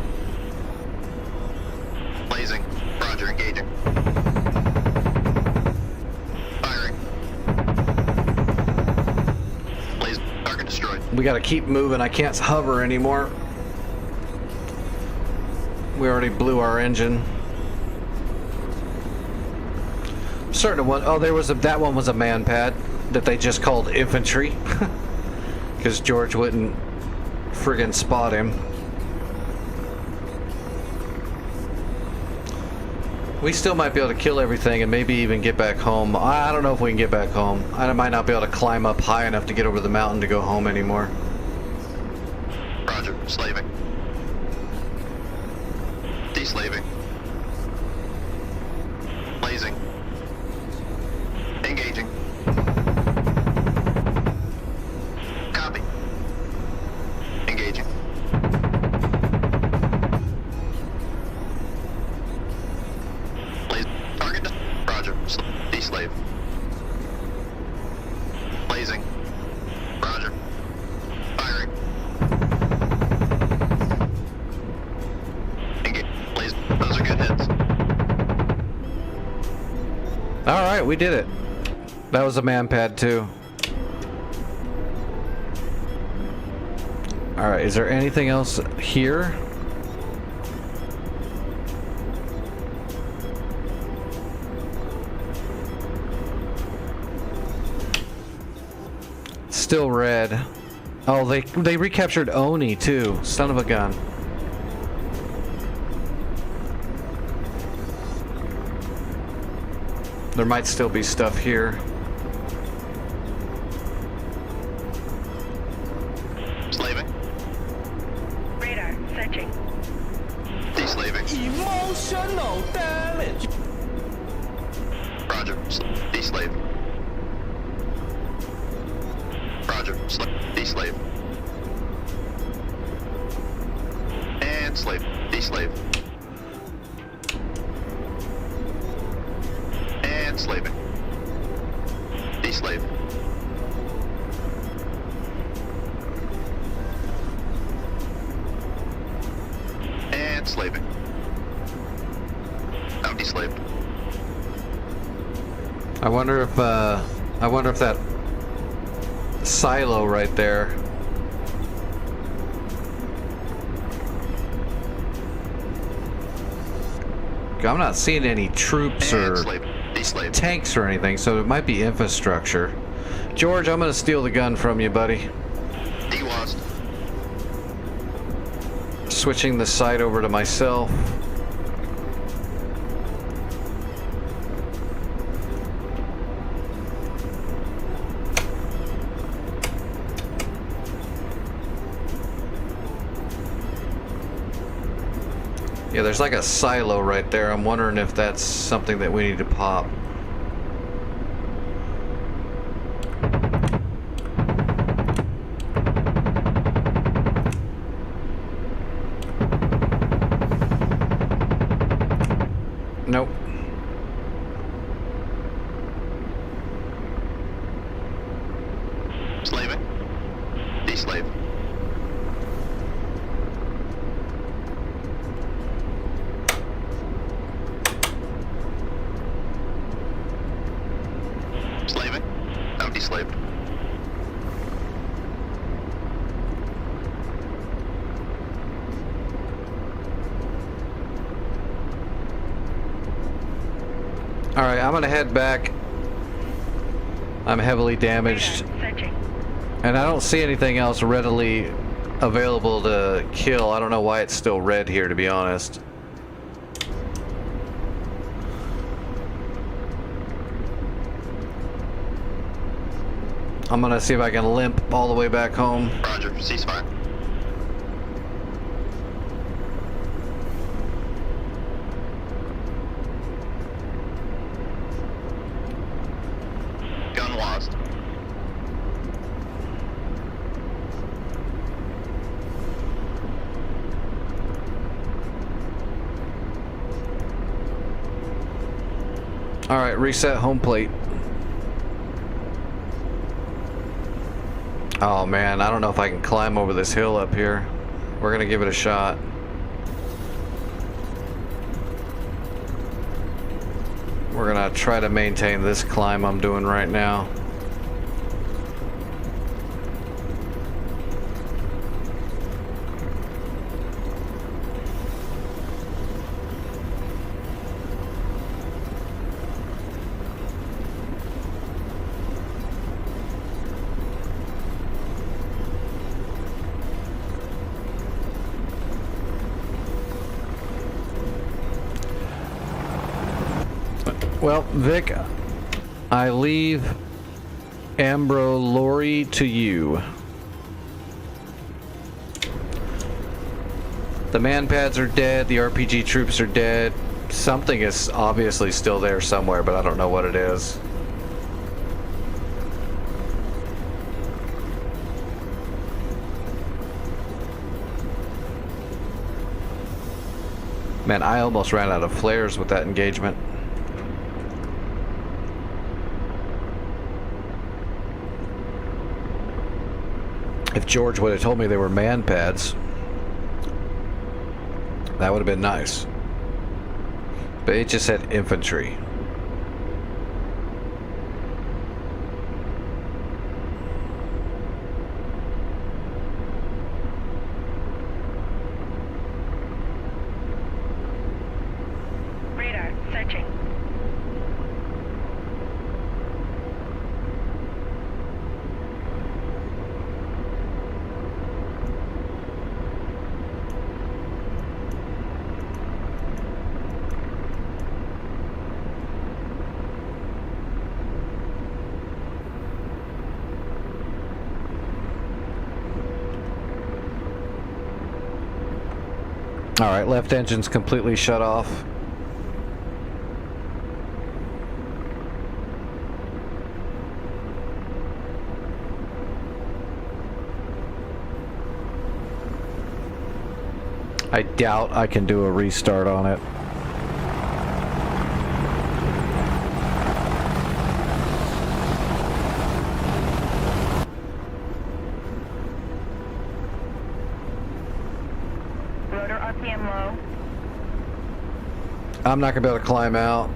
Blazing. Roger. Engaging. Firing. Blaze. Target destroyed. We gotta keep moving. I can't hover anymore. We already blew our engine. I'm starting to wonder. Oh, that one was a man pad that they just called infantry because George wouldn't friggin' spot him. We still might be able to kill everything and maybe even get back home. I don't know if we can get back home. I might not be able to climb up high enough to get over the mountain to go home anymore. Roger. Slaving. De-slaving. Blazing. Engaging. Copy. Engaging. Alright, we did it. That was a man pad too. Alright, is there anything else here? Still red. Oh, they recaptured Oni too. Son of a gun. There might still be stuff here. Slaving. Radar. Searching. Deslaving. Emotional damage. Roger. Deslave. Roger. Deslave. And slave. Deslave. And slaving. Deslave. And slaving. Now deslaved. I wonder if that silo right there. I'm not seeing any troops And or slave. Deslave. tanks or anything, so it might be infrastructure. George, I'm gonna steal the gun from you, buddy. Delost. Switching the sight over to myself. Yeah, there's like a silo right there. I'm wondering if that's something that we need to pop. Nope. Slaving. Deslave. Slaving. Now deslaved. Alright, I'm gonna head back. I'm heavily damaged, Radar. Searching. and I don't see anything else readily available to kill. I don't know why it's still red here, to be honest. I'm gonna see if I can limp all the way back home. Roger. Ceasefire. Gun lost. Alright, reset home plate. Oh man, I don't know if I can climb over this hill up here. We're gonna give it a shot. We're gonna try to maintain this climb I'm doing right now. Well, Vic, I leave Ambro Lori to you. The man pads are dead, the RPG troops are dead. Something is obviously still there somewhere, but I don't know what it is. Man, I almost ran out of flares with that engagement. If George would have told me they were man pads, that would have been nice. But it just said infantry. Alright, left engine's completely shut off. I doubt I can do a restart on it. Rotor RPM low. I'm not gonna be able to climb out.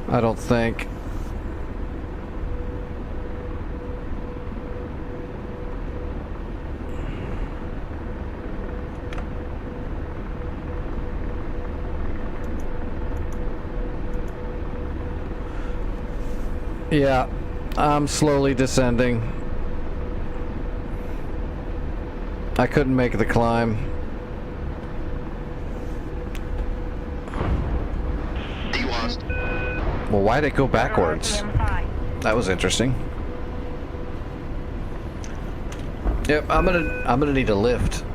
I don't think. Yeah, I'm slowly descending. I couldn't make the climb. Lost. Well, why'd it go backwards? RPM high. That was interesting. Yep, I'm gonna need a lift.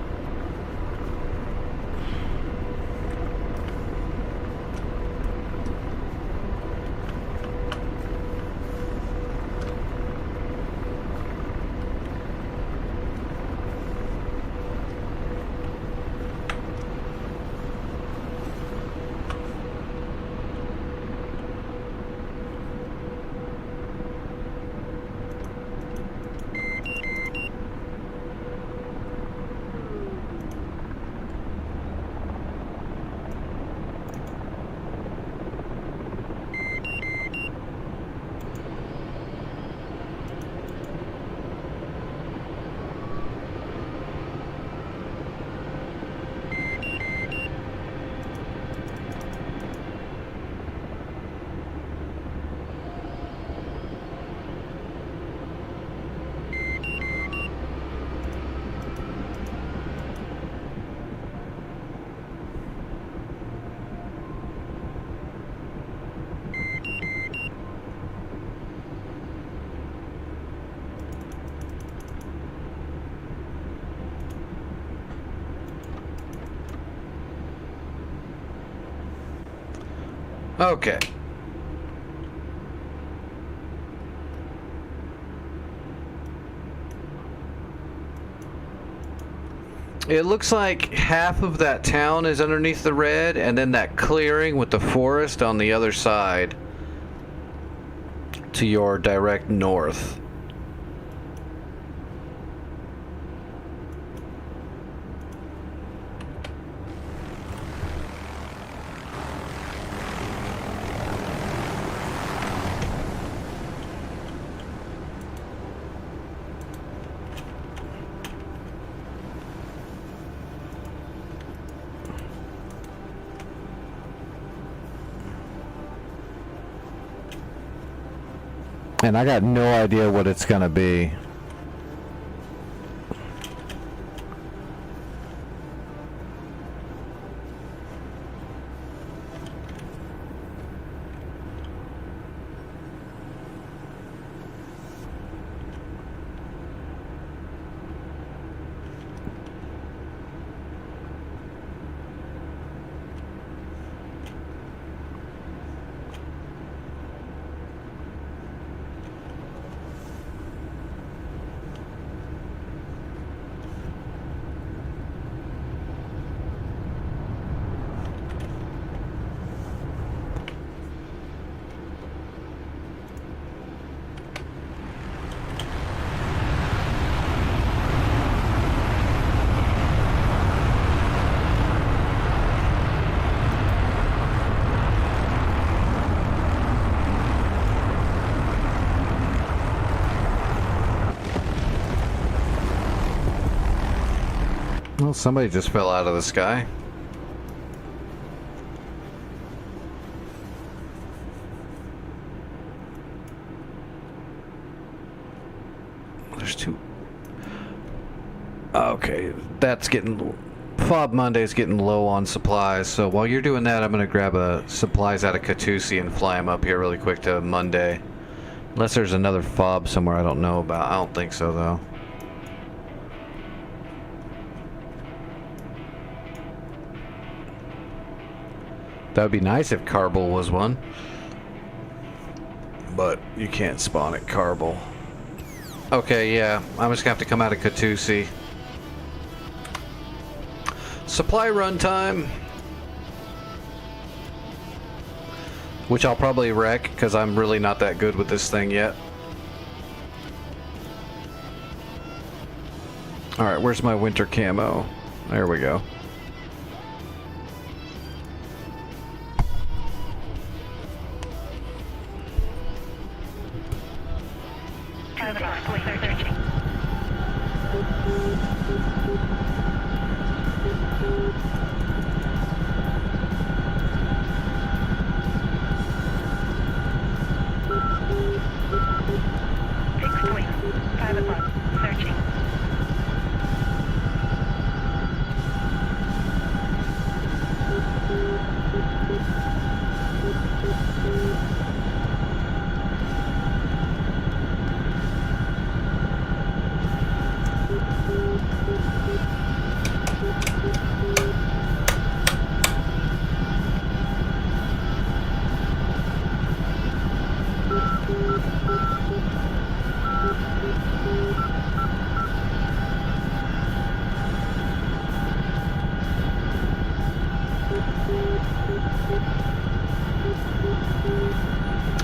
Okay. It looks like half of that town is underneath the red, and then that clearing with the forest on the other side to your direct north. And I got no idea what it's gonna be. Well, somebody just fell out of the sky. There's two. Okay, that's getting... Fob Monday's getting low on supplies, so while you're doing that, I'm gonna grab supplies out of Caucuses and fly them up here really quick to Monday. Unless there's another fob somewhere I don't know about. I don't think so, though. That would be nice if Carbel was one. But you can't spawn at Carbel. Okay, yeah. I'm just gonna have to come out of Caucuses. Supply run time. Which I'll probably wreck, because I'm really not that good with this thing yet. Alright, where's my winter camo? There we go. Searching. Fixed wing. 5 o'clock. Searching.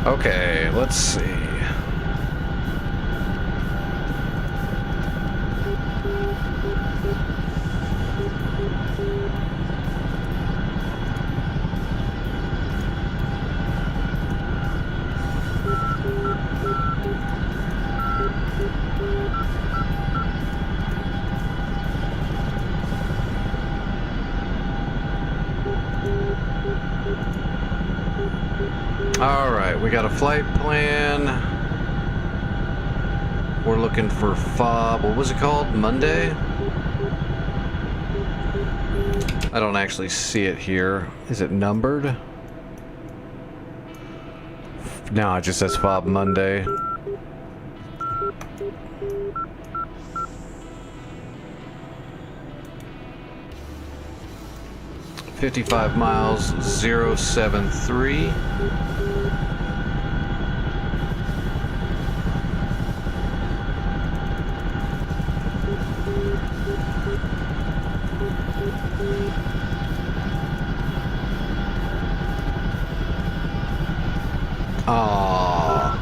Okay, let's see. Alright, we got a flight plan. We're looking for FOB. What was it called? Monday? I don't actually see it here. Is it numbered? No, it just says FOB Monday. $55 miles, 073. Aww.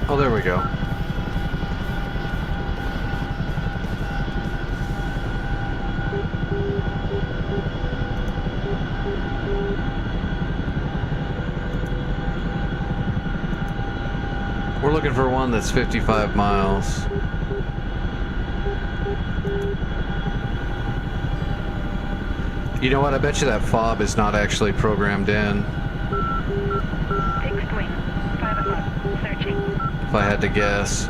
Oh, there we go. We're looking for one that's 55 miles. You know what? I bet you that FOB is not actually programmed in. Fixed wing. 5 o'clock. Searching. If I had to guess.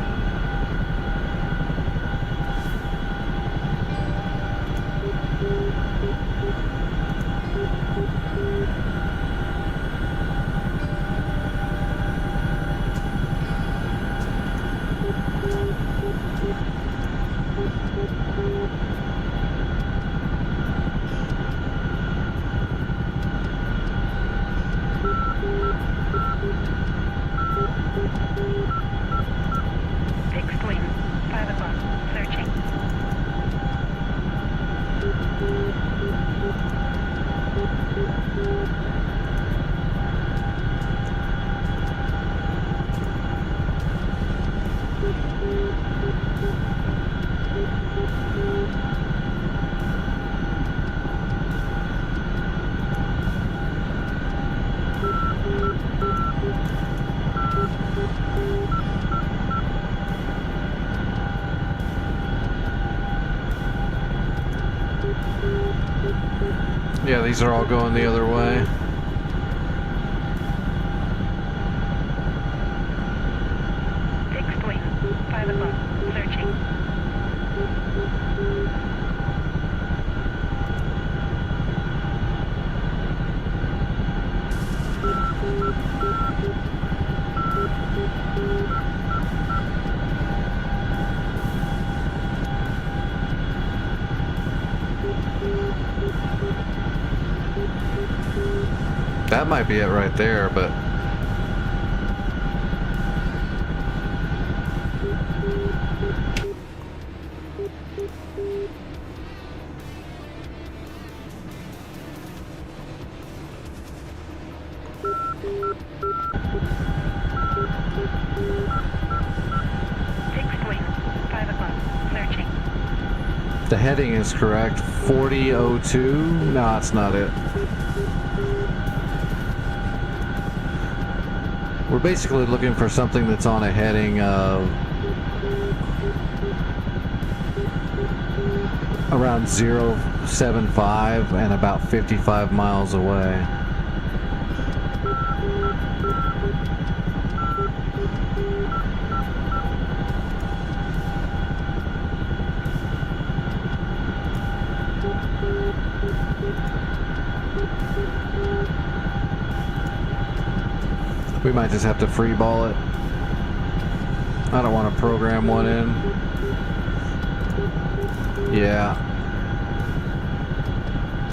Fixed wing. 5 o'clock. Searching. Yeah, these are all going the other way. Fixed wing. 5 o'clock. Searching. That might be it right there, but... Fixed wing, 5 o'clock. Searching. The heading is correct. 4002? No, it's not it. We're basically looking for something that's on a heading of around 075 and about 55 miles away. We might just have to free ball it. I don't want to program one in. Yeah.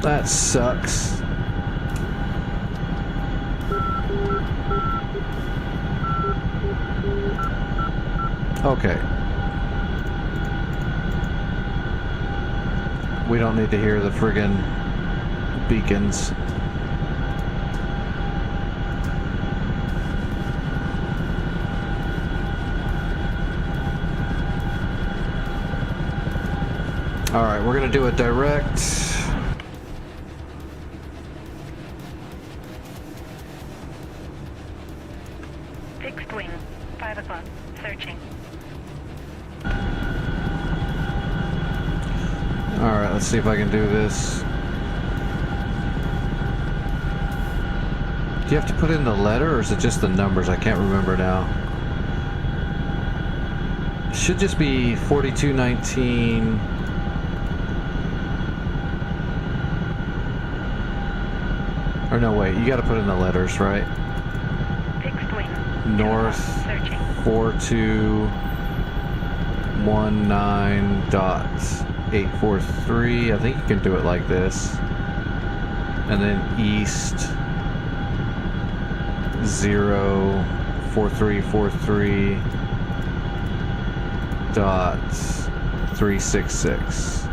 That sucks. Okay. We don't need to hear the friggin' beacons. All right, we're gonna do a direct. Fixed wing, 5 o'clock. Searching. All right, let's see if I can do this. Do you have to put in the letter, or is it just the numbers? I can't remember now. It should just be 4219. Or no, wait, you gotta put in the letters, right? Fixed wing. North 2 o'clock. Searching. 4219.843. I think you can do it like this. And then east 04343.366.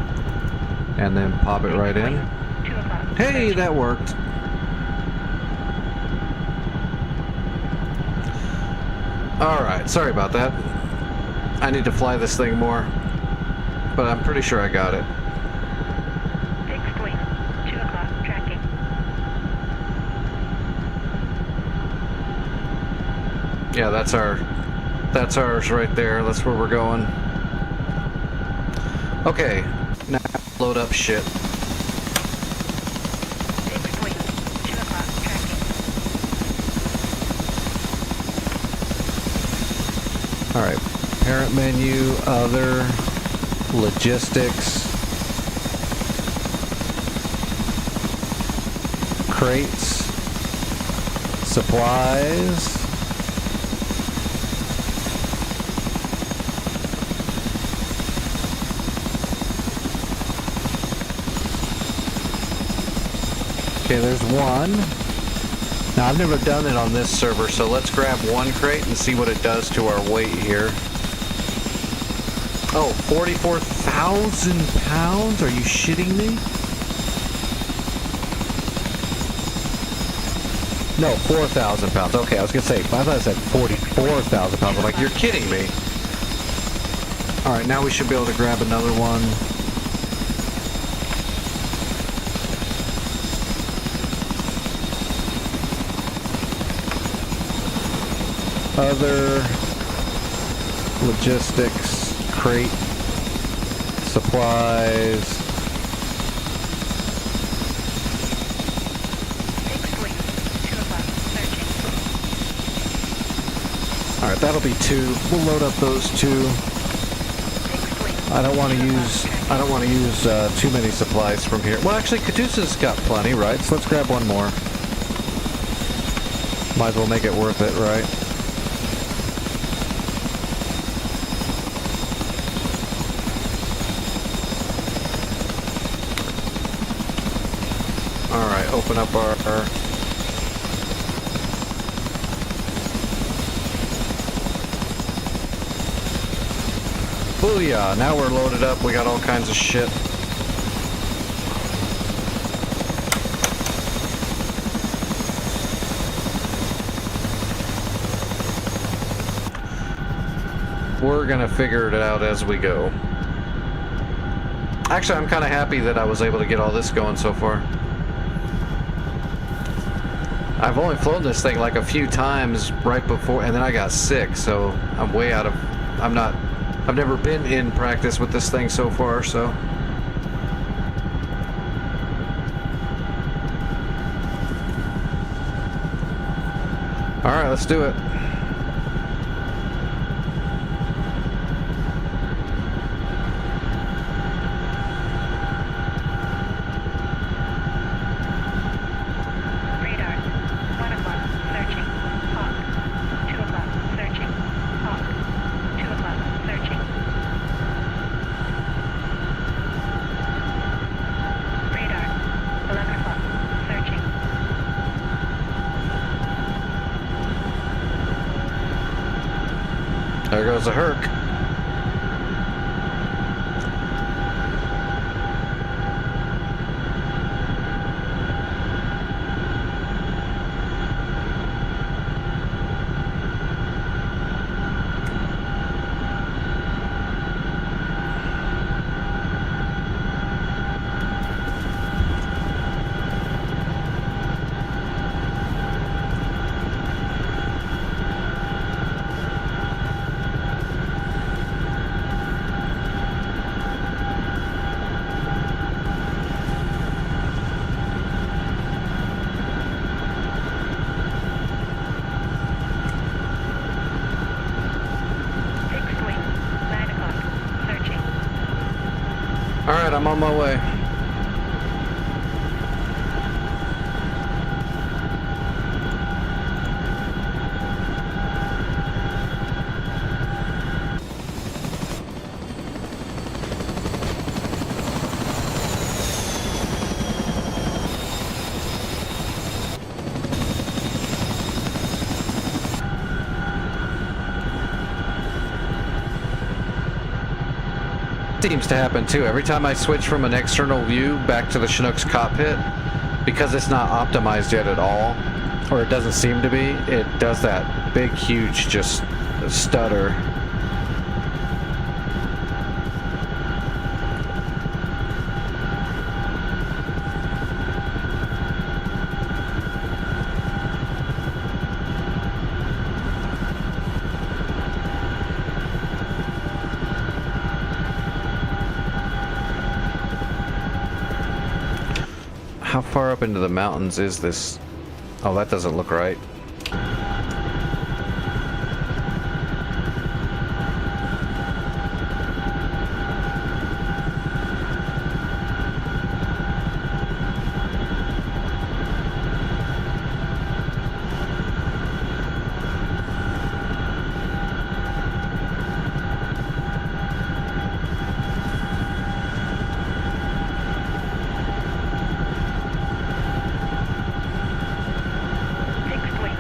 And then pop it right in. 2 o'clock. Hey, that worked. Alright, sorry about that. I need to fly this thing more. But I'm pretty sure I got it. Fixed wing, 2 o'clock. Tracking. Yeah, that's ours right there. That's where we're going. Okay, now load up shit. Fixed wing, 2 o'clock. Tracking. Alright, parent menu, other, logistics, crates, supplies. Okay, there's one. Now, I've never done it on this server, so let's grab one crate and see what it does to our weight here. Oh, 44,000 pounds? Are you shitting me? No, 4,000 pounds. Okay, I was gonna say, I thought I said 44,000 pounds. I'm like, you're kidding me. All right, now we should be able to grab another one. Other logistics, crate, supplies. Fixed wing, 2 o'clock. Searching. All right, that'll be two. We'll load up those two. Fixed wing. I don't want to use too many supplies from here. Well, actually, Caucuses got plenty, right? So let's grab one more. Might as well make it worth it, right? Alright, open up our Booyah! Now we're loaded up. We got all kinds of shit. We're gonna figure it out as we go. Actually, I'm kind of happy that I was able to get all this going so far. I've only flown this thing like a few times right before, and then I got sick, so I'm way out of... I've never been in practice with this thing so far, so... Alright, let's do it. Radar. 1 o'clock. Searching. Hawk. 2 o'clock. Searching. Hawk. 2 o'clock. Searching. Radar. 11 o'clock. Searching. There goes a Herc. Fixed wing. 9 o'clock. Searching. Alright, I'm on my way. Seems to happen too. Every time I switch from an external view back to the Chinook's cockpit, because it's not optimized yet at all, or it doesn't seem to be, it does that big, huge, just stutter. How far up into the mountains is this? Oh, that doesn't look right. Fixed wing.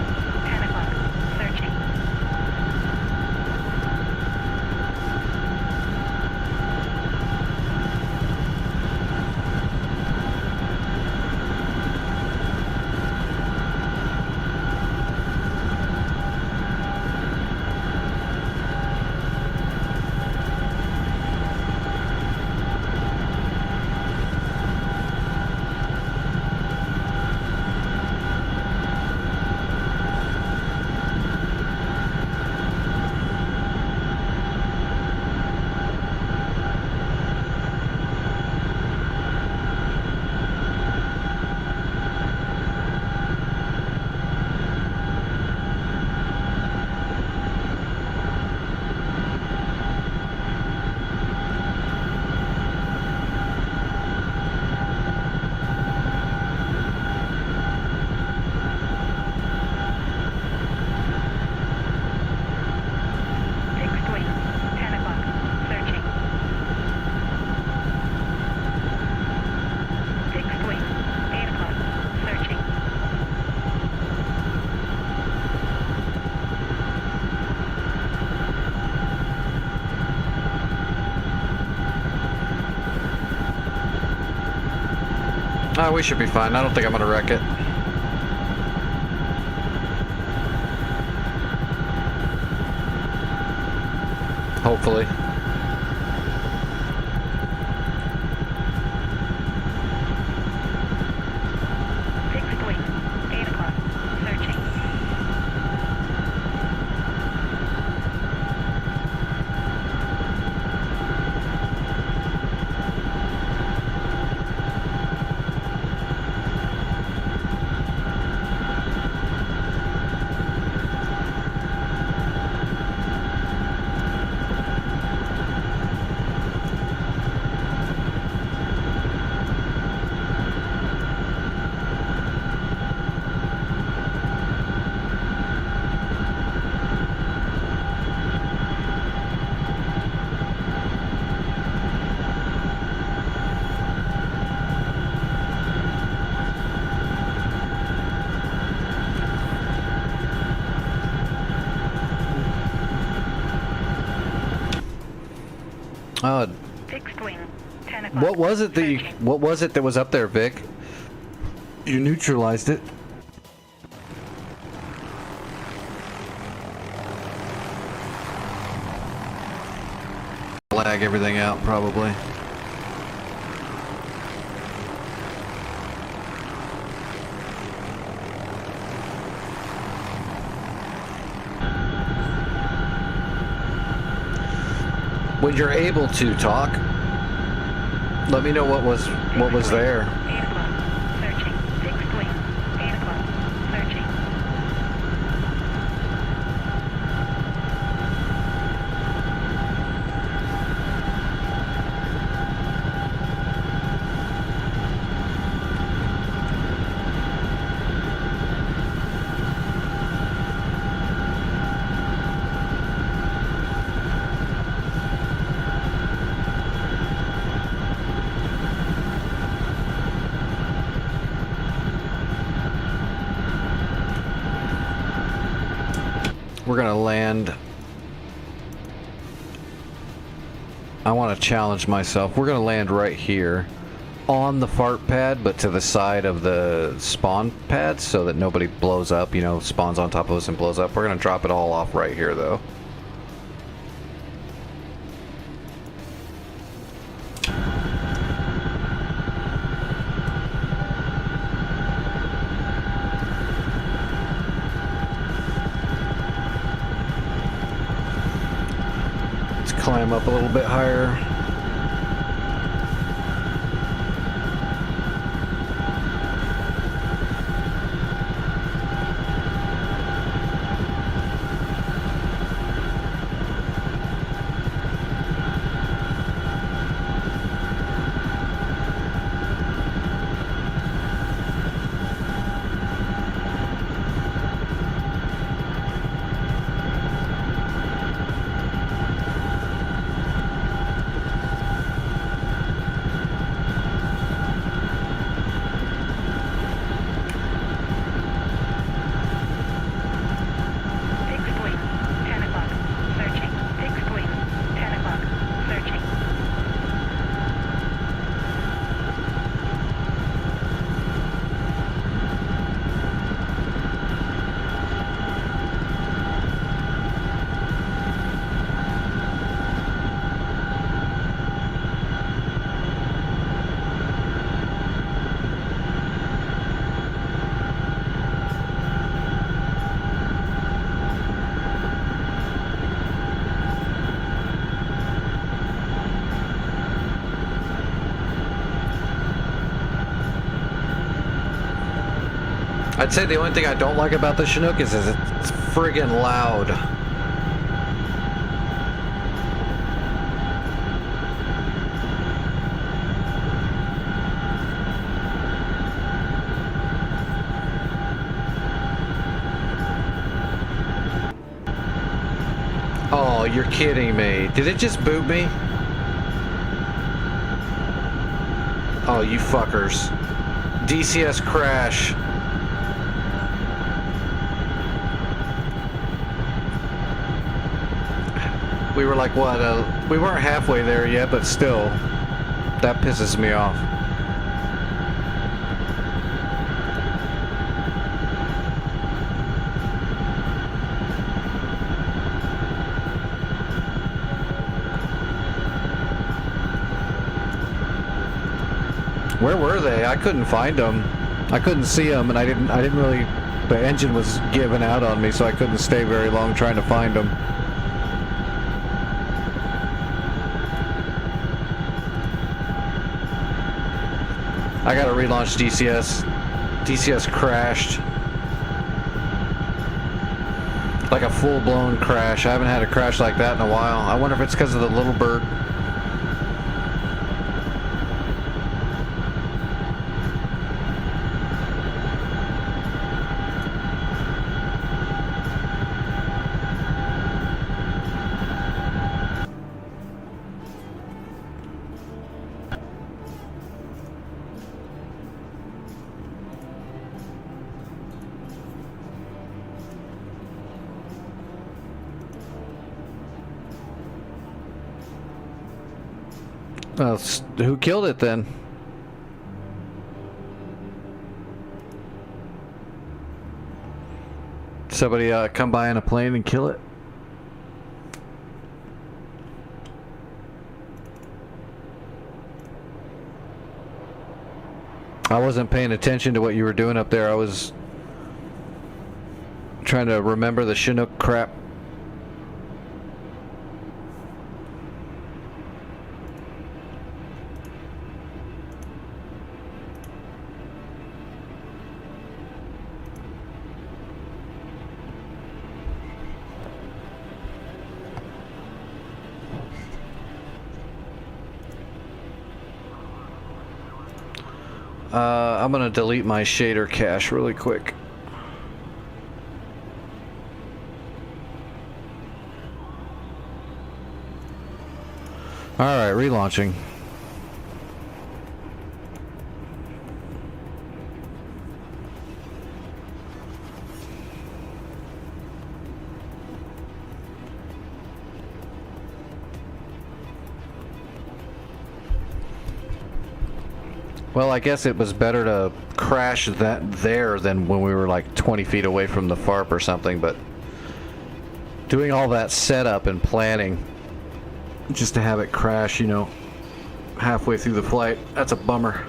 We should be fine. I don't think I'm gonna wreck it. Hopefully. Fixed wing. 8 o'clock. Searching. Fixed wing. 10 o'clock. What was it that you? Searching. What was it that was up there, Vic? You neutralized it. Lag everything out, probably. When you're able to talk, let me know what was there. 8 o'clock. Searching. Fixed wing. 8 o'clock. Searching. We're gonna land. I want to challenge myself. We're gonna land right here on the fart pad, but to the side of the spawn pad so that nobody blows up, you know, spawns on top of us and blows up. We're gonna drop it all off right here though. Climb up a little bit higher. Fixed wing. 10 o'clock. Searching. Fixed wing. 10 o'clock. Searching. I'd say the only thing I don't like about the Chinook is it's friggin' loud. Oh, you're kidding me. Did it just boot me? Oh, you fuckers. DCS crash. We were like, what? We weren't halfway there yet, but still. That pisses me off. Where were they? I couldn't find them. I couldn't see them, and I didn't really. The engine was giving out on me, so I couldn't stay very long trying to find them. I gotta relaunch DCS. DCS crashed. Like a full-blown crash. I haven't had a crash like that in a while. I wonder if it's because of the little bird. Well, who killed it then? Somebody come by in a plane and kill it? I wasn't paying attention to what you were doing up there. I was trying to remember the Chinook crap. I'm gonna delete my shader cache really quick. Alright, relaunching. Well, I guess it was better to crash that there than when we were like 20 feet away from the FARP or something, but doing all that setup and planning just to have it crash, you know, halfway through the flight, that's a bummer.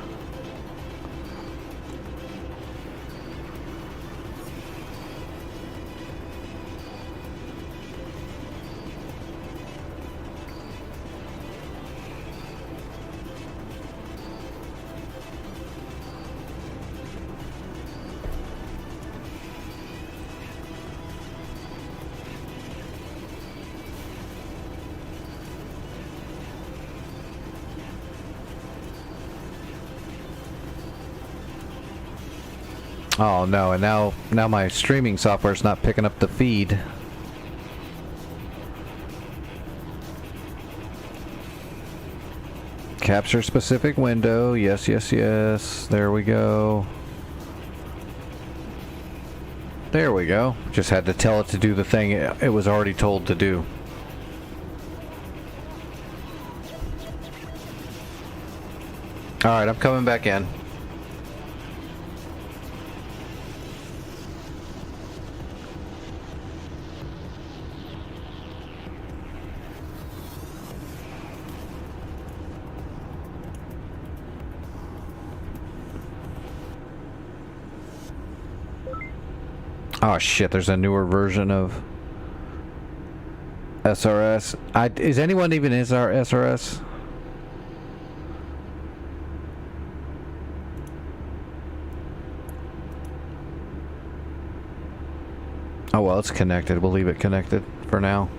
Oh no, and now my streaming software's not picking up the feed. Capture specific window, yes, yes, yes. There we go. There we go. Just had to tell it to do the thing it was already told to do. Alright, I'm coming back in. Oh shit, there's a newer version of SRS. Is anyone even in our SRS? Oh well, it's connected. We'll leave it connected for now.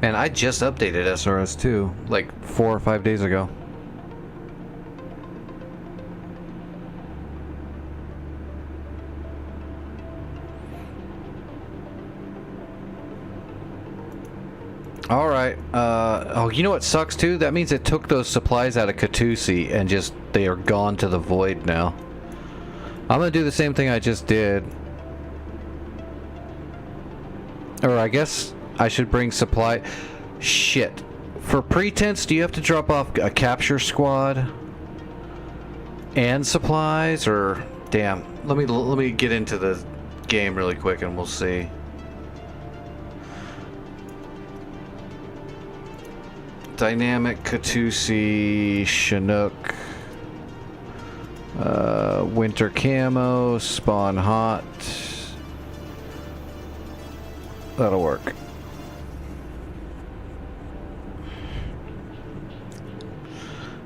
Man, I just updated SRS too, like 4 or 5 days ago. Alright, oh, you know what sucks too? That means it took those supplies out of Caucuses and just, they are gone to the void now. I'm gonna do the same thing I just did. Or I guess I should bring supply. Shit. For pretense, do you have to drop off a capture squad and supplies, or damn? Let me get into the game really quick and we'll see. Dynamic Caucuses, Chinook, winter camo, spawn hot. That'll work.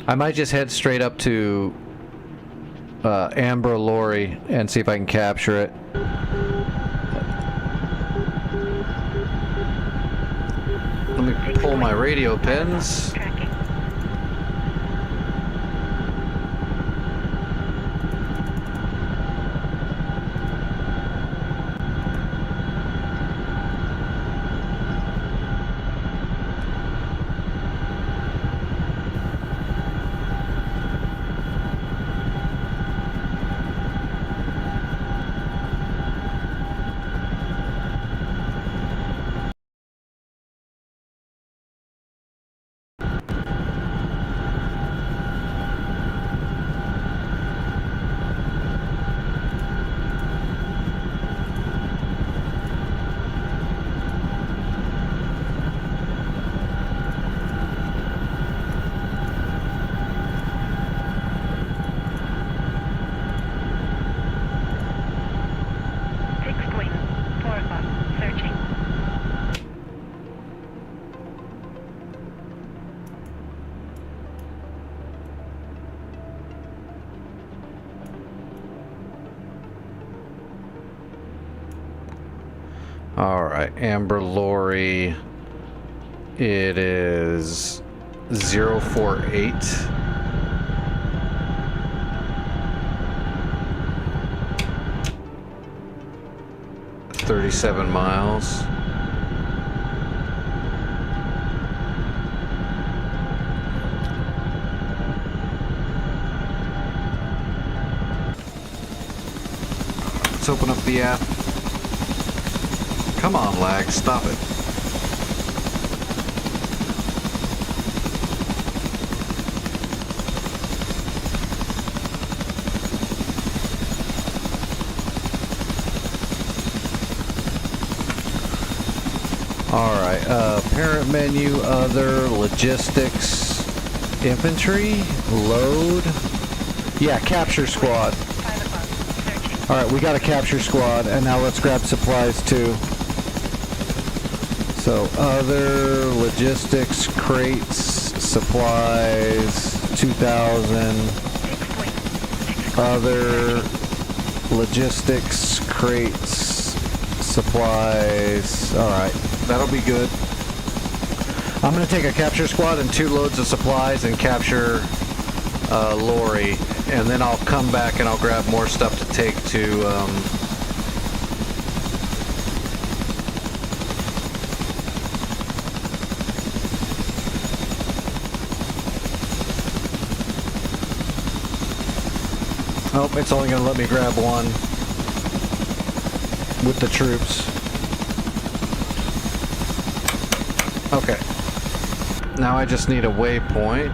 I might just head straight up to Amber Lorry and see if I can capture it. Let me pull my radio pins. Tracking. Alright, Amber Lorry. It is 048. $37 miles. Let's open up the app. Come on, lag, stop it. Alright, parent menu, other, logistics, infantry, load. Yeah, capture squad. 5 o'clock. Searching. Alright, we got a capture squad, and now let's grab supplies too. So, other, logistics, crates, supplies, 2,000. Other, logistics, crates, supplies. Alright, that'll be good. I'm going to take a capture squad and 2 loads of supplies and capture Lorry. And then I'll come back and I'll grab more stuff to take to... Oh, it's only going to let me grab one with the troops. Okay. Now I just need a waypoint.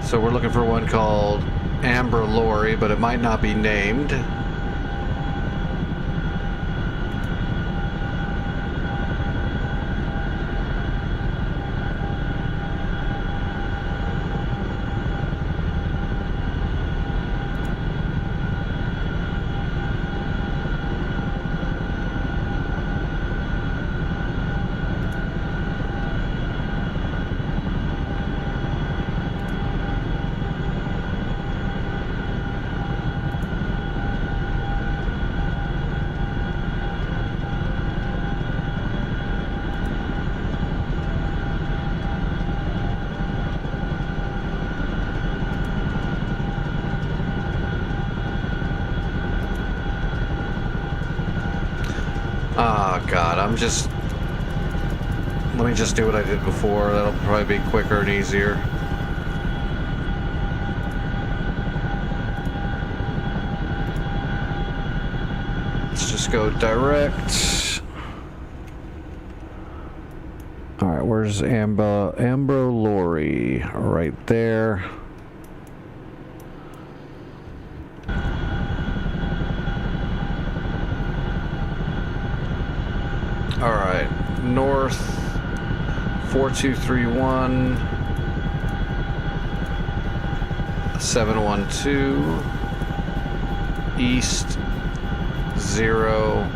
So we're looking for one called Amber Lorry, but it might not be named. Oh god, let me just do what I did before. That'll probably be quicker and easier. Let's just go direct. Alright, where's Ambro Lori? Right there. Alright, north 4231 712 east 0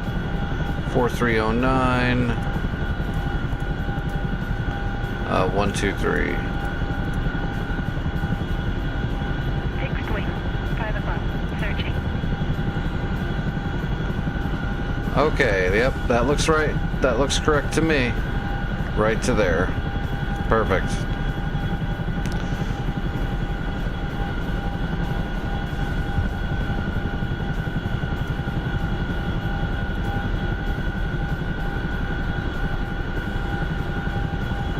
4309 123. Fixed wing, 5 o'clock, searching. Okay, yep, that looks right. That looks correct to me. Right to there. Perfect.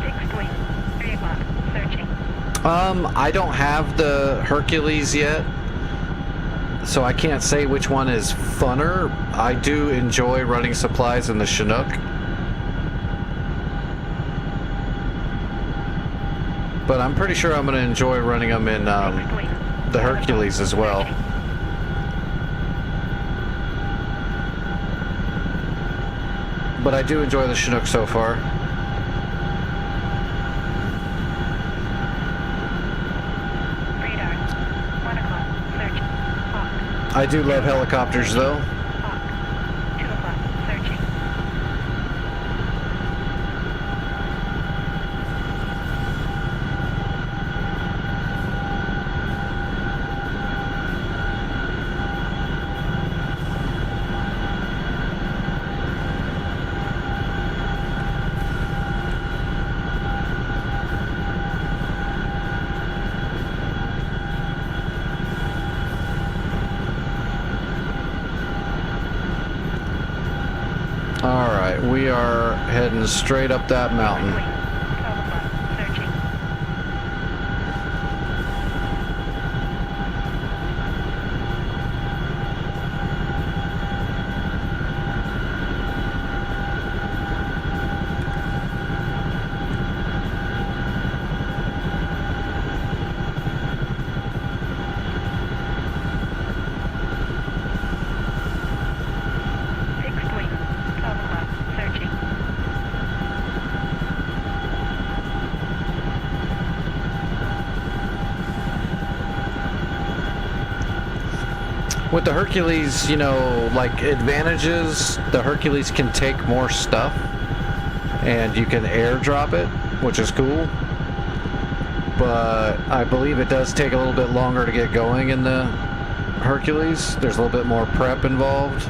Fixed wing, 3 o'clock, searching. I don't have the Hercules yet, so I can't say which one is funner. I do enjoy running supplies in the Chinook. But I'm pretty sure I'm going to enjoy running them in the Hercules as well. But I do enjoy the Chinook so far. Radar, 1 o'clock, searching. Hawk, I do love helicopters though. Hawk, 2 o'clock, searching. Alright, we are heading straight up that mountain. Wing, 12 o'clock, searching. Fixed wing, 12 o'clock, searching. With the Hercules, you know, like advantages, the Hercules can take more stuff and you can airdrop it, which is cool. But I believe it does take a little bit longer to get going in the Hercules. There's a little bit more prep involved.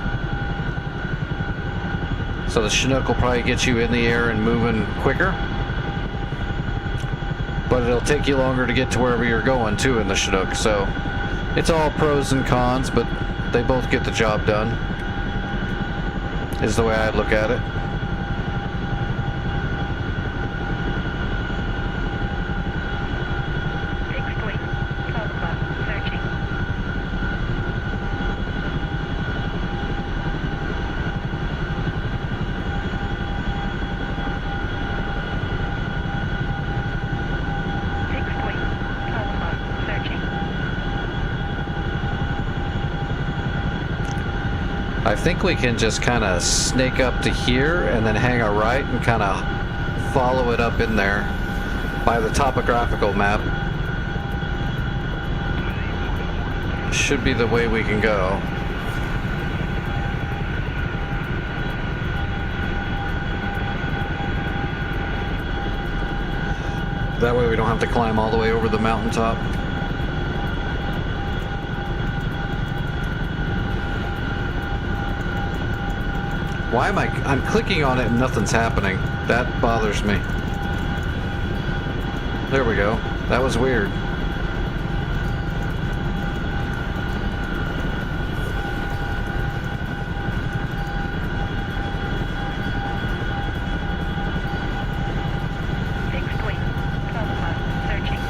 So the Chinook will probably get you in the air and moving quicker. But it'll take you longer to get to wherever you're going too in the Chinook. So it's all pros and cons, but they both get the job done, is the way I look at it. Fixed wing, 12 o'clock, searching. Fixed wing, 12 o'clock, searching. I think we can just kind of snake up to here and then hang a right and kind of follow it up in there by the topographical map. Should be the way we can go. That way we don't have to climb all the way over the mountaintop. Why am I'm clicking on it and nothing's happening. That bothers me. There we go. That was weird. Fixed wing, 12 o'clock, searching.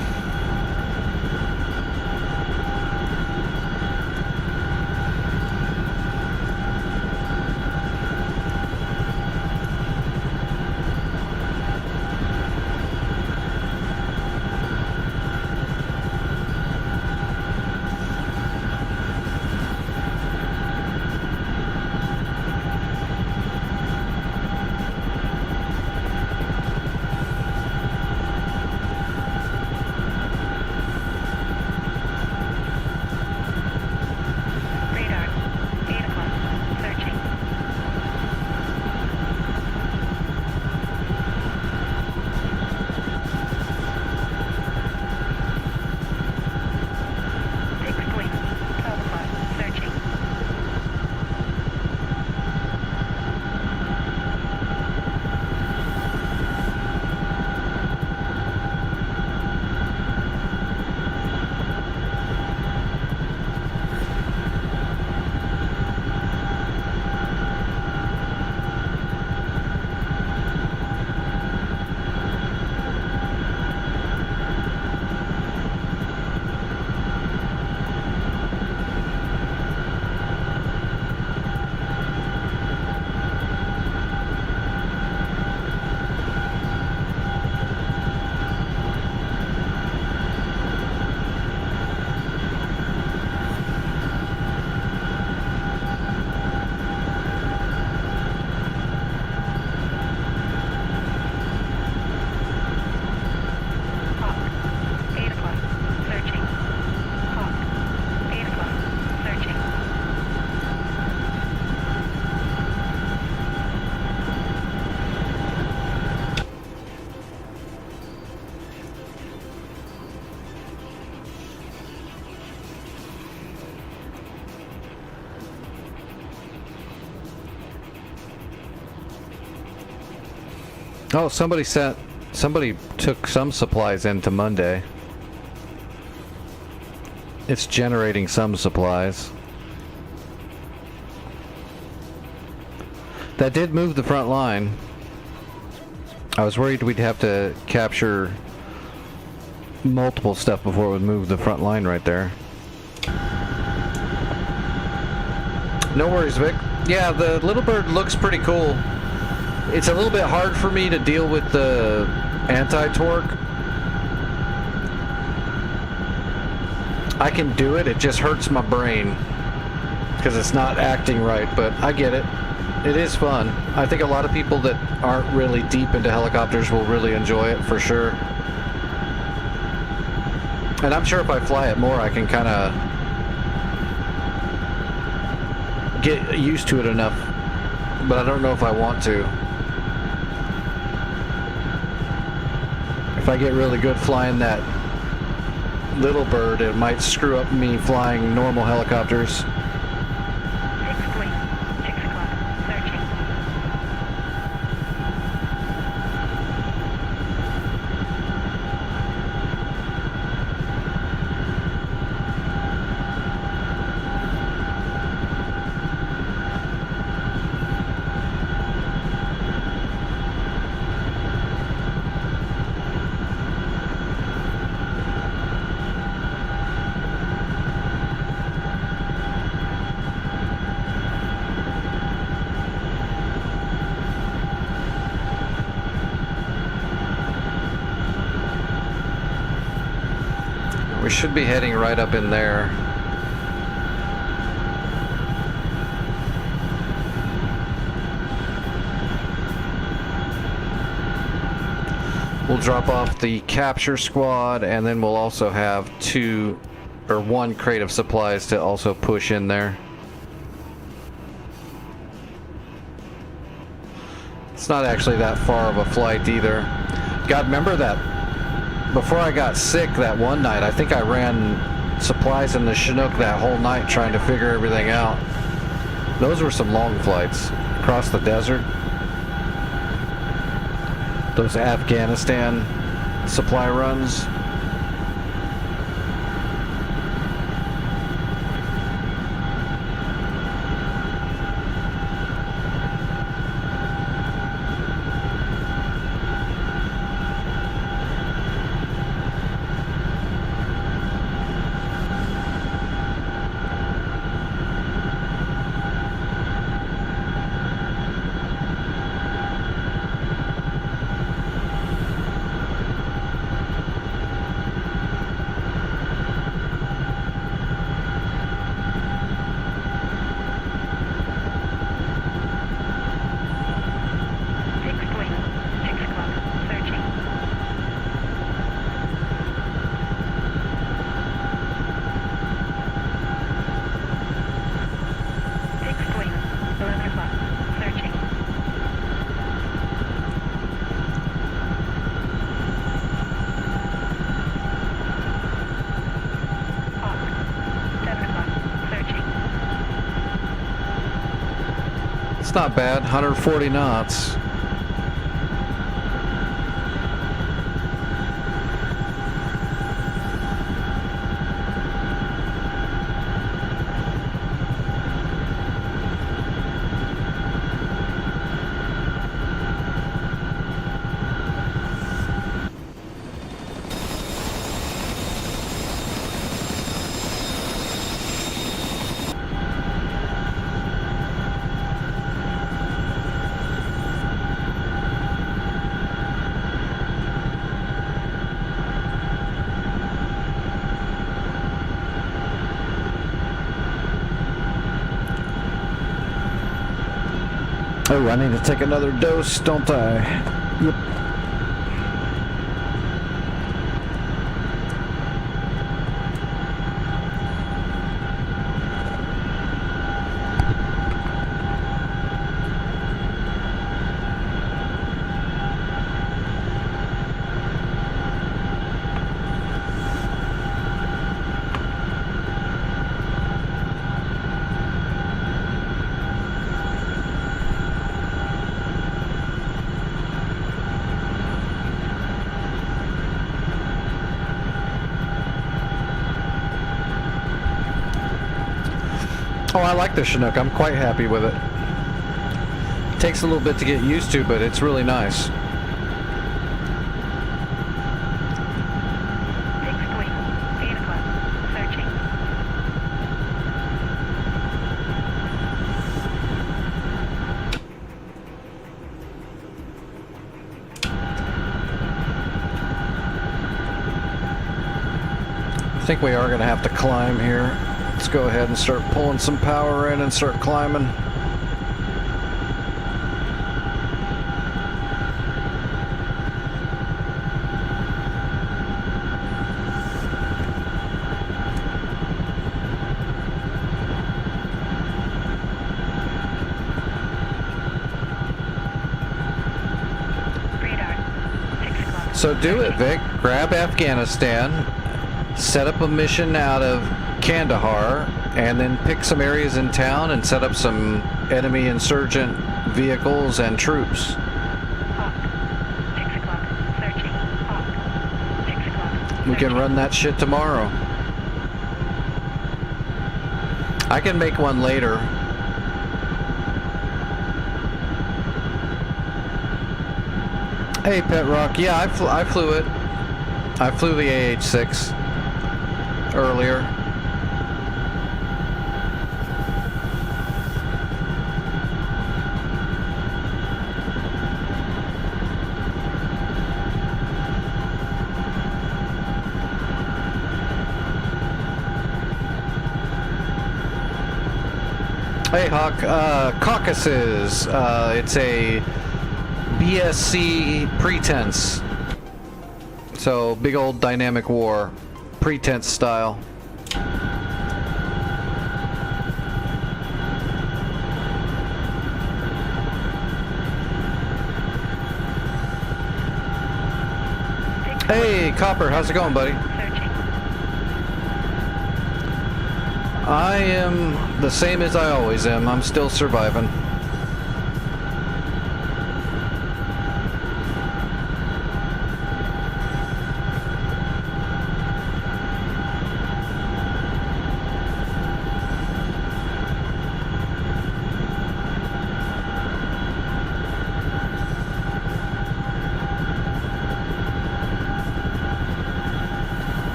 Oh, somebody took some supplies into Monday. It's generating some supplies. That did move the front line. I was worried we'd have to capture multiple stuff before it would move the front line right there. No worries, Vic. Yeah, the little bird looks pretty cool. It's a little bit hard for me to deal with the anti-torque. I can do it, it just hurts my brain because it's not acting right, but I get it. It is fun. I think a lot of people that aren't really deep into helicopters will really enjoy it for sure. And I'm sure if I fly it more, I can kind of get used to it enough, but I don't know if I want to. If I get really good flying that little bird, it might screw up me flying normal helicopters. 6 point, 6 o'clock, searching. We should be heading right up in there. We'll drop off the capture squad, and then we'll also have one crate of supplies to also push in there. It's not actually that far of a flight either. God, remember that before I got sick that one night, I think I ran supplies in the Chinook that whole night trying to figure everything out. Those were some long flights across the desert. Those Afghanistan supply runs. It's not bad, 140 knots. Oh, I need to take another dose, don't I? Yep. I like the Chinook. I'm quite happy with it. Takes a little bit to get used to, but it's really nice. Fixed point. 8 o'clock. Searching. I think we are going to have to climb here. Let's go ahead and start pulling some power in and start climbing. Radar. 6 o'clock. So do it, Vic. Grab Afghanistan, set up a mission out of Kandahar, and then pick some areas in town and set up some enemy insurgent vehicles and troops. Hawk. 6 o'clock. Searching. Hawk. 6 o'clock. We can Searching. run that shit tomorrow. I can make one later. Hey, Pet Rock. Yeah, I flew it. I flew the AH-6 earlier. Hey, Hawk. Caucuses. It's a BSC pretense. So, big old dynamic war. Pretense style. Hey, Copper. How's it going, buddy? Searching. I am the same as I always am. I'm still surviving.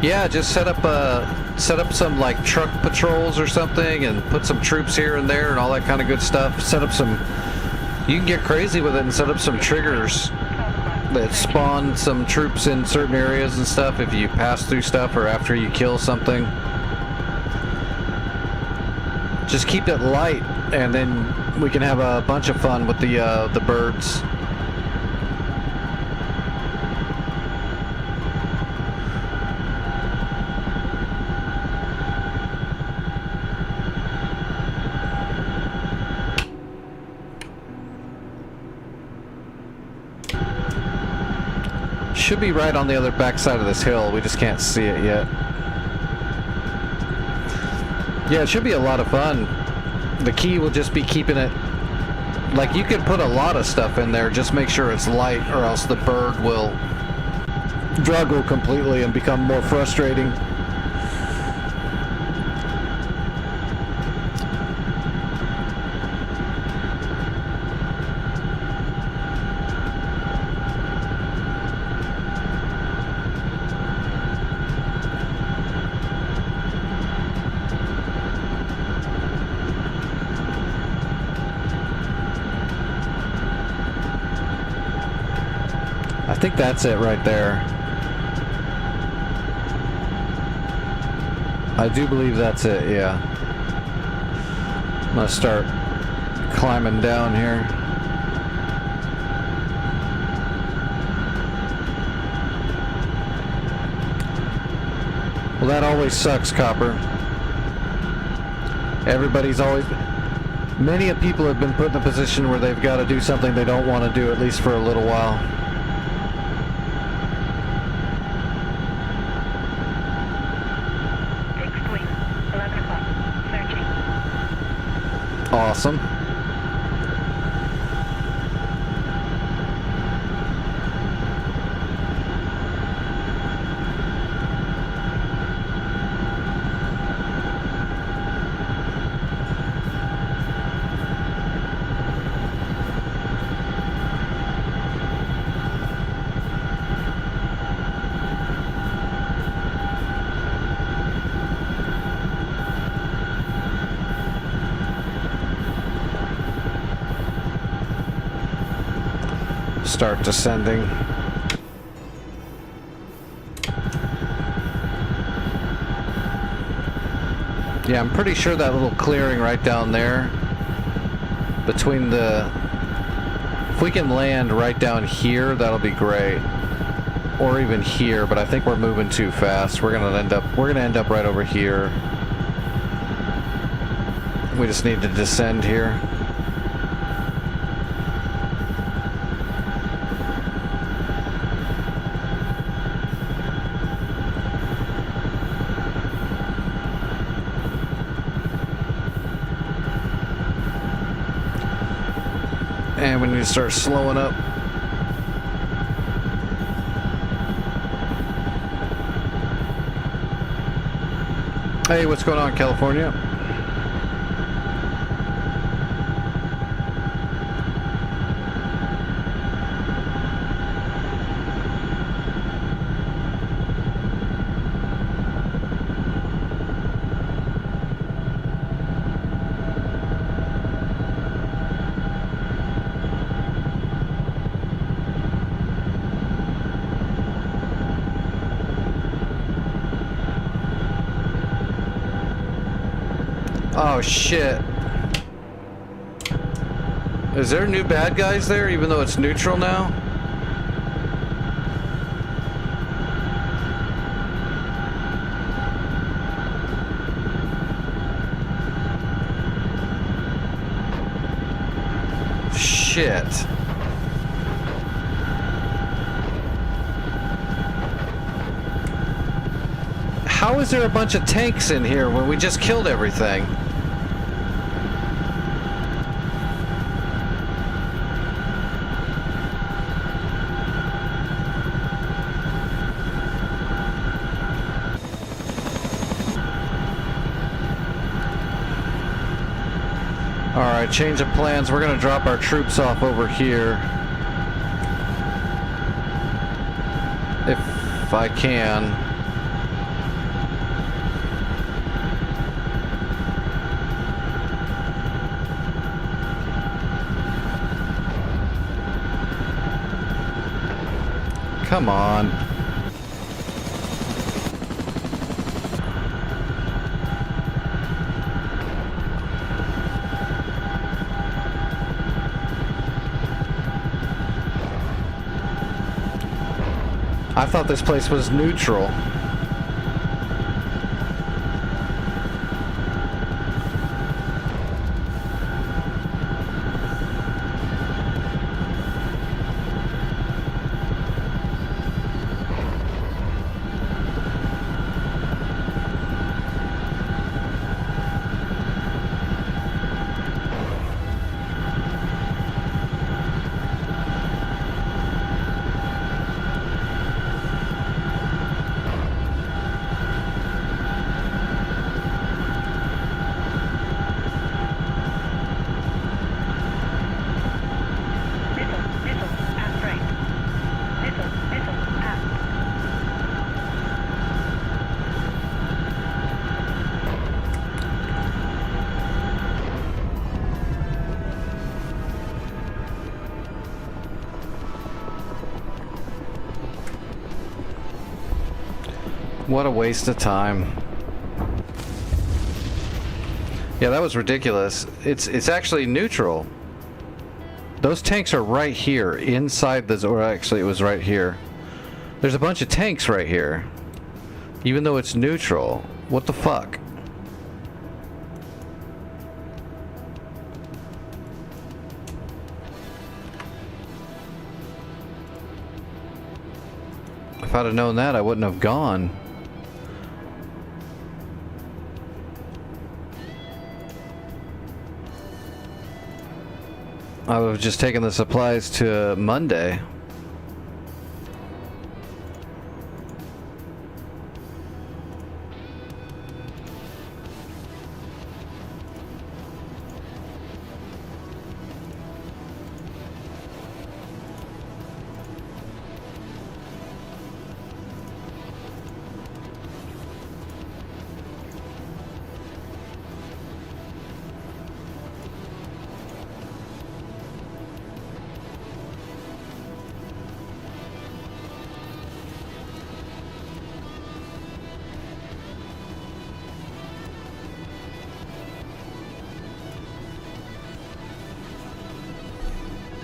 Yeah, just set up some like truck patrols or something, and put some troops here and there and all that kind of good stuff. Set up some. You can get crazy with it and set up some triggers 12 o'clock. that spawn some troops in certain areas and stuff if you pass through stuff or after you kill something. Just keep it light, and then we can have a bunch of fun with the birds. Should be right on the other backside of this hill. We just can't see it yet. Yeah, it should be a lot of fun. The key will just be keeping it... Like, you can put a lot of stuff in there. Just make sure it's light, or else the bird will struggle completely and become more frustrating. I think that's it right there. I do believe that's it, yeah. I'm gonna start climbing down here. Well, that always sucks, Copper. Everybody's always... Many of people have been put in a position where they've got to do something they don't want to do, at least for a little while. Fixed wing. 11 o'clock. Searching. Awesome. Start descending. Yeah, I'm pretty sure that little clearing right down there between the... If we can land right down here, that'll be great. Or even here, but I think we're moving too fast. We're gonna end up right over here. We just need to descend here. And we need to start slowing up. Hey, what's going on, California? Oh shit. Is there new bad guys there even though it's neutral now? Shit. How is there a bunch of tanks in here when we just killed everything? Alright, change of plans. We're gonna drop our troops off over here. If I can. Come on. I thought this place was neutral. What a waste of time. Yeah, that was ridiculous. It's actually neutral. Those tanks are right here, inside the... Or actually, it was right here. There's a bunch of tanks right here. Even though it's neutral. What the fuck? If I'd have known that, I wouldn't have gone. I was just taking the supplies to Monday.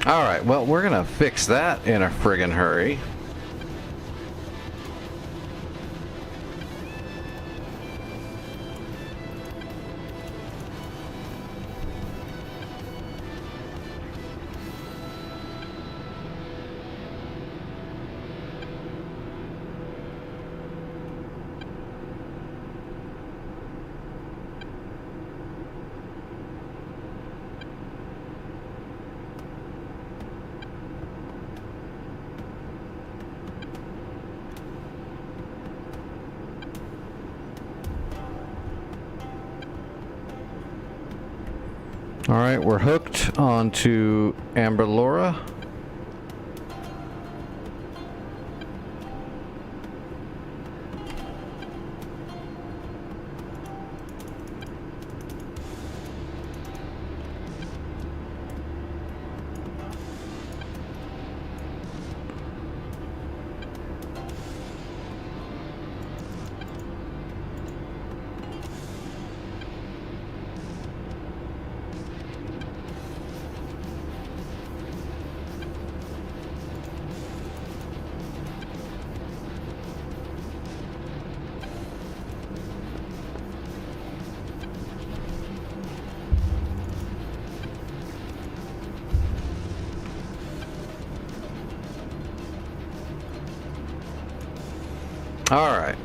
Alright, well, we're gonna fix that in a friggin' hurry. Alright, we're hooked onto Amber Laura. All right.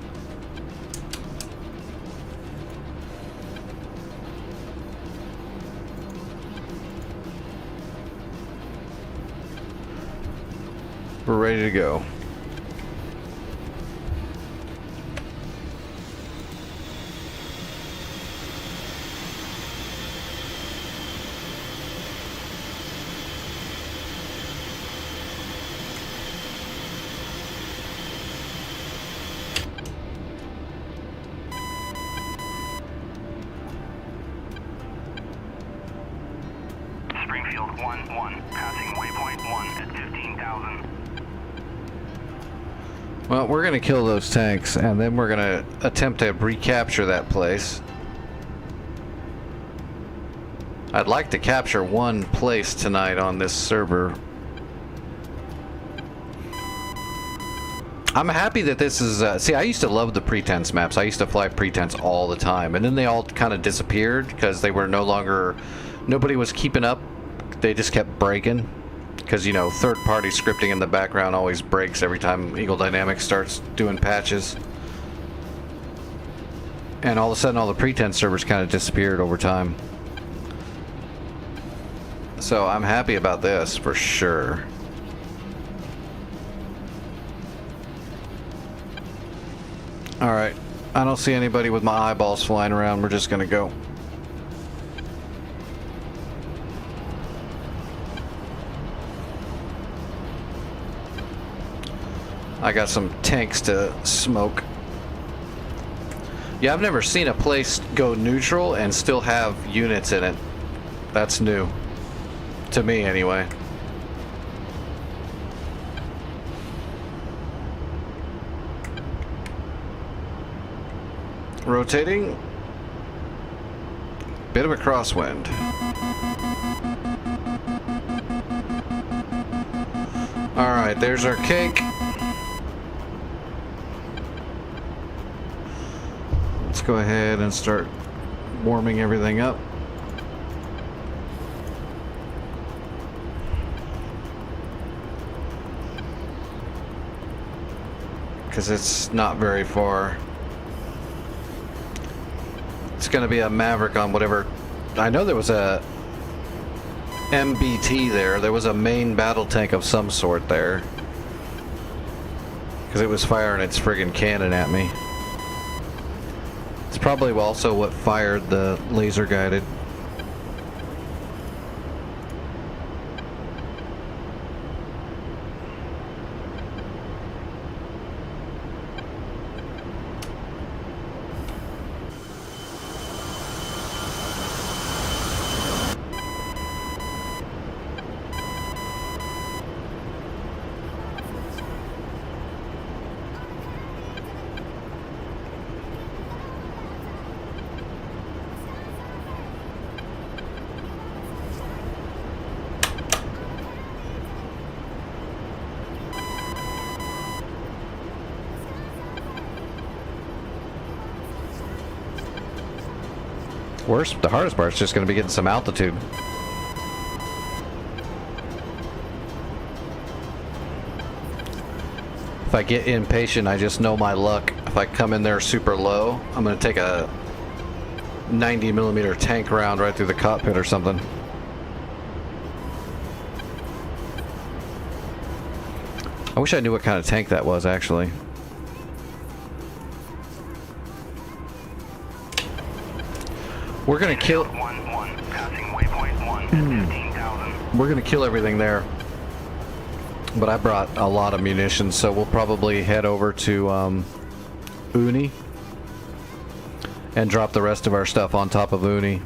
We're ready to go. Springfield 1-1, passing waypoint 1 at 15,000. Well, we're gonna kill those tanks, and then we're gonna attempt to recapture that place. I'd like to capture one place tonight on this server. I'm happy that this is, see, I used to love the pretense maps. I used to fly pretense all the time, and then they all kind of disappeared because they were no longer, nobody was keeping up. They just kept breaking because, you know, third-party scripting in the background always breaks every time Eagle Dynamics starts doing patches. And all of a sudden all the pretense servers kind of disappeared over time. So I'm happy about this for sure. Alright, I don't see anybody with my eyeballs flying around. We're just gonna go. I got some tanks to smoke. Yeah, I've never seen a place go neutral and still have units in it. That's new. To me, anyway. Rotating. Bit of a crosswind. Alright, there's our cake. Let's go ahead and start warming everything up. Because it's not very far. It's going to be a Maverick on whatever. I know there was a MBT there. There was a main battle tank of some sort there. Because it was firing its friggin' cannon at me. It's probably also what fired the laser guided. The hardest part is just going to be getting some altitude. If I get impatient, I just know my luck. If I come in there super low, I'm going to take a 90mm tank round right through the cockpit or something. I wish I knew what kind of tank that was, actually. We're gonna kill. Passing waypoint 1 at 15,000. We're gonna kill everything there. But I brought a lot of munitions, so we'll probably head over to Uni and drop the rest of our stuff on top of Uni.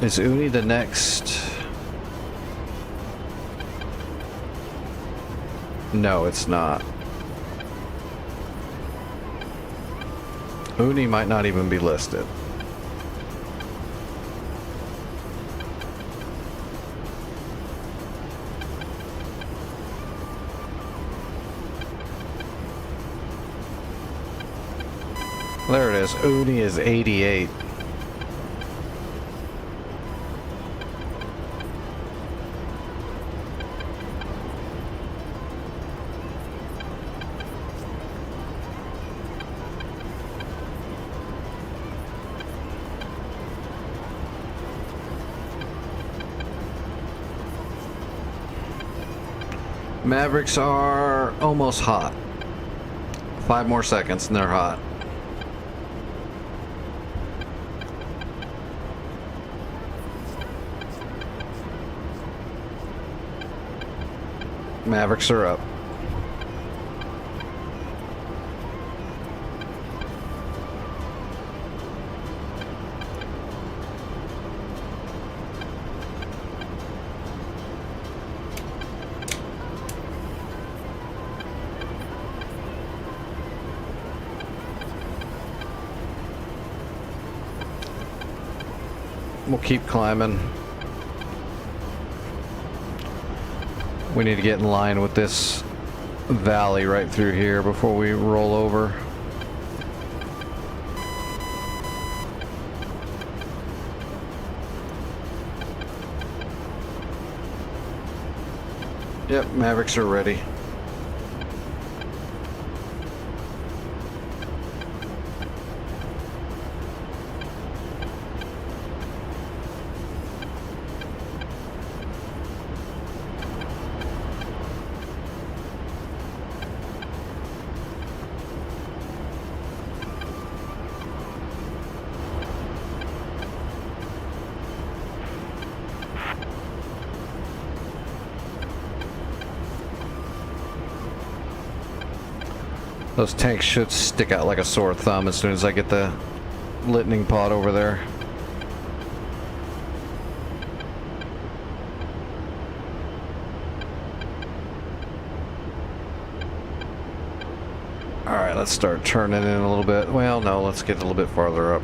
Is Uni the next? No, it's not. Uni might not even be listed. There it is. Uni is 88. Mavericks are almost hot. 5 more seconds and they're hot. Mavericks are up. We'll keep climbing. We need to get in line with this valley right through here before we roll over. Yep, Mavericks are ready. Those tanks should stick out like a sore thumb as soon as I get the lightning pod over there. Alright, let's start turning in a little bit. Well, no, let's get a little bit farther up.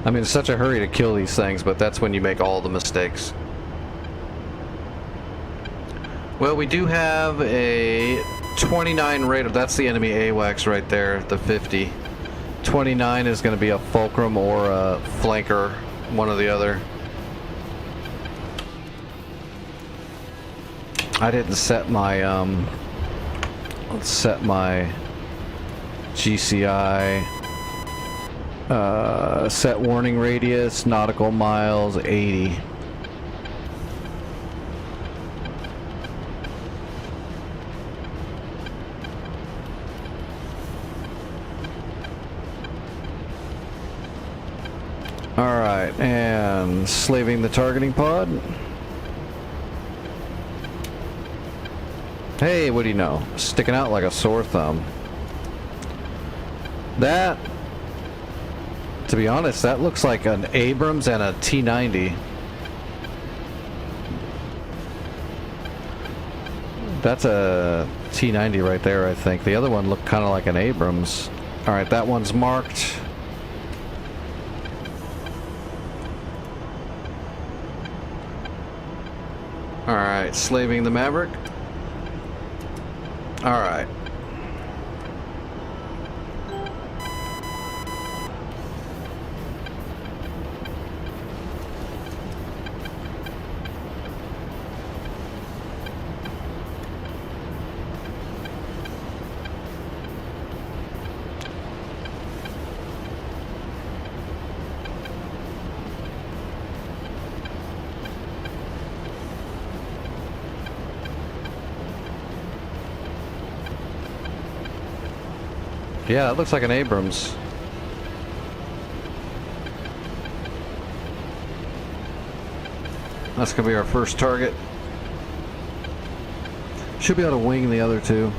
I mean, it's such a hurry to kill these things, but that's when you make all the mistakes. Well, we do have a 29 radar. That's the enemy AWACS right there, the 50. 29 is going to be a fulcrum or a flanker, one or the other. I didn't set my let's set my GCI Set warning radius, nautical miles, 80. Alright, and slaving the targeting pod. Hey, what do you know? Sticking out like a sore thumb. That, to be honest, that looks like an Abrams and a T-90. That's a T-90 right there, I think. The other one looked kind of like an Abrams. Alright, that one's marked. Alright, slaving the Maverick. Alright. Yeah, it looks like an Abrams. That's gonna be our first target. Should be able to wing the other two.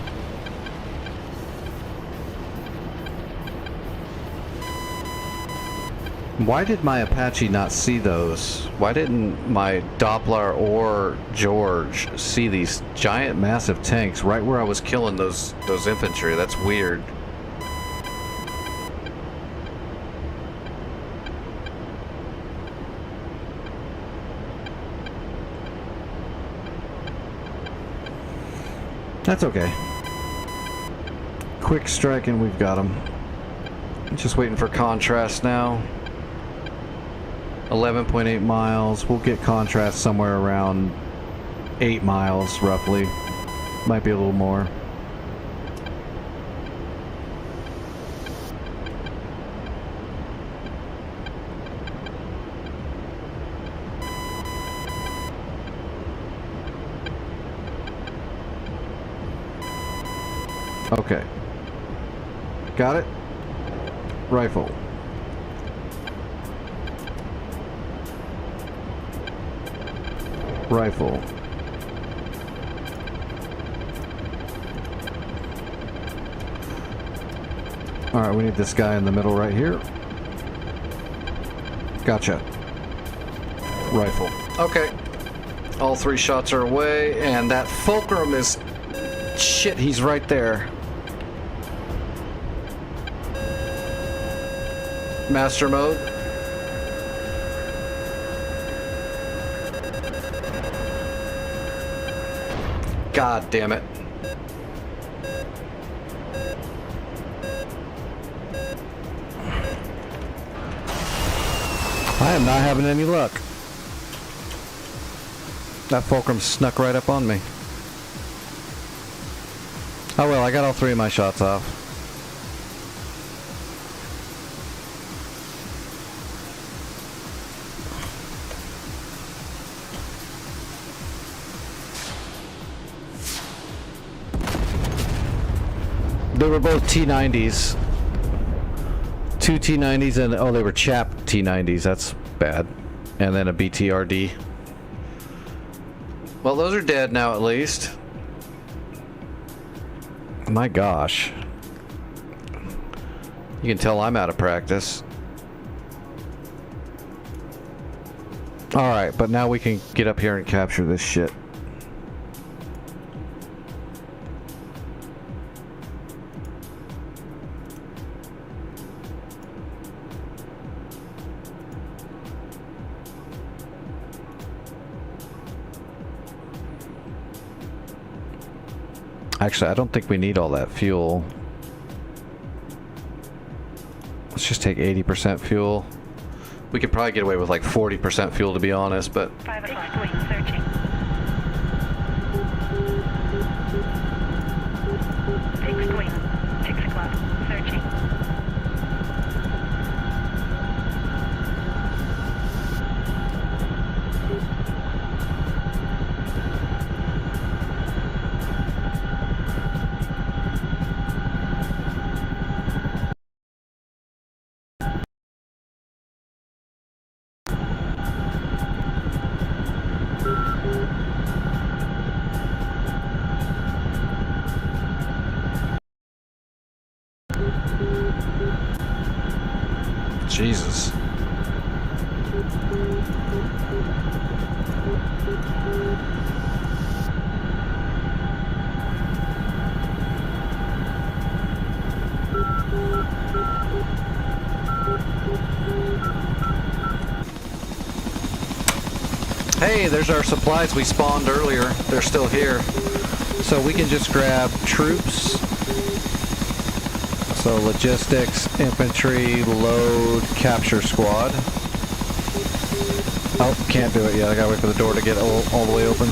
Why did my Apache not see those? Why didn't my Doppler or George see these giant massive tanks right where I was killing those infantry? That's weird. That's okay. Quick strike and we've got him. Just waiting for contrast now. 11.8 miles. We'll get contrast somewhere around 8 miles roughly. Might be a little more. Okay. Got it? Rifle. Rifle. Alright, we need this guy in the middle right here. Gotcha. Rifle. Okay. All 3 shots are away, and that fulcrum is... Shit, he's right there. Master mode. God damn it. I am not having any luck. That fulcrum snuck right up on me. Oh well, I got all 3 of my shots off. They were both T-90s. 2 T-90s and, oh, they were chapped T-90s. That's bad. And then a BTRD. Well, those are dead now at least. My gosh. You can tell I'm out of practice. Alright, but now we can get up here and capture this shit. Actually, I don't think we need all that fuel. Let's just take 80% fuel. We could probably get away with like 40% fuel, to be honest, but... 5 o'clock, wing, searching. 6 wing, 6 o'clock, searching. Jesus. Hey, there's our supplies we spawned earlier. They're still here. So we can just grab troops. So logistics, infantry, load, capture squad. Oh, can't do it yet. I gotta wait for the door to get all the way open.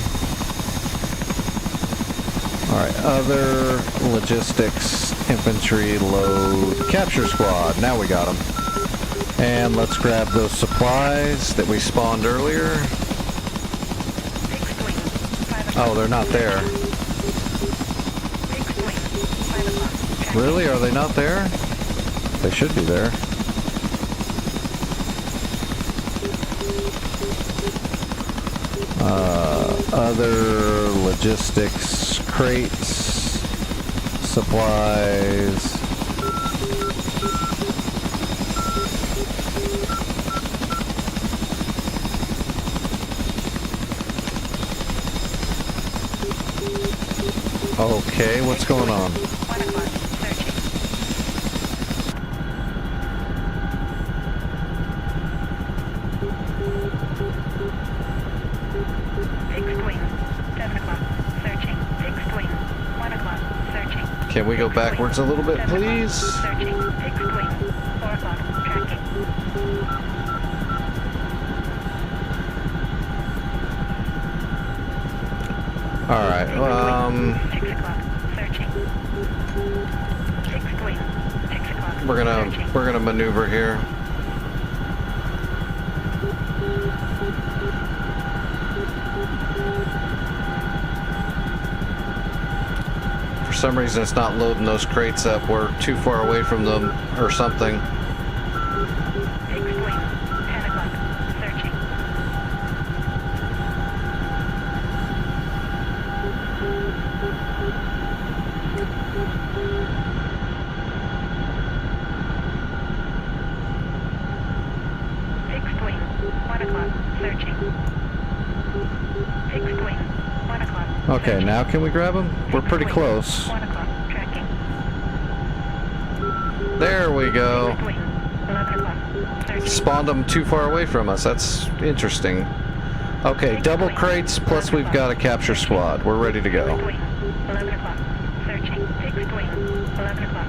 Alright, other logistics, infantry, load, capture squad. Now we got them. And let's grab those supplies that we spawned earlier. Oh, they're not there. Really? Are they not there? They should be there. Other logistics, crates, supplies. Okay, what's going on? Can we go backwards a little bit, please? Searching. Fixed wing. 4 o'clock. Tracking. Alright, 6 o'clock. Searching. Fixed wing. 6 o'clock. we're gonna maneuver here. For some reason it's not loading those crates up. We're too far away from them or something. Fixed wing. 10 o'clock. Searching. Fixed wing. 1 o'clock. Searching. Fixed wing. 1 o'clock. Okay, now can we grab them? We're pretty close. 1 o'clock. Tracking. There we go. Fixed wing. 11 o'clock. Searching. Spawned them too far away from us. That's interesting. Okay, double crates plus we've got a capture squad. We're ready to go. Fixed wing. 11 o'clock. Searching. Fixed wing. 11 o'clock.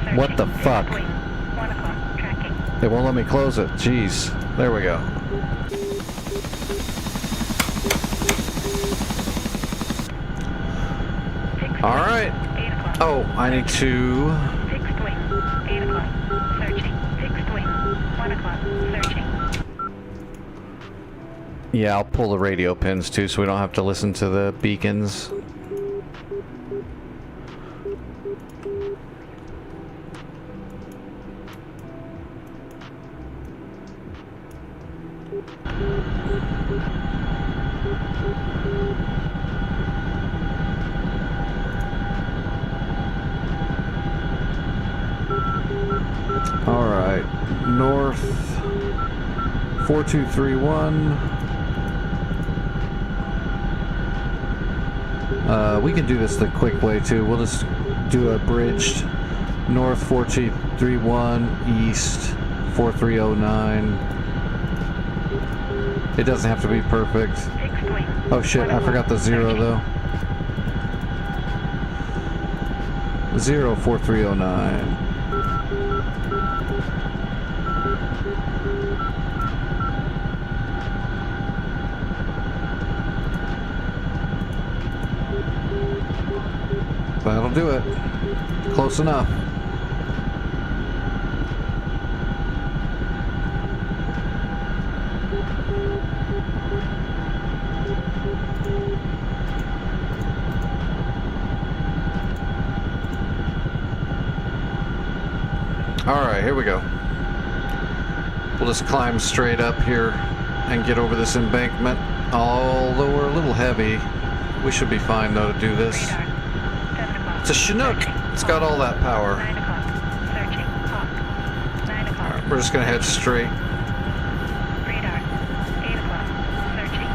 Searching. What the fuck? Fixed wing. 1 o'clock. Tracking. They won't let me close it. Jeez. There we go. Fixed All wing. right. 8 o'clock. Oh, I need to... Fixed wing. 8 o'clock. Searching. Fixed wing. 1 o'clock. Searching. Yeah, I'll pull the radio pins too so we don't have to listen to the beacons. All right, north 4231. We can do this the quick way too. We'll just do a bridged north 4231, east 4309. It doesn't have to be perfect. Fixed wing. Oh shit, I forgot the 0 though. 04309. That'll do it. Close enough. Alright, here we go. We'll just climb straight up here and get over this embankment. Although we're a little heavy, we should be fine though to do this. Radar. 7 o'clock. It's a Chinook. Searching. It's got all that power. 9 o'clock. Searching. Hawk. 9 o'clock. Alright, We're just gonna head straight. Radar. 8 o'clock. Searching.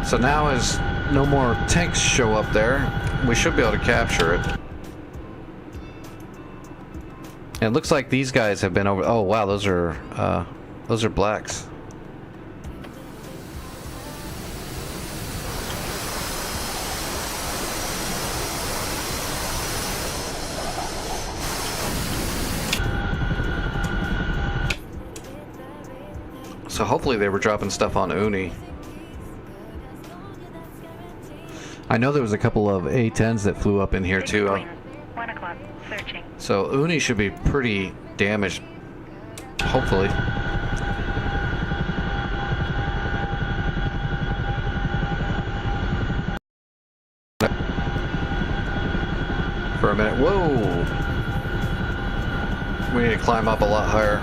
So now as no more tanks show up there, we should be able to capture it. And it looks like these guys have been over. Oh wow, those are blacks. So hopefully they were dropping stuff on Uni. I know there was a couple of A-10s that flew up in here too. 1 o'clock. Searching. So Uni should be pretty damaged, hopefully. For a minute. Whoa! We need to climb up a lot higher.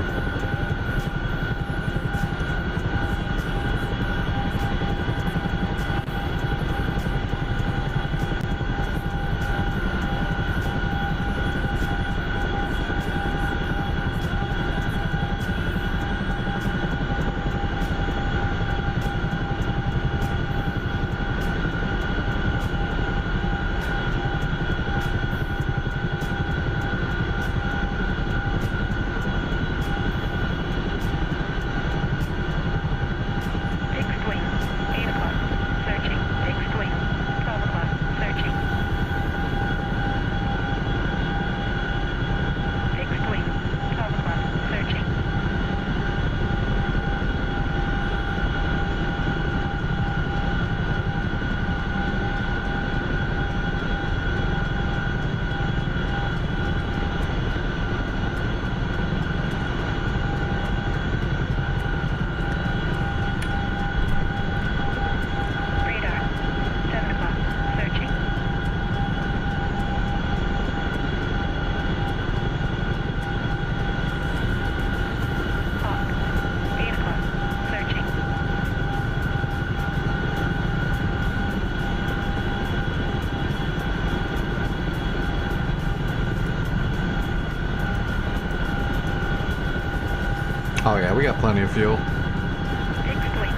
Oh yeah, we got plenty of fuel. Fixed wing.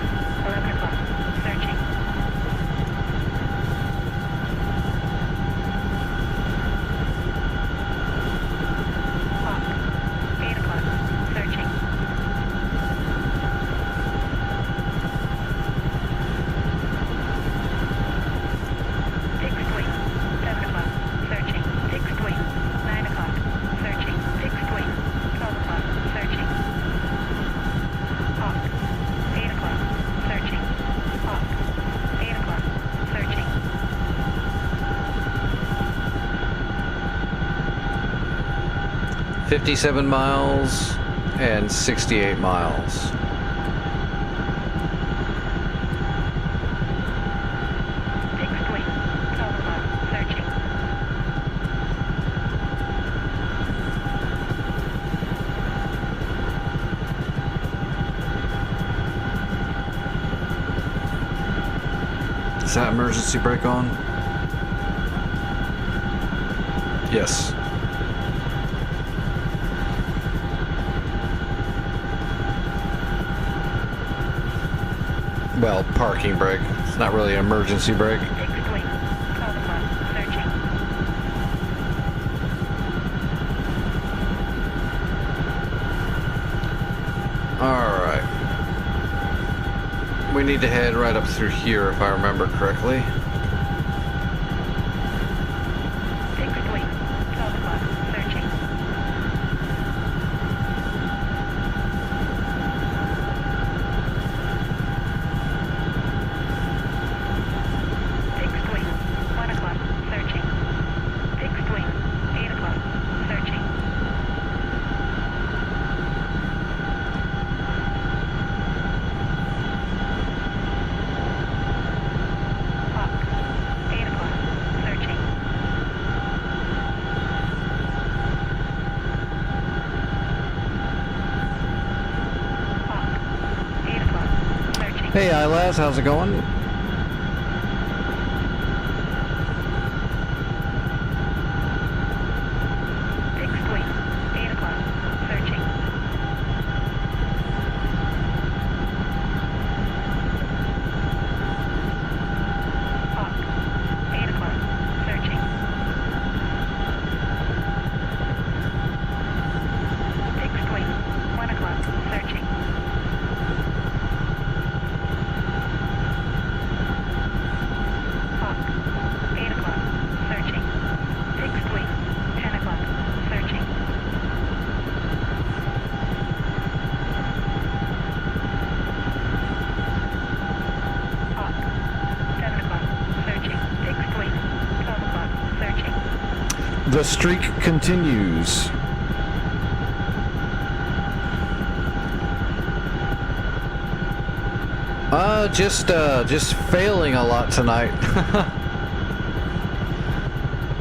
11 o'clock. Searching. Hawk. 8 o'clock. Searching. Fixed wing. 7 o'clock. Searching. Fixed wing. 9 o'clock. Searching. Fixed wing. 12 o'clock. Searching. Hawk. 8 o'clock. Searching. Hawk. 8 o'clock. Searching. $57 miles and 68 miles. Fixed wing. 12 o'clock. Searching. Is that emergency brake on? Yes. Well, parking brake. It's not really an emergency brake. Fixed wing. 12 o'clock. Searching. Alright. need to head right up through here if I remember correctly. Fixed wing. 12 o'clock. Searching. Fixed wing. 1 o'clock. Searching. Fixed wing. 8 o'clock. Searching. Hawk. 8 o'clock. Searching. Hawk. 8 o'clock. Searching. Hey Ilaz, how's it going? Fixed wing. 8 o'clock. Searching. Hawk. 8 o'clock. Searching. Fixed wing. 1 o'clock. Searching. Hawk. 8 o'clock. Searching. Fixed wing. 10 o'clock. Searching. Hawk. 7 o'clock. Searching. Fixed wing. 12 o'clock. Searching. The streak continues. Just failing a lot tonight.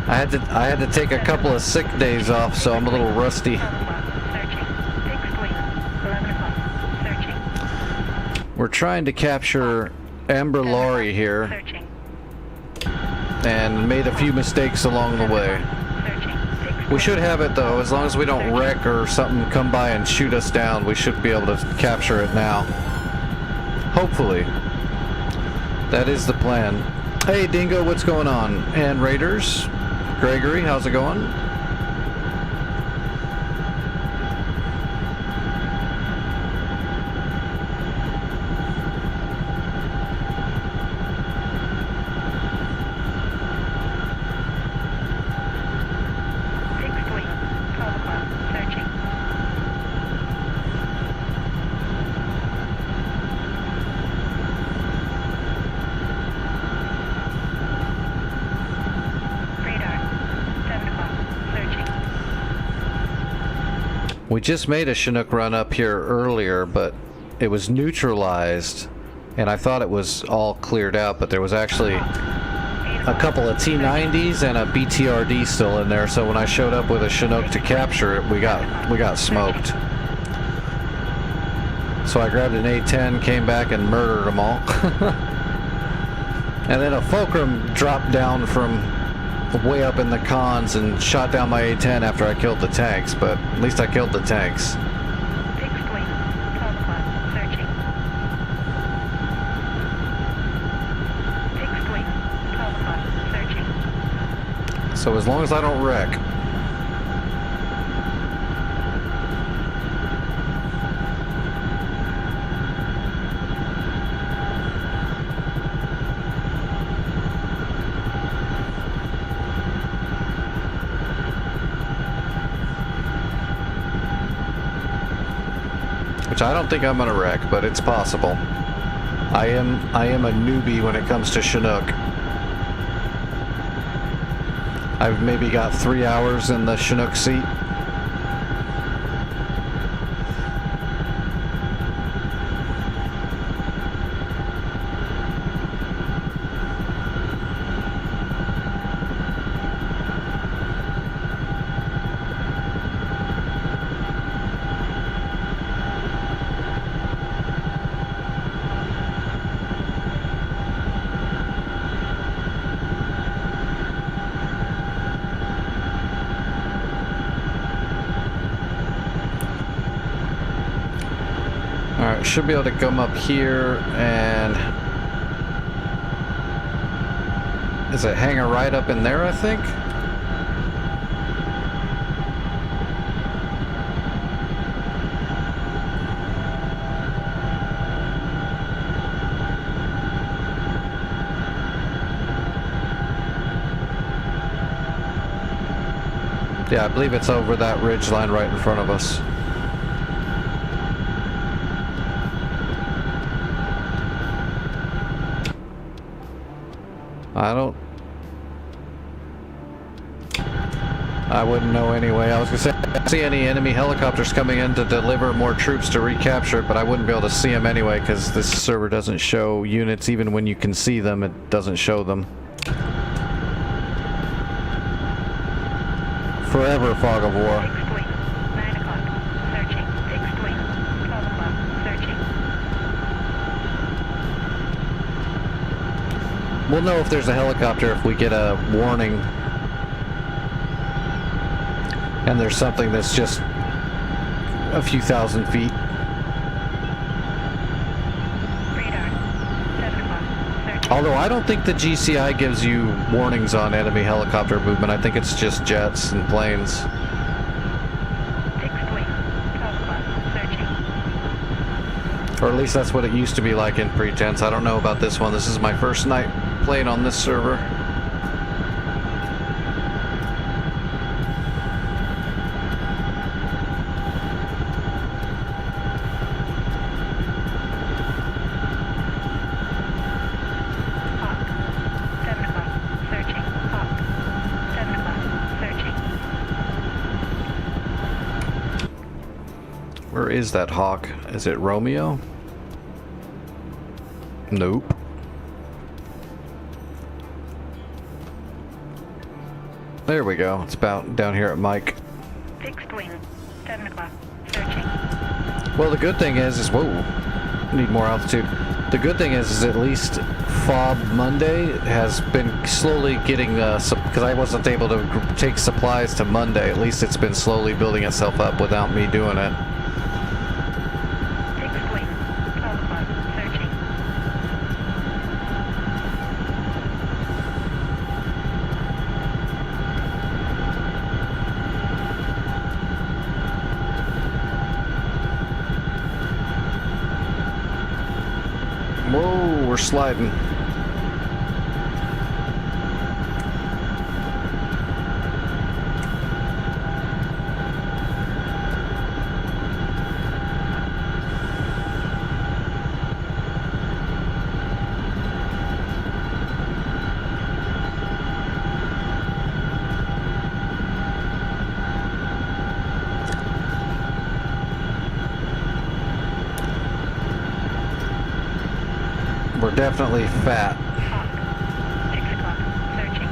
I had to take a couple of sick days off, so I'm a little rusty. 12 o'clock. Searching. Fixed wing. 11 o'clock. Searching. We're trying to capture Amber Laurie here, Searching. and made a few mistakes along the way. Searching. Fixed We should have it though, as long as we don't wreck or something come by and shoot us down, we should be able to capture it now. Hopefully. That is the plan. Hey Dingo, what's going on? And Raiders, Gregory, how's it going? Fixed wing. 12 o'clock. Searching. Radar. 7 o'clock. Searching. We just made a Chinook run up here earlier, but it was neutralized, and I thought it was all cleared out, but there was actually 8 a o'clock. couple of T-90s and a BTRD still in there, so when I showed up with a Chinook to capture it, we got smoked. So I grabbed an A-10, came back and murdered them all. And then a Fulcrum dropped down from way up in the cons and shot down my A-10 after I killed the tanks, but at least I killed the tanks. Fixed wing. 12 o'clock. Searching. Fixed wing. 12 o'clock. Searching. So as long as I don't wreck. Which I don't think I'm gonna wreck, but it's possible. I am a newbie when it comes to Chinook. I've maybe got 3 hours in the Chinook seat. Alright, should be able to come up here and... Is it hangar right up in there, I think? Yeah, I believe it's over that ridge line right in front of us. I wouldn't know anyway. I was gonna say, I don't see any enemy helicopters coming in to deliver more troops to recapture it, but I wouldn't be able to see them anyway because this server doesn't show units. Even when you can see them, it doesn't show them. Forever fog of war. Fixed wing. 9 o'clock. Searching. Fixed wing. 12 o'clock. Searching. We'll know if there's a helicopter if we get a warning. And there's something that's just a few thousand feet. Radar. 7 o'clock. Searching. Although I don't think the GCI gives you warnings on enemy helicopter movement. I think it's just jets and planes. Fixed wing. 12 o'clock. Searching. Or at least that's what it used to be like in Pretense. I don't know about this one. This is my first night playing on this server. Hawk. 7 o'clock. Searching. Hawk. 7 o'clock. Searching. Where is that hawk? Is it Romeo? Nope. There we go. It's about down here at Mike. Fixed wing. 7 o'clock. Searching. Well, the good thing is whoa, need more altitude. The good thing is at least Fob Monday has been slowly getting because I wasn't able to take supplies to Monday. At least it's been slowly building itself up without me doing it. Fixed wing. 12 o'clock. Searching. Whoa, we're sliding. We're definitely fat. Hawk. 6 o'clock. Searching.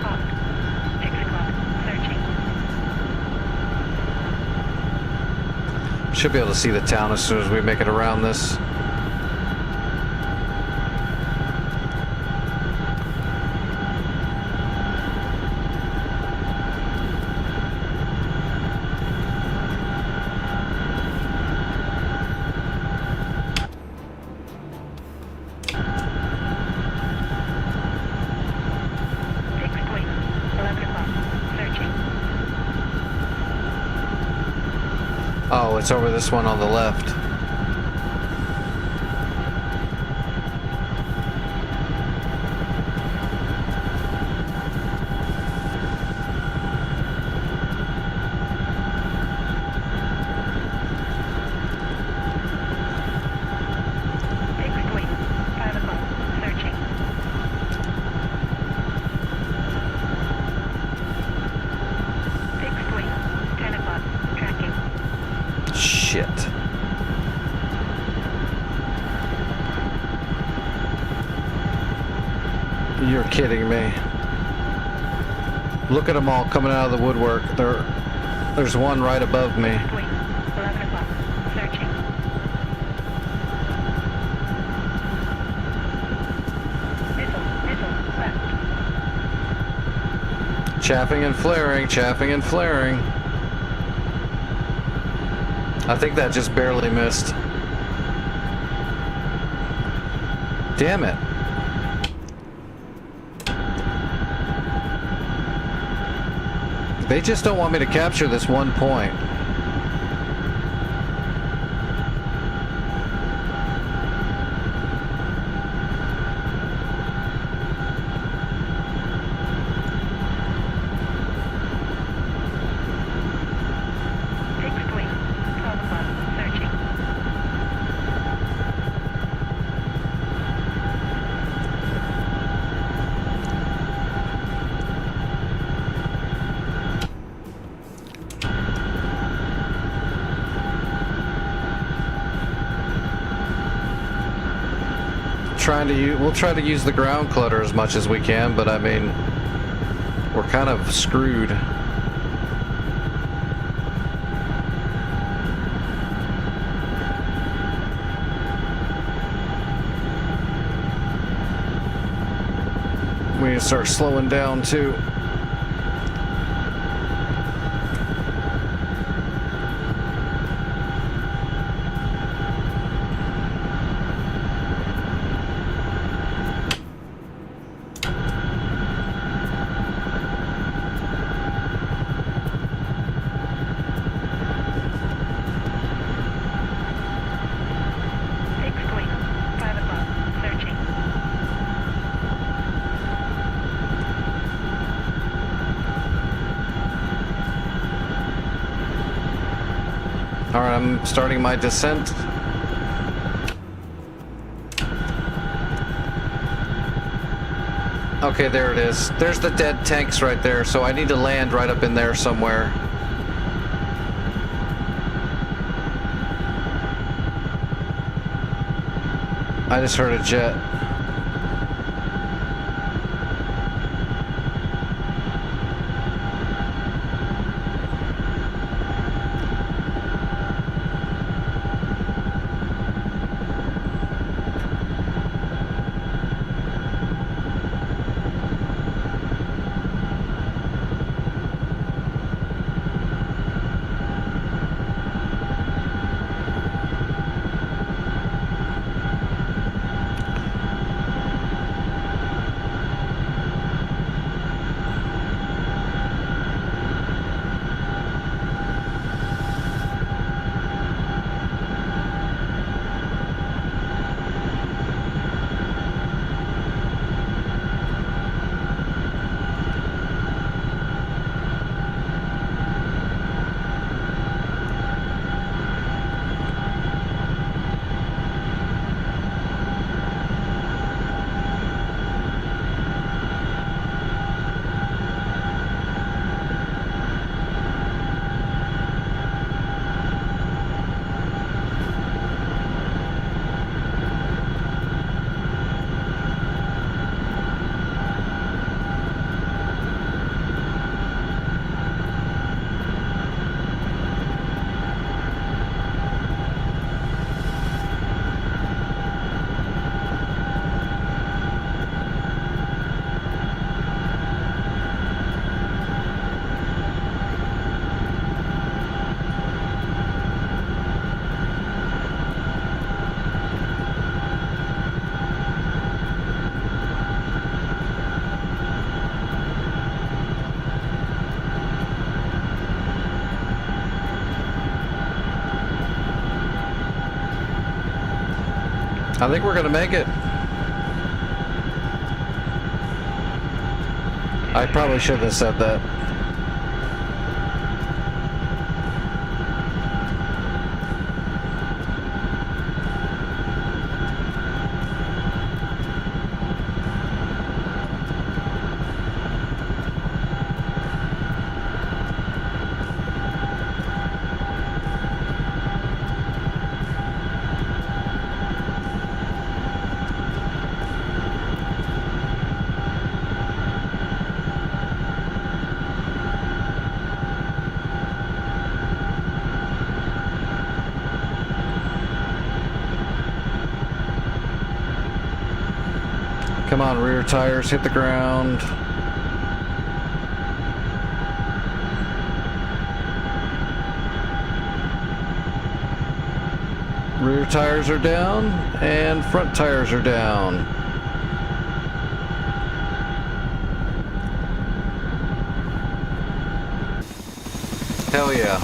Hawk. 6 o'clock. Searching. Should be able to see the town as soon as we make it around this. Fixed wing. 11 o'clock. Searching. Oh, it's over this one on the left. Fixed wing. 5 o'clock. Searching. Fixed wing. 10 o'clock. Tracking. Shit. You're kidding me. Look at them all coming out of the woodwork. There's one right above me. Fixed wing. 11 o'clock. Searching. Missile. Left. Chaffing and flaring, chaffing and flaring. I think that just barely missed. Damn it. They just don't want me to capture this one point. we'll try to use the ground clutter as much as we can, but I mean, we're kind of screwed. We need to start slowing down too. Alright, I'm starting my descent. Okay, there it is. There's the dead tanks right there, so I need to land right up in there somewhere. I just heard a jet. I think we're gonna make it. I probably shouldn't have said that. Come on, rear tires, hit the ground. Rear tires are down, and front tires are down. Hell yeah.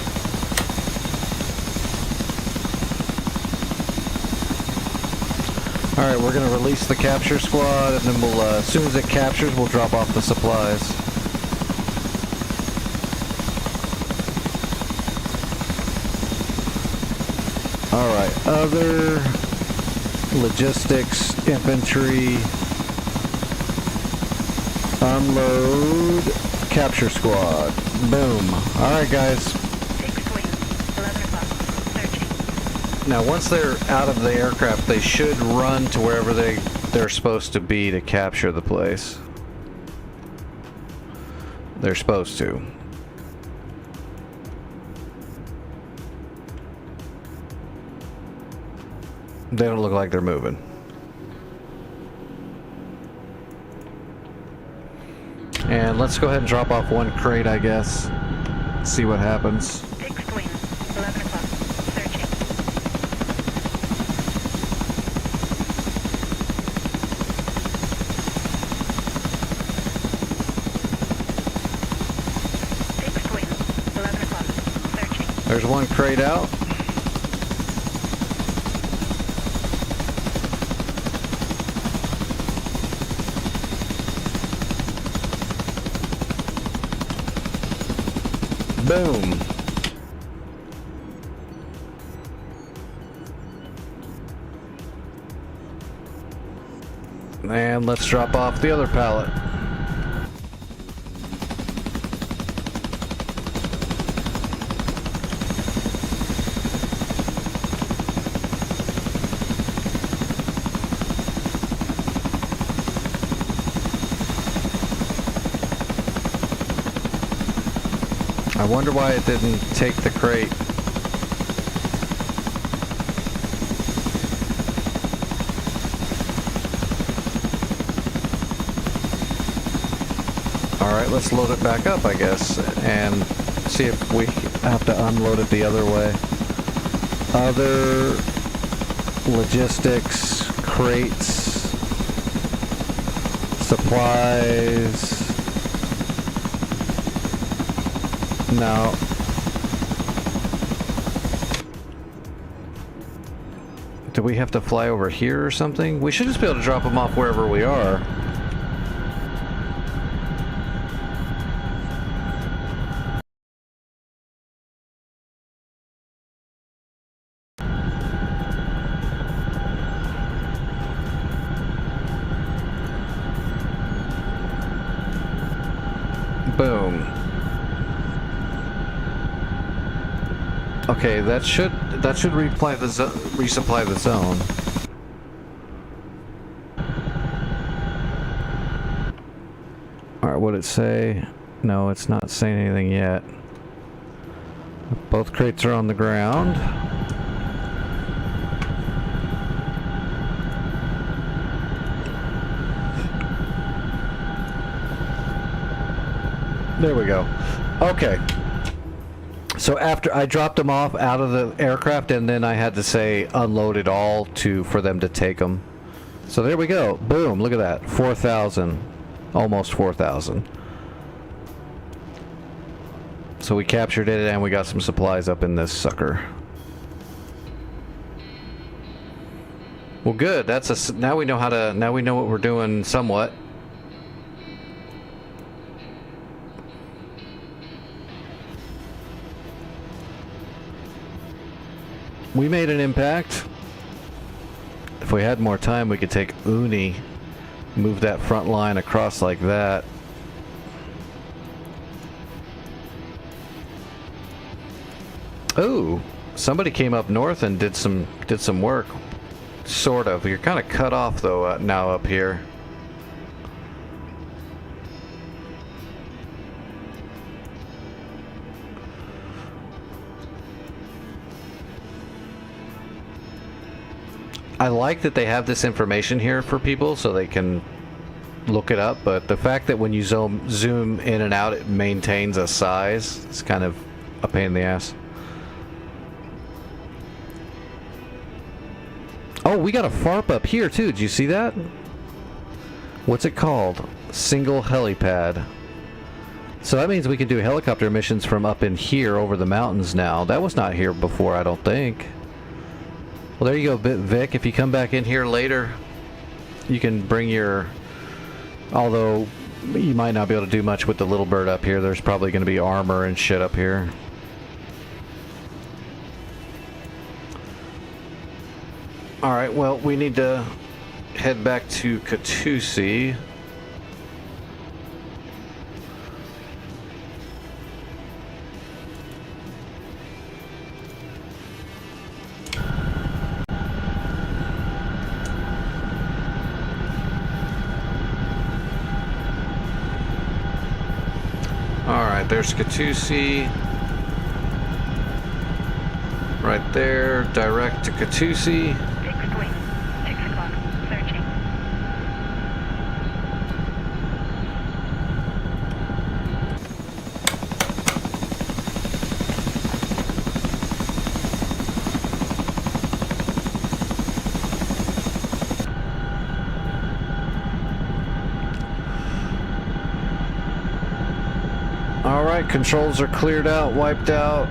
Alright, we're going to release the capture squad, and then we'll, as soon as it captures, we'll drop off the supplies. Alright, other logistics, infantry, unload, capture squad. Boom. Alright guys. Now, once they're out of the aircraft, they should run to wherever they they're supposed to be to capture the place. They're supposed to. They don't look like they're moving. And let's go ahead and drop off one crate, I guess. See what happens. Fixed wing, 11 o'clock. Searching. Fixed wing, 11 o'clock. Searching. There's one crate out. Boom. And let's drop off the other pallet. I wonder why it didn't take the crate. Alright, let's load it back up, I guess, and see if we have to unload it the other way. Other logistics, crates, supplies. No. Do we have to fly over here or something? We should just be able to drop them off wherever we are. Boom. Okay, that should resupply the zone. Alright, what'd it say? No, it's not saying anything yet. Both crates are on the ground. There we go. Okay. So after I dropped them off out of the aircraft, and then I had to say unload it all for them to take them. So there we go. Boom, look at that. 4,000. Almost 4,000. So we captured it and we got some supplies up in this sucker. Well, good. Now we know now we know what we're doing somewhat. We made an impact. If we had more time, we could take Uni, move that front line across like that. Oh, somebody came up north and did some work. Sort of. You're kind of cut off though now up here. I like that they have this information here for people so they can look it up, but the fact that when you zoom in and out it maintains a size, it's kind of a pain in the ass. Oh, we got a FARP up here too. Did you see that? What's it called? Single helipad. So that means we can do helicopter missions from up in here over the mountains now. That was not here before, I don't think. Well, there you go, Vic. If you come back in here later, you can bring your... Although, you might not be able to do much with the little bird up here. There's probably going to be armor and shit up here. Alright, well, we need to head back to Caucuses. there's Caucuses. Right there, direct to Caucuses. Fixed wing. 6 o'clock. Searching. Alright, controls are cleared out, wiped out.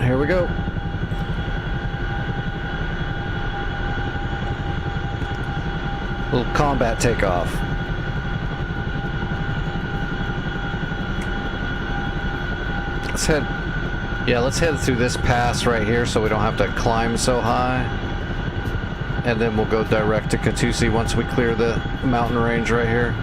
Here we go. Little combat takeoff. Let's head through this pass right here so we don't have to climb so high. And then we'll go direct to Caucuses once we clear the mountain range right here.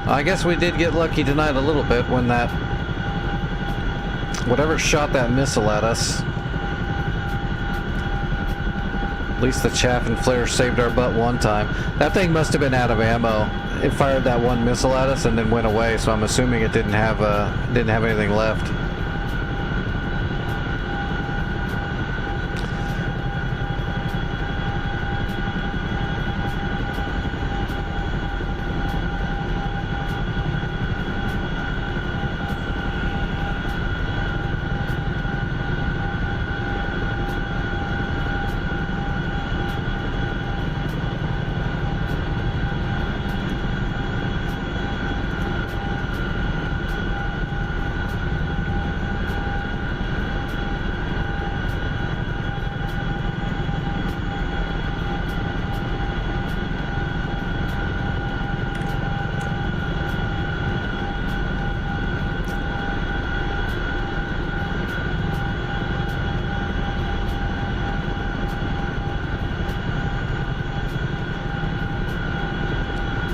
I guess we did get lucky tonight a little bit when that whatever shot that missile at us. At least the chaff and flare saved our butt one time. That thing must have been out of ammo. It fired that one missile at us and then went away, so I'm assuming it didn't have anything left.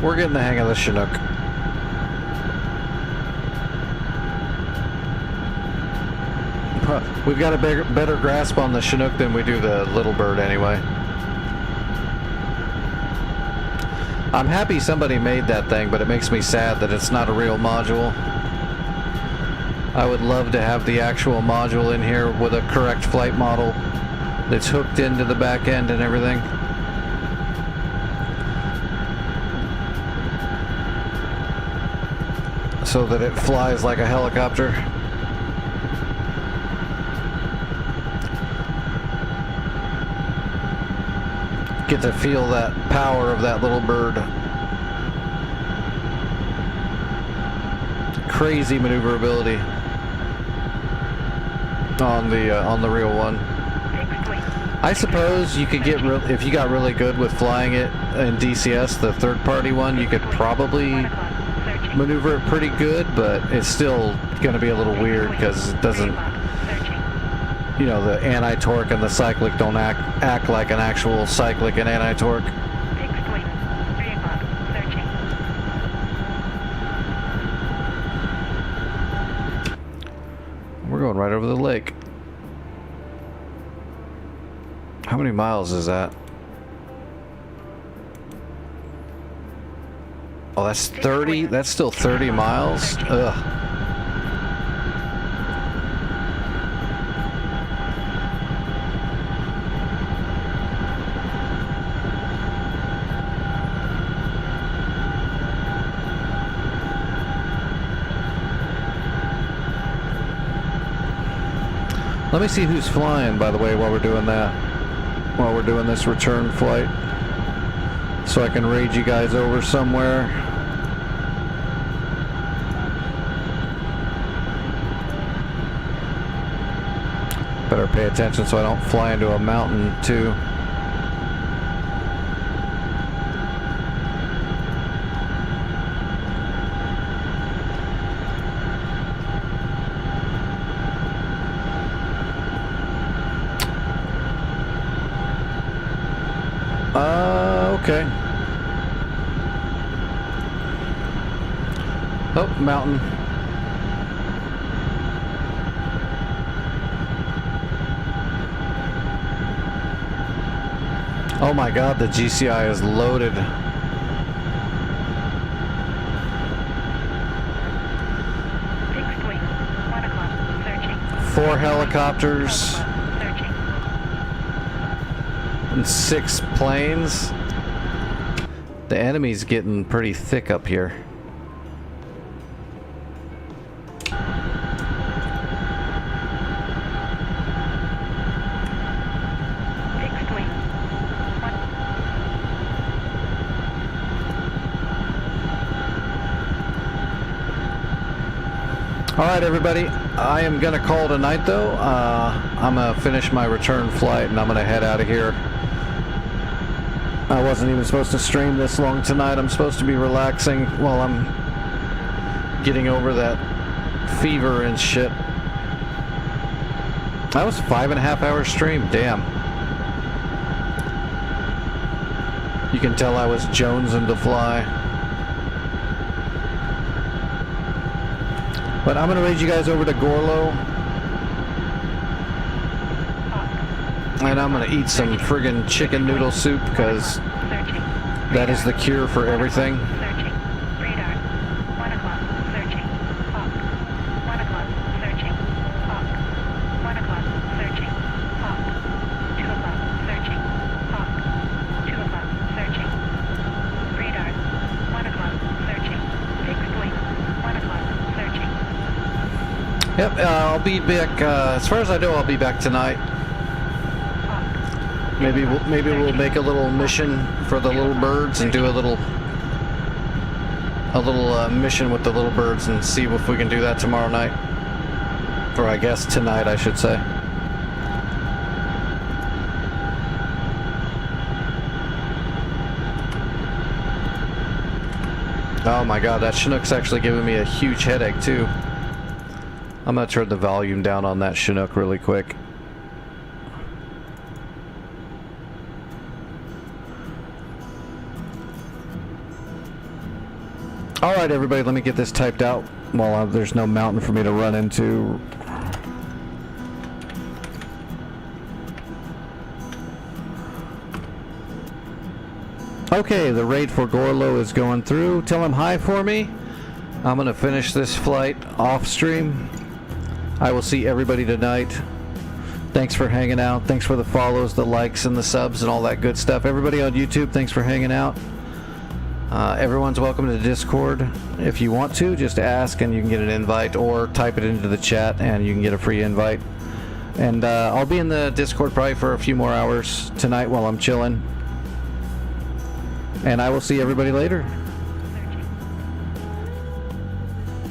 We're getting the hang of the Chinook. We've got a better grasp on the Chinook than we do the Little Bird anyway. I'm happy somebody made that thing, but it makes me sad that it's not a real module. I would love to have the actual module in here with a correct flight model that's hooked into the back end and everything. So that it flies like a helicopter. Get to feel that power of that little bird. Crazy maneuverability on the real one. I suppose you could get if you got really good with flying it in DCS, the third-party one, you could probably maneuver it pretty good, but it's still going to be a little weird because it doesn't, you know, the anti-torque and the cyclic don't act like an actual cyclic and anti-torque. Fixed wing. 3 o'clock. Searching. We're going right over the lake. How many miles is that? Oh, that's 30? That's still 30 miles? Ugh. Let me see who's flying, by the way, while we're doing that. While we're doing this return flight. So I can raid you guys over somewhere. Better pay attention so I don't fly into a mountain too. Okay. Oh, mountain. Oh my god, the GCI is loaded. Fixed wing. 1 o'clock. Searching. 4 helicopters 12 o'clock. Searching. and 6 planes. The enemy's getting pretty thick up here. Fixed wing. 1. Alright everybody, I am going to call it a night though. I'm going to finish my return flight and I'm going to head out of here. I wasn't even supposed to stream this long tonight. I'm supposed to be relaxing while I'm getting over that fever and shit. That was a 5.5 hour stream, damn. You can tell I was jonesing to fly. But I'm gonna raid you guys over to Gorlo, and I'm gonna eat some friggin' chicken noodle soup because Searching. that is the cure for everything. Searching. Radar. 1 o'clock. Searching. Hawk. 1 o'clock. Searching. Hawk. 1 o'clock. Searching. Hawk. 2 o'clock. Searching. Hawk. 2 o'clock. Searching. Radar. 1 o'clock. Searching. Fixed wing. 1 o'clock. Searching. Yep, I'll be back. As far as I know, I'll be back tonight. Hawk. Maybe we'll make a little mission for the little birds and do a little mission with the little birds and see if we can do that tomorrow night, or I guess tonight, I should say. Oh my god, that Chinook's actually giving me a huge headache too. I'm gonna turn the volume down on that Chinook really quick. Alright everybody, let me get this typed out while there's no mountain for me to run into. Okay, the raid for Gorlo is going through. Tell him hi for me. I'm gonna finish this flight off stream. I will see everybody tonight. Thanks for hanging out. Thanks for the follows, the likes, and the subs, and all that good stuff. Everybody on YouTube, thanks for hanging out. Everyone's welcome to Discord. If you want to, just ask and you can get an invite, or type it into the chat and you can get a free invite. And I'll be in the Discord probably for a few more hours tonight while I'm chilling. And I will see everybody later.